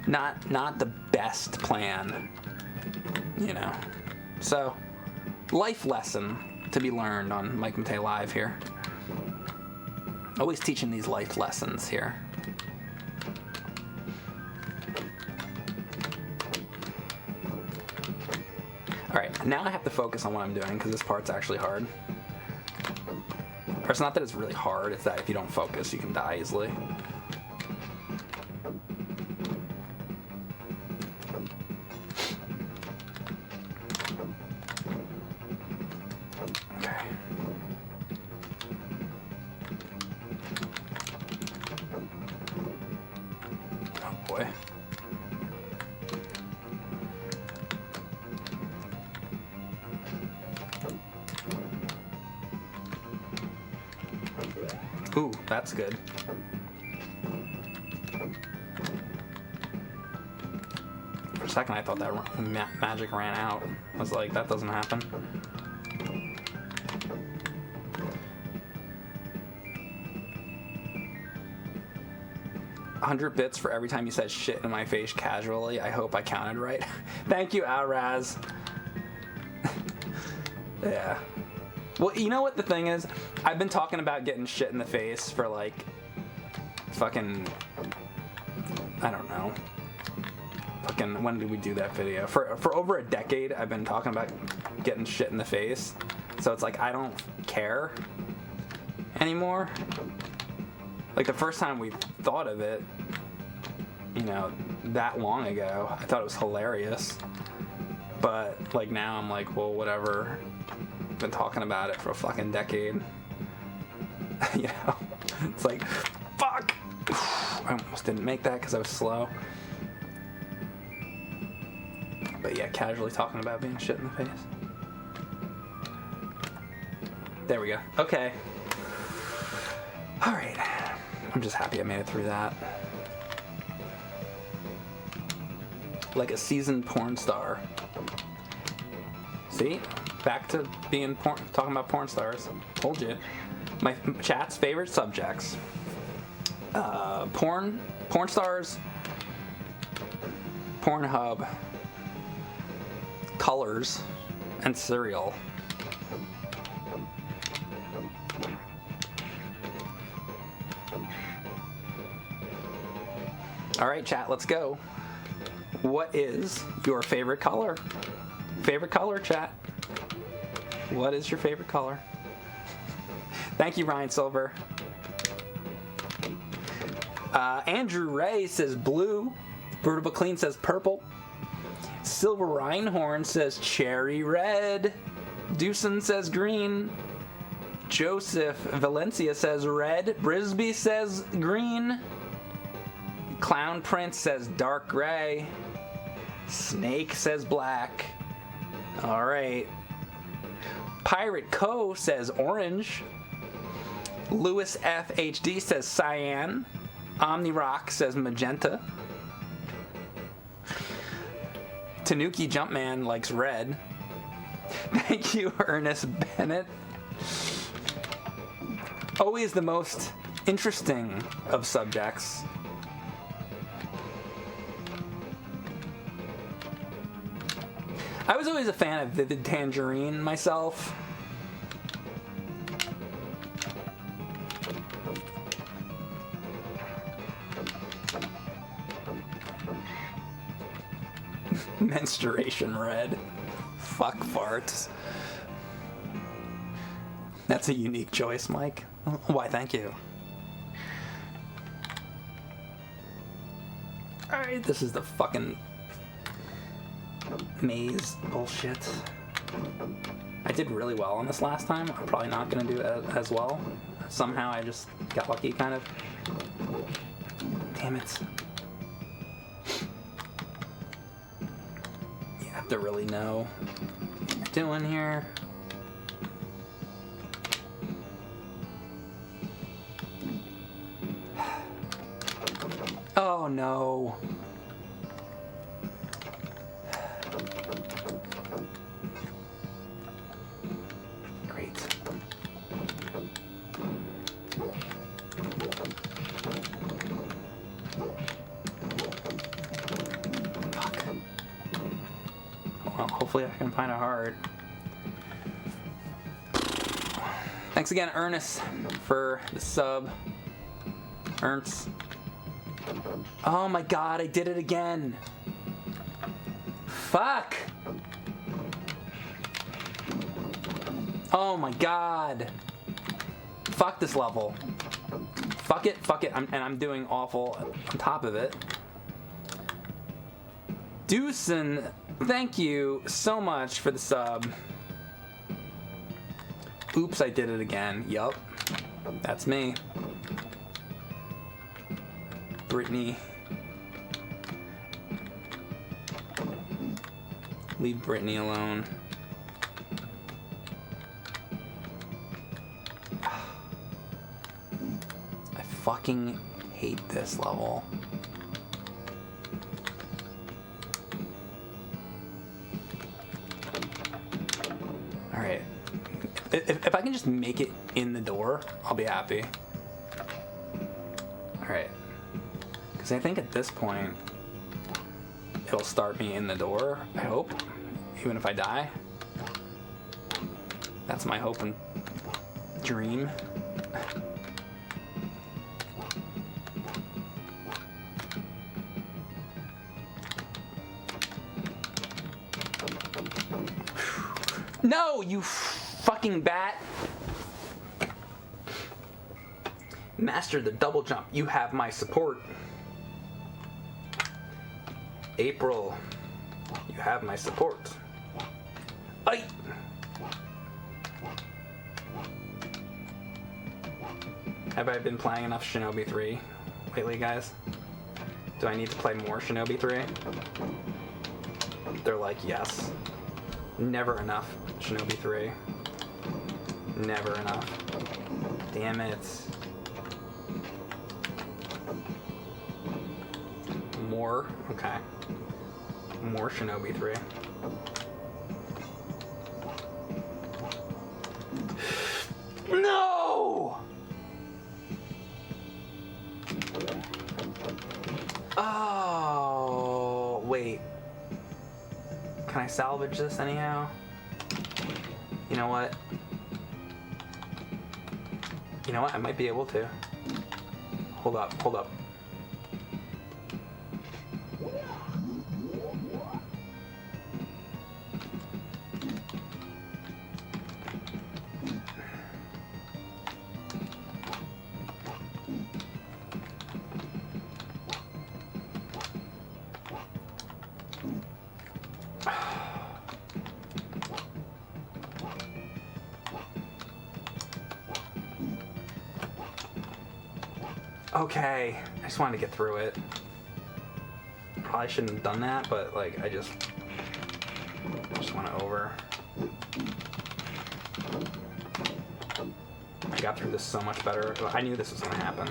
not the best plan. You know, so life lesson to be learned on Mike Matei Live here. Always teaching these life lessons here. Alright, now I have to focus on what I'm doing because this part's actually hard. Or it's not that it's really hard, it's that if you don't focus, you can die easily. Ooh, that's good. For a second I thought that magic ran out. I was like, that doesn't happen. $100 bits for every time you said shit in my face casually. I hope I counted right. Thank you, Alraz. Yeah. Well, you know what the thing is? I've been talking about getting shit in the face for like fucking, I don't know. Fucking, when did we do that video? For over a decade, I've been talking about getting shit in the face. So it's like, I don't care anymore. Like the first time we thought of it, you know, that long ago, I thought it was hilarious. But like now I'm like, well, whatever. I've been talking about it for a fucking decade. You know? It's like, fuck! I almost didn't make that because I was slow. But yeah, casually talking about being shit in the face. There we go. Okay. Alright. I'm just happy I made it through that. Like a seasoned porn star. See? Back to being talking about porn stars. Told you. My chat's favorite subjects. Porn stars, Pornhub, colors, and cereal. Alright, chat, let's go. What is your favorite color? Favorite color, chat? What is your favorite color? Thank you, Ryan Silver. Andrew Ray says blue. Brutal Clean says purple. Silver Reinhorn says cherry red. Dewson says green. Joseph Valencia says red. Brisby says green. Clown Prince says dark gray. Snake says black. Alright. Pirate Co says orange. Lewis FHD says cyan. OmniRock says magenta. Tanuki Jumpman likes red. Thank you, Ernest Bennett. Always the most interesting of subjects. I was always a fan of Vivid Tangerine myself. Menstruation red. Fuck farts. That's a unique choice, Mike. Why, thank you. Alright, this is the fucking maze bullshit. I did really well on this last time. I'm probably not going to do it as well. Somehow I just got lucky, kind of. Damn it. You have to really know what you're doing here. Oh no. Great. Fuck. Well, hopefully I can find a heart. Thanks again, Ernest, for the sub. Ernst. Oh my god, I did it again. Fuck. Oh my god. Fuck this level. Fuck it, and I'm doing awful on top of it. Deucin, thank you so much for the sub. Oops, I did it again. Yup. That's me. Brittany. Leave Brittany alone. I fucking hate this level. Alright. If I can just make it in the door, I'll be happy. Alright. Because I think at this point, it'll start me in the door, I hope. Even if I die. That's my hope and dream. No, you fucking bat. Master the double jump. You have my support. April. You have my support. Aye. Have I been playing enough Shinobi 3 lately, guys? Do I need to play more Shinobi 3? They're like, yes. Never enough Shinobi 3. Never enough. Damn it. More? Okay. More Shinobi 3. No! Oh, wait. Can I salvage this anyhow? You know what? You know what? I might be able to. Hold up, hold up. Okay, I just wanted to get through it. Probably shouldn't have done that, but like I just went over. I got through this so much better. I knew this was gonna happen.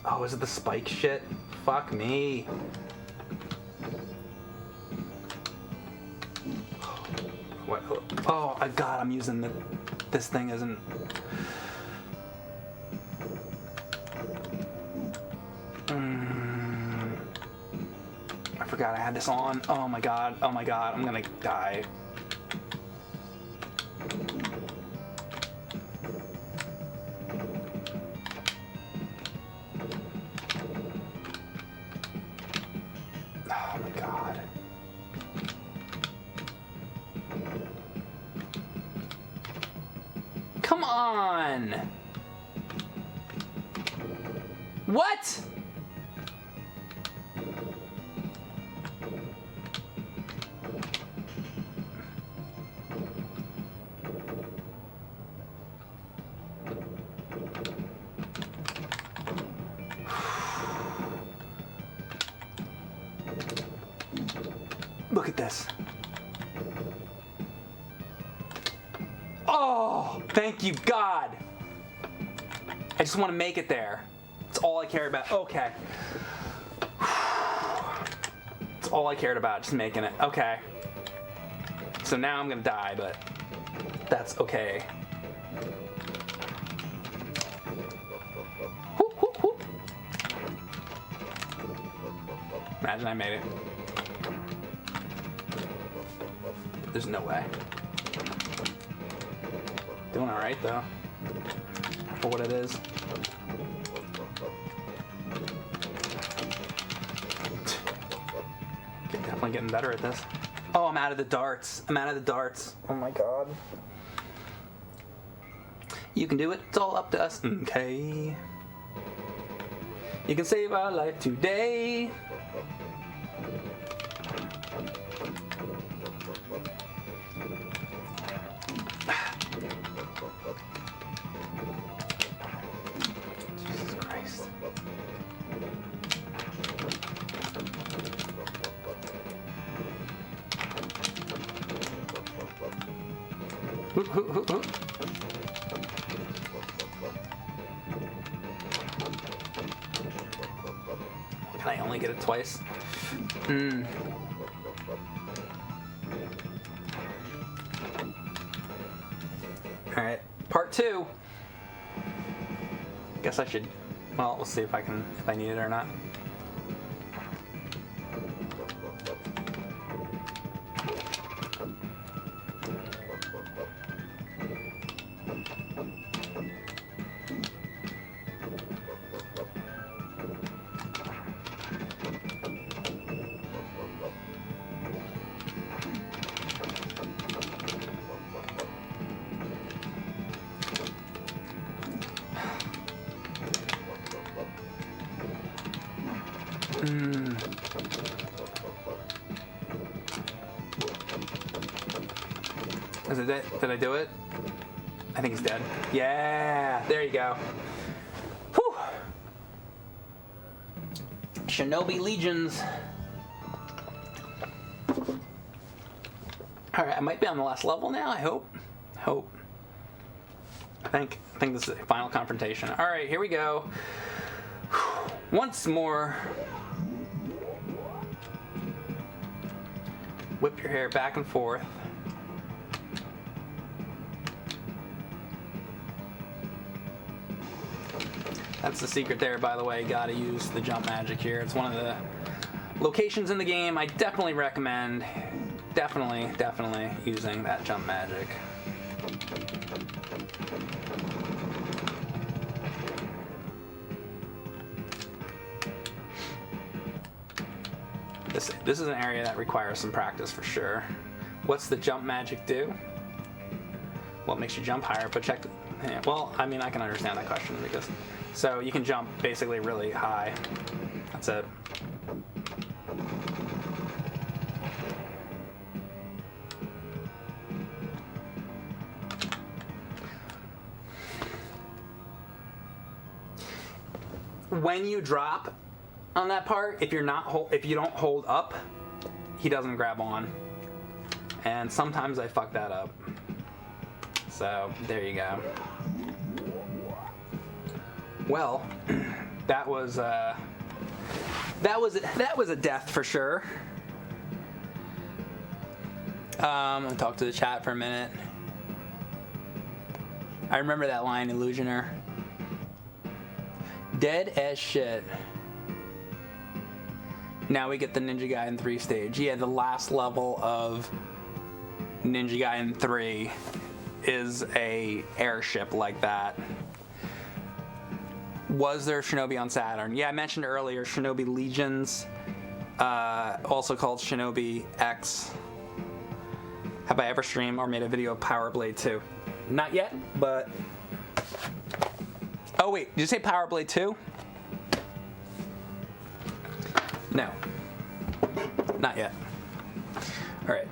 Oh, is it the spike shit? Fuck me. What? Oh, God, I'm using this thing isn't. I forgot I had this on. Oh my god, I'm gonna die. Oh my god. Come on! What? Look at this. Oh, thank you, God. I just want to make it there. It's all I care about. Okay. It's all I cared about, just making it. Okay. So now I'm gonna die, but that's okay. Whoop, whoop, whoop. Imagine I made it. There's no way. Doing alright though. For what it is. Definitely getting better at this. Oh, I'm out of the darts. I'm out of the darts. Oh my god. You can do it. It's all up to us. Okay. You can save our life today. Jesus Christ. Can I only get it twice? Alright, part 2. Guess I should, well, we'll see if I need it or not. Is it dead? Did I do it? I think he's dead. Yeah, there you go. Whew. Shinobi Legions. All right, I might be on the last level now. I hope. I think this is the final confrontation. All right, here we go. Once more. Whip your hair back and forth. That's the secret there, by the way. Gotta use the jump magic here. It's one of the locations in the game I definitely recommend. Definitely using that jump magic. This is an area that requires some practice for sure. What's the jump magic do? Well, it makes you jump higher, but check. Yeah, well, I mean, I can understand that question because so you can jump basically really high. That's it. When you drop on that part, if you don't hold up, he doesn't grab on. And sometimes I fuck that up. So there you go. Well, that was a death for sure. I'm gonna talk to the chat for a minute. I remember that line, Illusioner. Dead as shit. Now we get the Ninja Gaiden 3 stage. Yeah, the last level of Ninja Gaiden 3 is a airship like that. Was there Shinobi on Saturn? Yeah, I mentioned earlier Shinobi Legions, also called Shinobi X. Have I ever streamed or made a video of Power Blade 2? Not yet, but... Oh wait, did you say Power Blade 2? No. Not yet. Alright.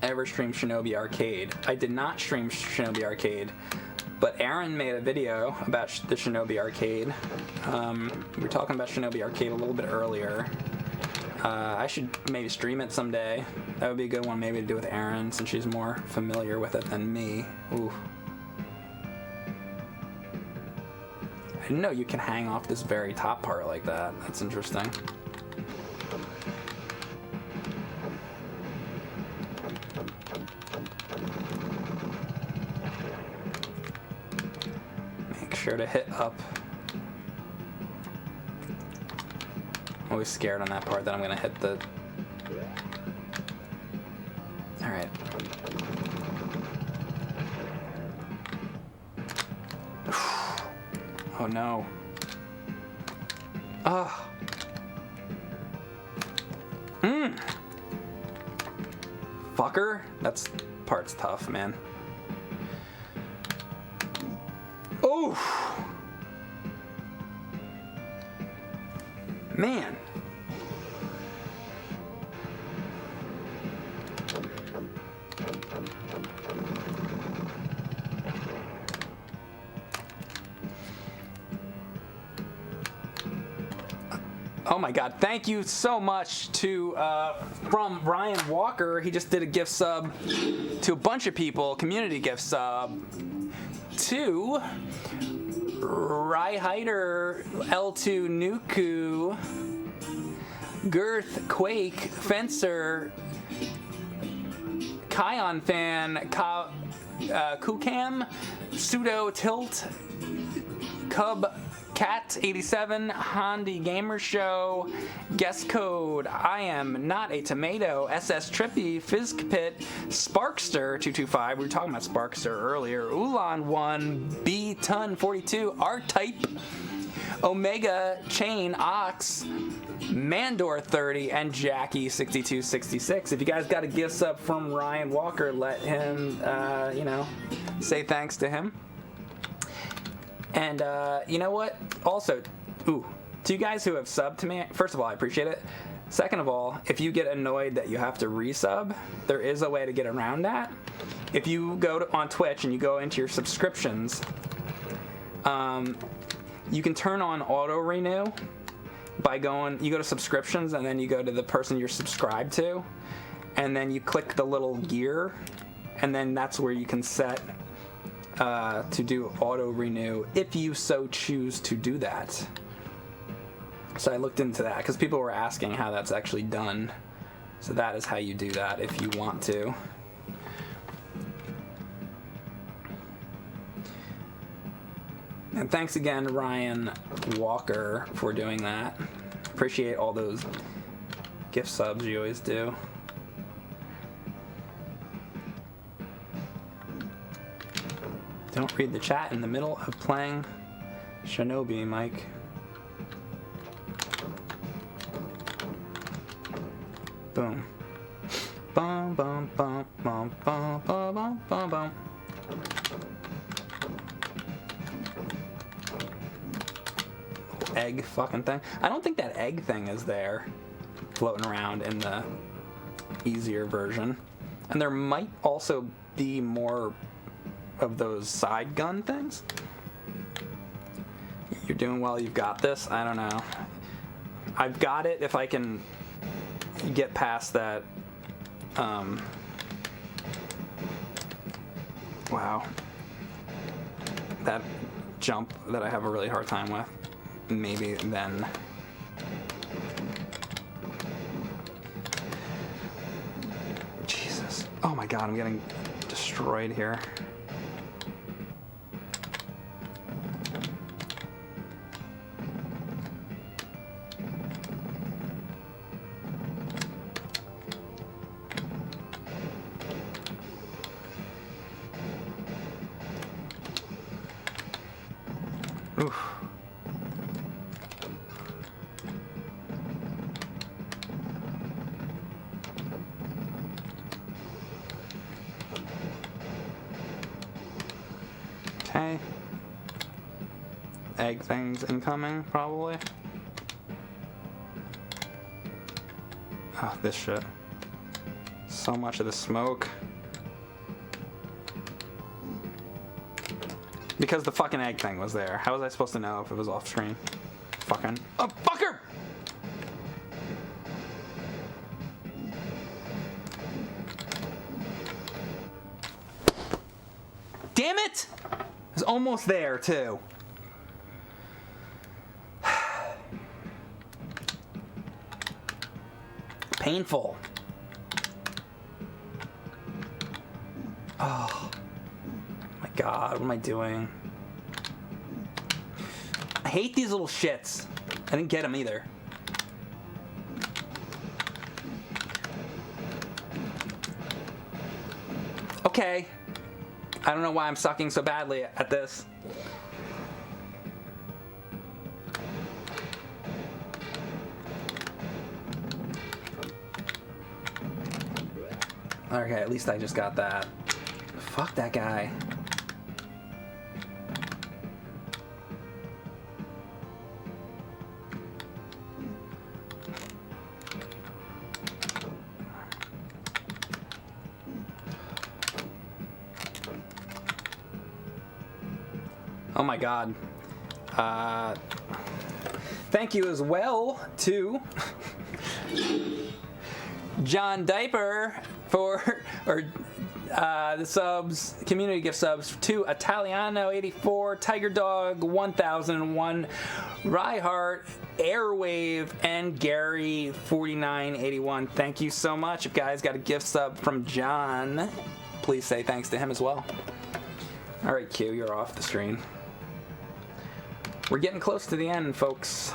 Ever stream Shinobi Arcade? I did not stream Shinobi Arcade, but Erin made a video about the Shinobi Arcade. We were talking about Shinobi Arcade a little bit earlier. I should maybe stream it someday. That would be a good one maybe to do with Erin since she's more familiar with it than me. Ooh. I didn't know you can hang off this very top part like that. That's interesting. Make sure to hit up. always scared on that part that I'm gonna hit the... Alright. Oh no. Ugh. Fucker. That's part's tough, man. Oh. Man. Oh my God, thank you so much to, from Ryan Walker. He just did a gift sub to a bunch of people, community gift sub, to Ryhider, L2 Nuku, Girth, Quake, Fencer, Kion Fan, Kukam, Pseudo Tilt, Cub, Cat 87, Hondi Gamer Show, Guest Code, I Am Not a Tomato, SS Trippy, Fizzk Pit, Sparkster 225, we were talking about Sparkster earlier, Ulan 1, B Ton 42, R Type, Omega Chain Ox, Mandor 30, and Jackie 6266. If you guys got a gift sub from Ryan Walker, let him, say thanks to him. And you know what? Also, to you guys who have subbed to me, first of all, I appreciate it. Second of all, if you get annoyed that you have to resub, there is a way to get around that. If you go on Twitch and you go into your subscriptions, you can turn on auto renew by you go to subscriptions and then you go to the person you're subscribed to, and then you click the little gear, and then that's where you can set to do auto renew if you so choose to do that. So I looked into that because people were asking how that's actually done. So that is how you do that if you want to. And thanks again, Ryan Walker, for doing that. Appreciate all those gift subs you always do. Don't read the chat in the middle of playing Shinobi, Mike. Boom. Bum bum bum bum bum bum bum bum bum. Egg fucking thing. I don't think that egg thing is there floating around in the easier version. And there might also be more of those side gun things. You're doing well, you've got this. I don't know. I've got it if I can get past that. Wow. That jump that I have a really hard time with. Maybe then. Jesus. Oh my God, I'm getting destroyed here. Oof. Okay. Egg things incoming, probably. Oh, this shit. So much of the smoke. Because the fucking egg thing was there. How was I supposed to know if it was off screen? Fucking... Oh, fucker! Damn it! I was almost there, too. Painful. Oh. My God, what am I doing? I hate these little shits. I didn't get them either. Okay. I don't know why I'm sucking so badly at this. Okay, at least I just got that. Fuck that guy. Oh my god. Thank you as well to John Diaper for the subs, community gift subs to Italiano84, Tiger Dog 1001, Ryhart, Airwave, and Gary 4981. Thank you so much. If you guys got a gift sub from John, please say thanks to him as well. All right, Q, you're off the screen. We're getting close to the end, folks.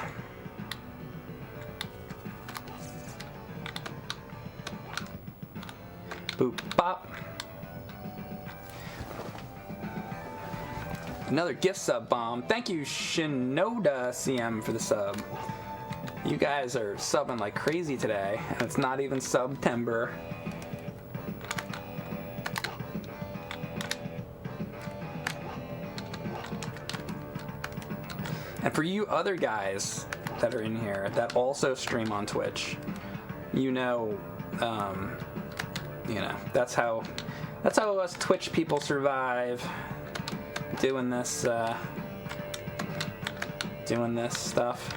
Boop, bop. Another gift sub bomb. Thank you, Shinoda CM, for the sub. You guys are subbing like crazy today, and it's not even September. And for you other guys that are in here that also stream on Twitch, you know, that's how us Twitch people survive doing this stuff.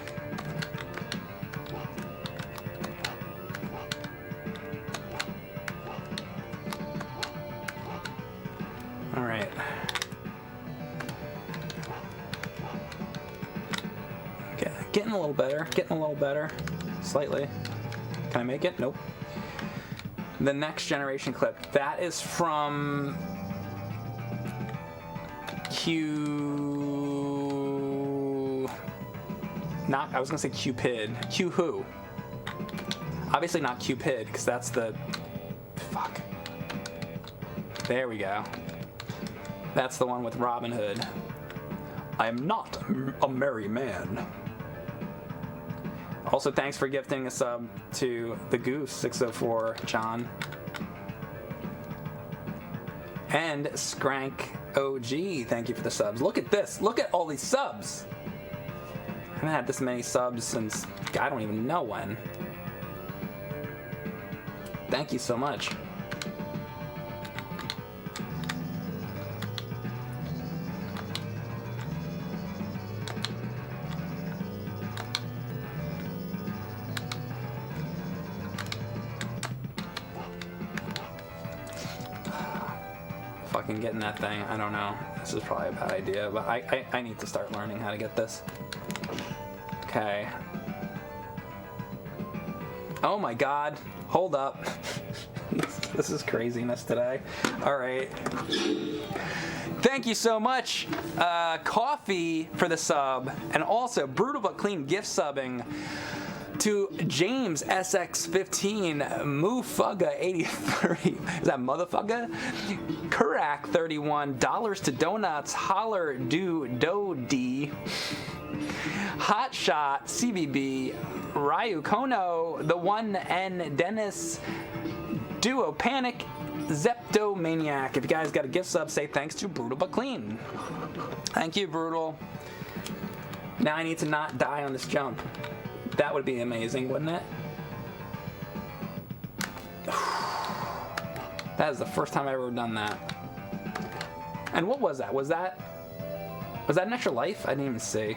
All right. Okay, getting a little better, slightly. Can I make it? Nope. The next generation clip, that is from I was gonna say Cupid. Q who? Obviously not Cupid, because that's the... Fuck. There we go. That's the one with Robin Hood. I am not a merry man. Also, thanks for gifting a sub to the Goose 604, John. And Skrank OG, thank you for the subs. Look at this. Look at all these subs. I haven't had this many subs since I don't even know when. Thank you so much. Fucking getting that thing, I don't know. This is probably a bad idea, but I need to start learning how to get this. Okay. Oh my god. Hold up. This is craziness today. Alright. Thank you so much, Coffee, for the sub, and also Brutal But Clean gift subbing to James SX15, Mufugga 8030. Is that motherfucker? Kurak 31, Dollars to Donuts, Holler Do D, Hotshot CBB, Ryu Kono, The One N Dennis, Duo Panic, Zeptomaniac. If you guys got a gift sub, say thanks to Brutal But Clean. Thank you, Brutal. Now I need to not die on this jump. That would be amazing, wouldn't it? That is the first time I've ever done that. And what was that? Was that an extra life? I didn't even see.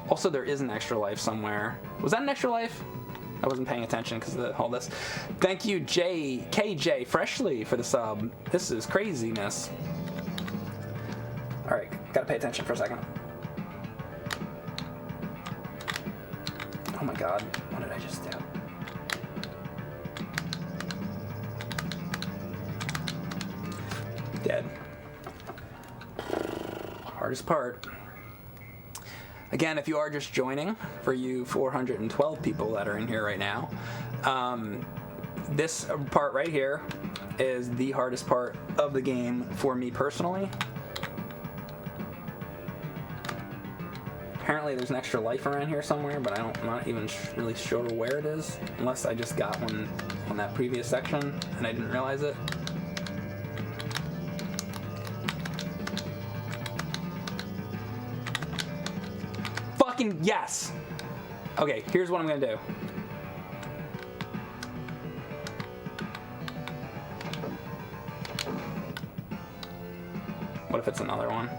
Also, there is an extra life somewhere. Was that an extra life? I wasn't paying attention because of all this. Thank you, KJ Freshly, for the sub. This is craziness. All right, gotta pay attention for a second. Oh my god, what did I just do? Dead. Hardest part. Again, if you are just joining, for you 412 people that are in here right now, this part right here is the hardest part of the game for me personally. Apparently there's an extra life around here somewhere, but I'm not even really sure where it is, unless I just got one on that previous section and I didn't realize it. Fucking yes! Okay, here's what I'm gonna do. What if it's another one?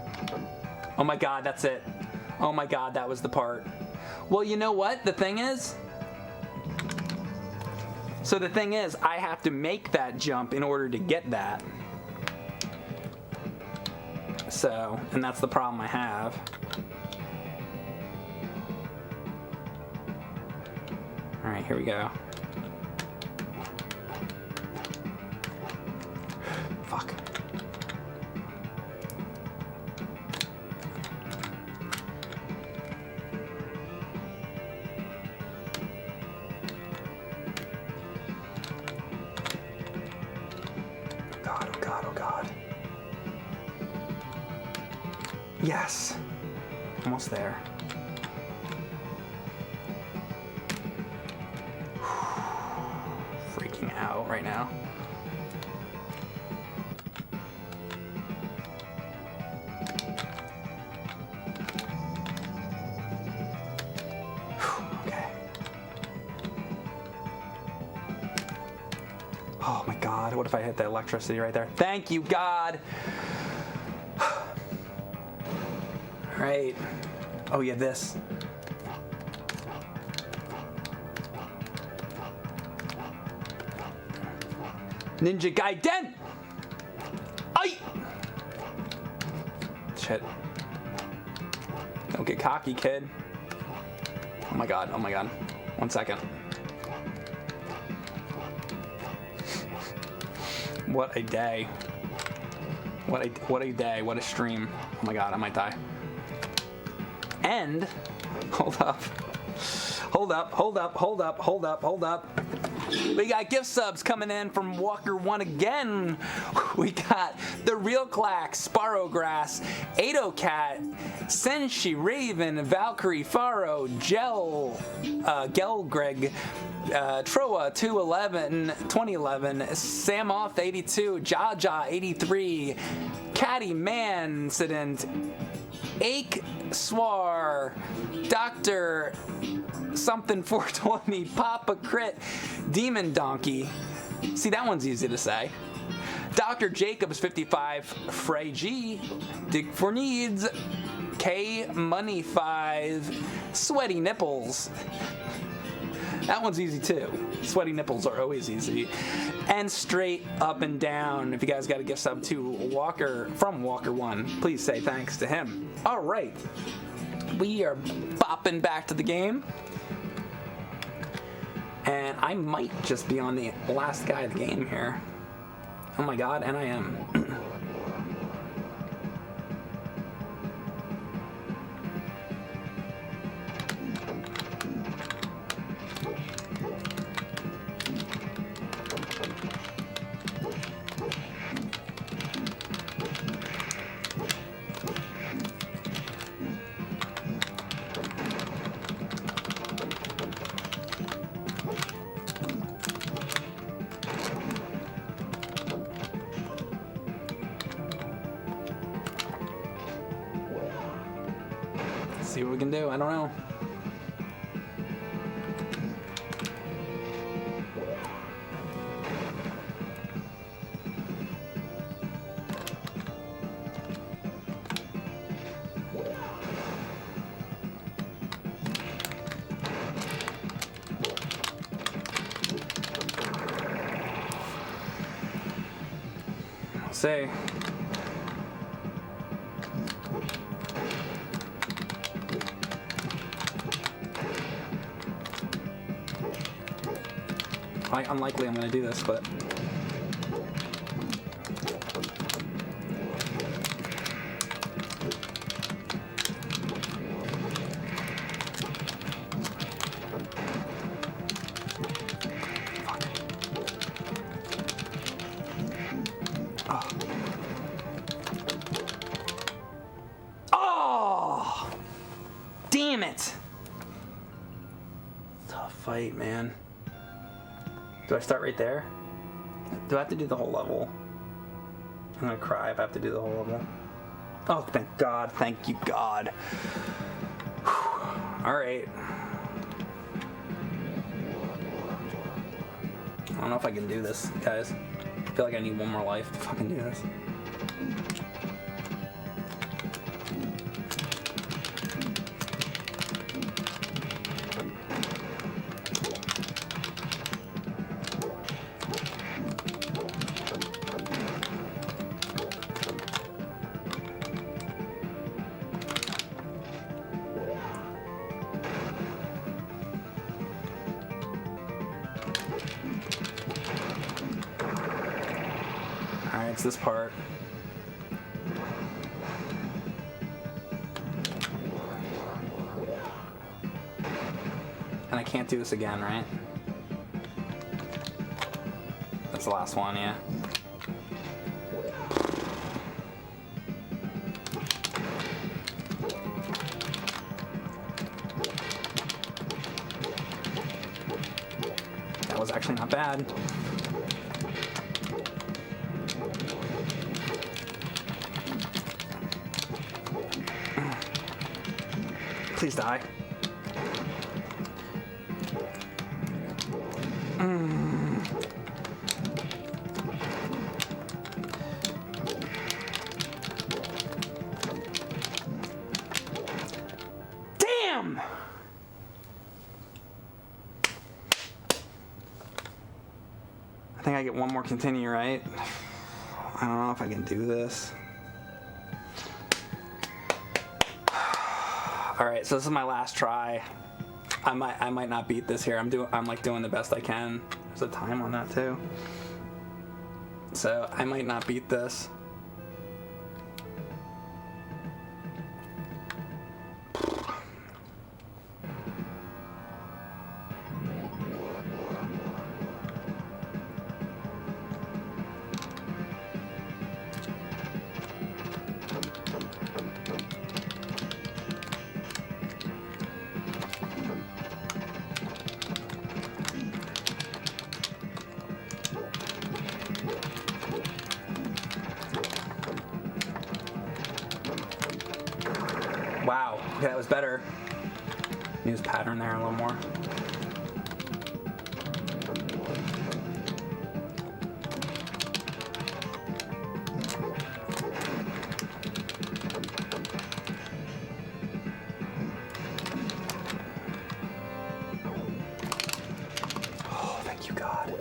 Oh my god, that's it. Oh my god, that was the part. Well, you know what the thing is? So the thing is, I have to make that jump in order to get that. So, and that's the problem I have. Alright, here we go. Fuck. Yes. Almost there. Freaking out right now. Okay. Oh my god, what if I hit the electricity right there? Thank you, God! Right. Oh yeah, this. Ninja Gaiden! Ay! Shit. Don't get cocky, kid. Oh my god, oh my god. 1 second. What a day. What a day, what a stream. Oh my god, I might die. And, hold up. We got gift subs coming in from Walker1 again. We got The Real Clack, Sparrowgrass, Adocat, Senshi Raven, Valkyrie Faro, Gelgreg, Troa 2011, Samoth 82, Jaja 83, Catty Man Incident, Ake Swar, Dr. Something 420, Papa Crit, Demon Donkey. See, that one's easy to say. Dr. Jacobs 55, Frey G, Dig for Needs, K Money 5, Sweaty Nipples. That one's easy too. Sweaty nipples are always easy. And Straight Up and Down. If you guys got a gift sub to Walker from Walker1, please say thanks to him. All right, we are bopping back to the game, and I might just be on the last guy of the game here. Oh my god, and I am. See what we can do. I don't know. We'll see. Unlikely I'm going to do this, but fight, man. Do I start right there? Do I have to do the whole level? I'm gonna cry if I have to do the whole level. Oh, thank God. Thank you, God. Alright. I don't know if I can do this, guys. I feel like I need one more life to fucking do this. It's this part. And I can't do this again, right? That's the last one, yeah. That was actually not bad. Please die. Damn! I think I get one more continue, right? I don't know if I can do this. All right, so this is my last try. I might not beat this here. I'm like doing the best I can. There's a time on that too. So I might not beat this. Wow, okay, that was better. Use pattern there a little more. Oh, thank you, God.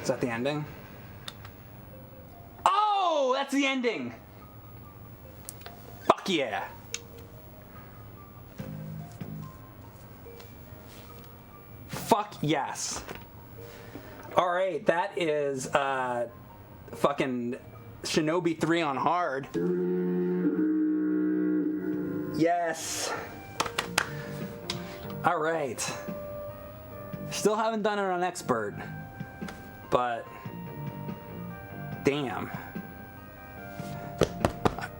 Is that the ending? Oh, that's the ending! Fuck yeah! Fuck yes. Alright, that is fucking Shinobi 3 on hard. Yes. Alright. Still haven't done it on expert. But, damn.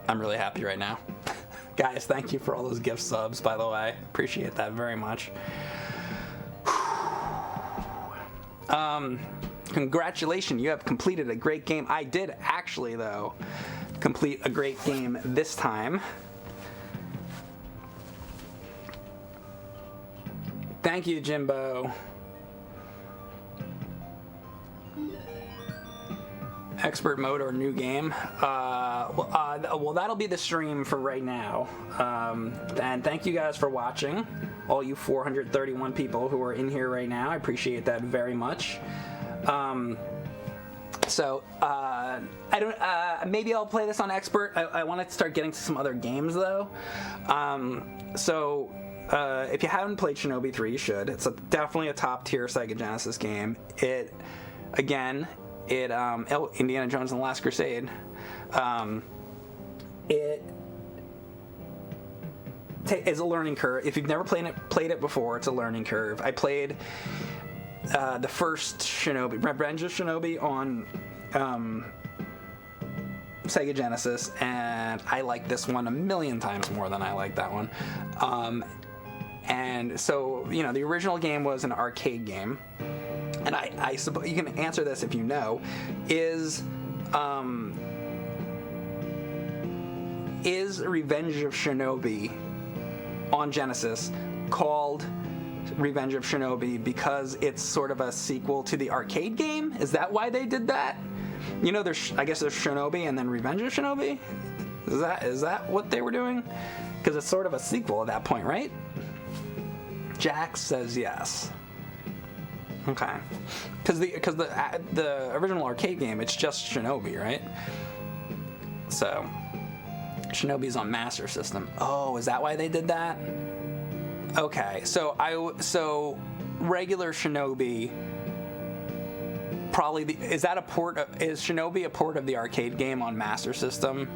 I'm really happy right now. Guys, thank you for all those gift subs, by the way. Appreciate that very much. Congratulations, you have completed a great game. I did actually, though, complete a great game this time. Thank you, Jimbo. Expert mode or new game? Well, that'll be the stream for right now. And thank you guys for watching. All you 431 people who are in here right now. I appreciate that very much. Maybe I'll play this on Expert. I want to start getting to some other games though. If you haven't played Shinobi 3, you should. It's definitely a top tier Sega Genesis game. Indiana Jones and the Last Crusade. It is a learning curve. If you've never played it before, it's a learning curve. I played the first Shinobi, Revenge of Shinobi, on Sega Genesis, and I like this one a million times more than I like that one. And so, the original game was an arcade game, and I suppose you can answer this if you know, is Revenge of Shinobi on Genesis called Revenge of Shinobi because it's sort of a sequel to the arcade game? Is that why they did that? I guess there's Shinobi and then Revenge of Shinobi? Is that what they were doing? Because it's sort of a sequel at that point, right? Jax says yes. Okay. Because the original arcade game, it's just Shinobi, right? So Shinobi's on Master System. Oh, is that why they did that? Okay. So regular Shinobi probably is Shinobi a port of the arcade game on Master System?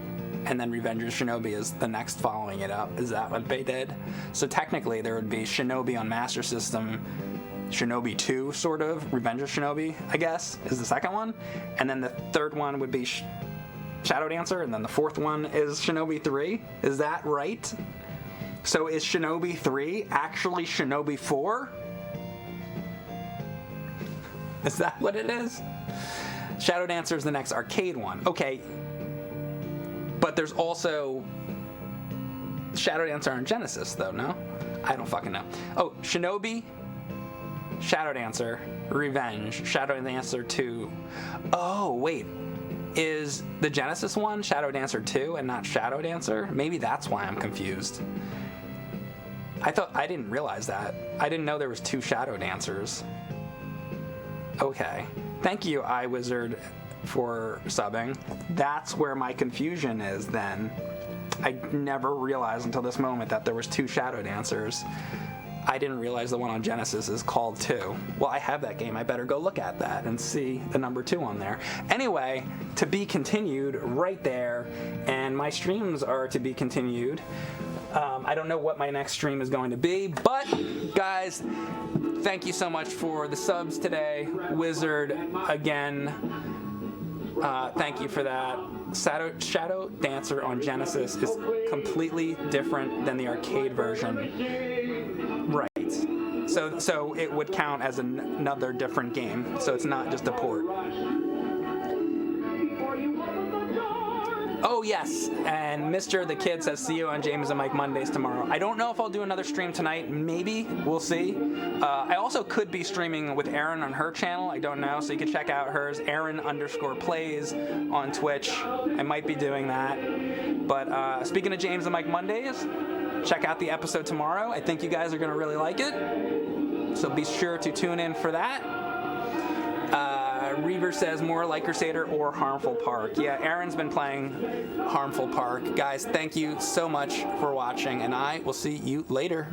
And then Revenge of Shinobi is the next following it up. Is that what they did? So technically there would be Shinobi on Master System, Shinobi 2 sort of, Revenge of Shinobi, I guess, is the second one. And then the third one would be Shadow Dancer, and then the fourth one is Shinobi 3. Is that right? So is Shinobi 3 actually Shinobi 4? Is that what it is? Shadow Dancer is the next arcade one. Okay. But there's also Shadow Dancer on Genesis, though, no? I don't fucking know. Oh, Shinobi, Shadow Dancer, Revenge, Shadow Dancer 2. Oh, wait. Is the Genesis one Shadow Dancer 2 and not Shadow Dancer? Maybe that's why I'm confused. I didn't realize that. I didn't know there was 2 Shadow Dancers. Okay. Thank you, iWizard, for subbing. That's where my confusion is then. I never realized until this moment that there was 2 Shadow Dancers. I didn't realize the one on Genesis is called 2. Well, I have that game. I better go look at that and see the number 2 on there. Anyway, to be continued right there, and my streams are to be continued. I don't know what my next stream is going to be, but guys, thank you so much for the subs today. Wizard, again, thank you for that. Shadow Dancer on Genesis is completely different than the arcade version. Right. So it would count as another different game. So it's not just a port. Oh, yes, and Mr. the Kid says, see you on James and Mike Mondays tomorrow. I don't know if I'll do another stream tonight. Maybe. We'll see. I also could be streaming with Erin on her channel. I don't know, so you can check out hers, Erin_Plays on Twitch. I might be doing that. But speaking of James and Mike Mondays, check out the episode tomorrow. I think you guys are going to really like it. So be sure to tune in for that. Reaver says more like Crusader or Harmful Park. Yeah, Aaron's been playing Harmful Park. Guys, thank you so much for watching, and I will see you later.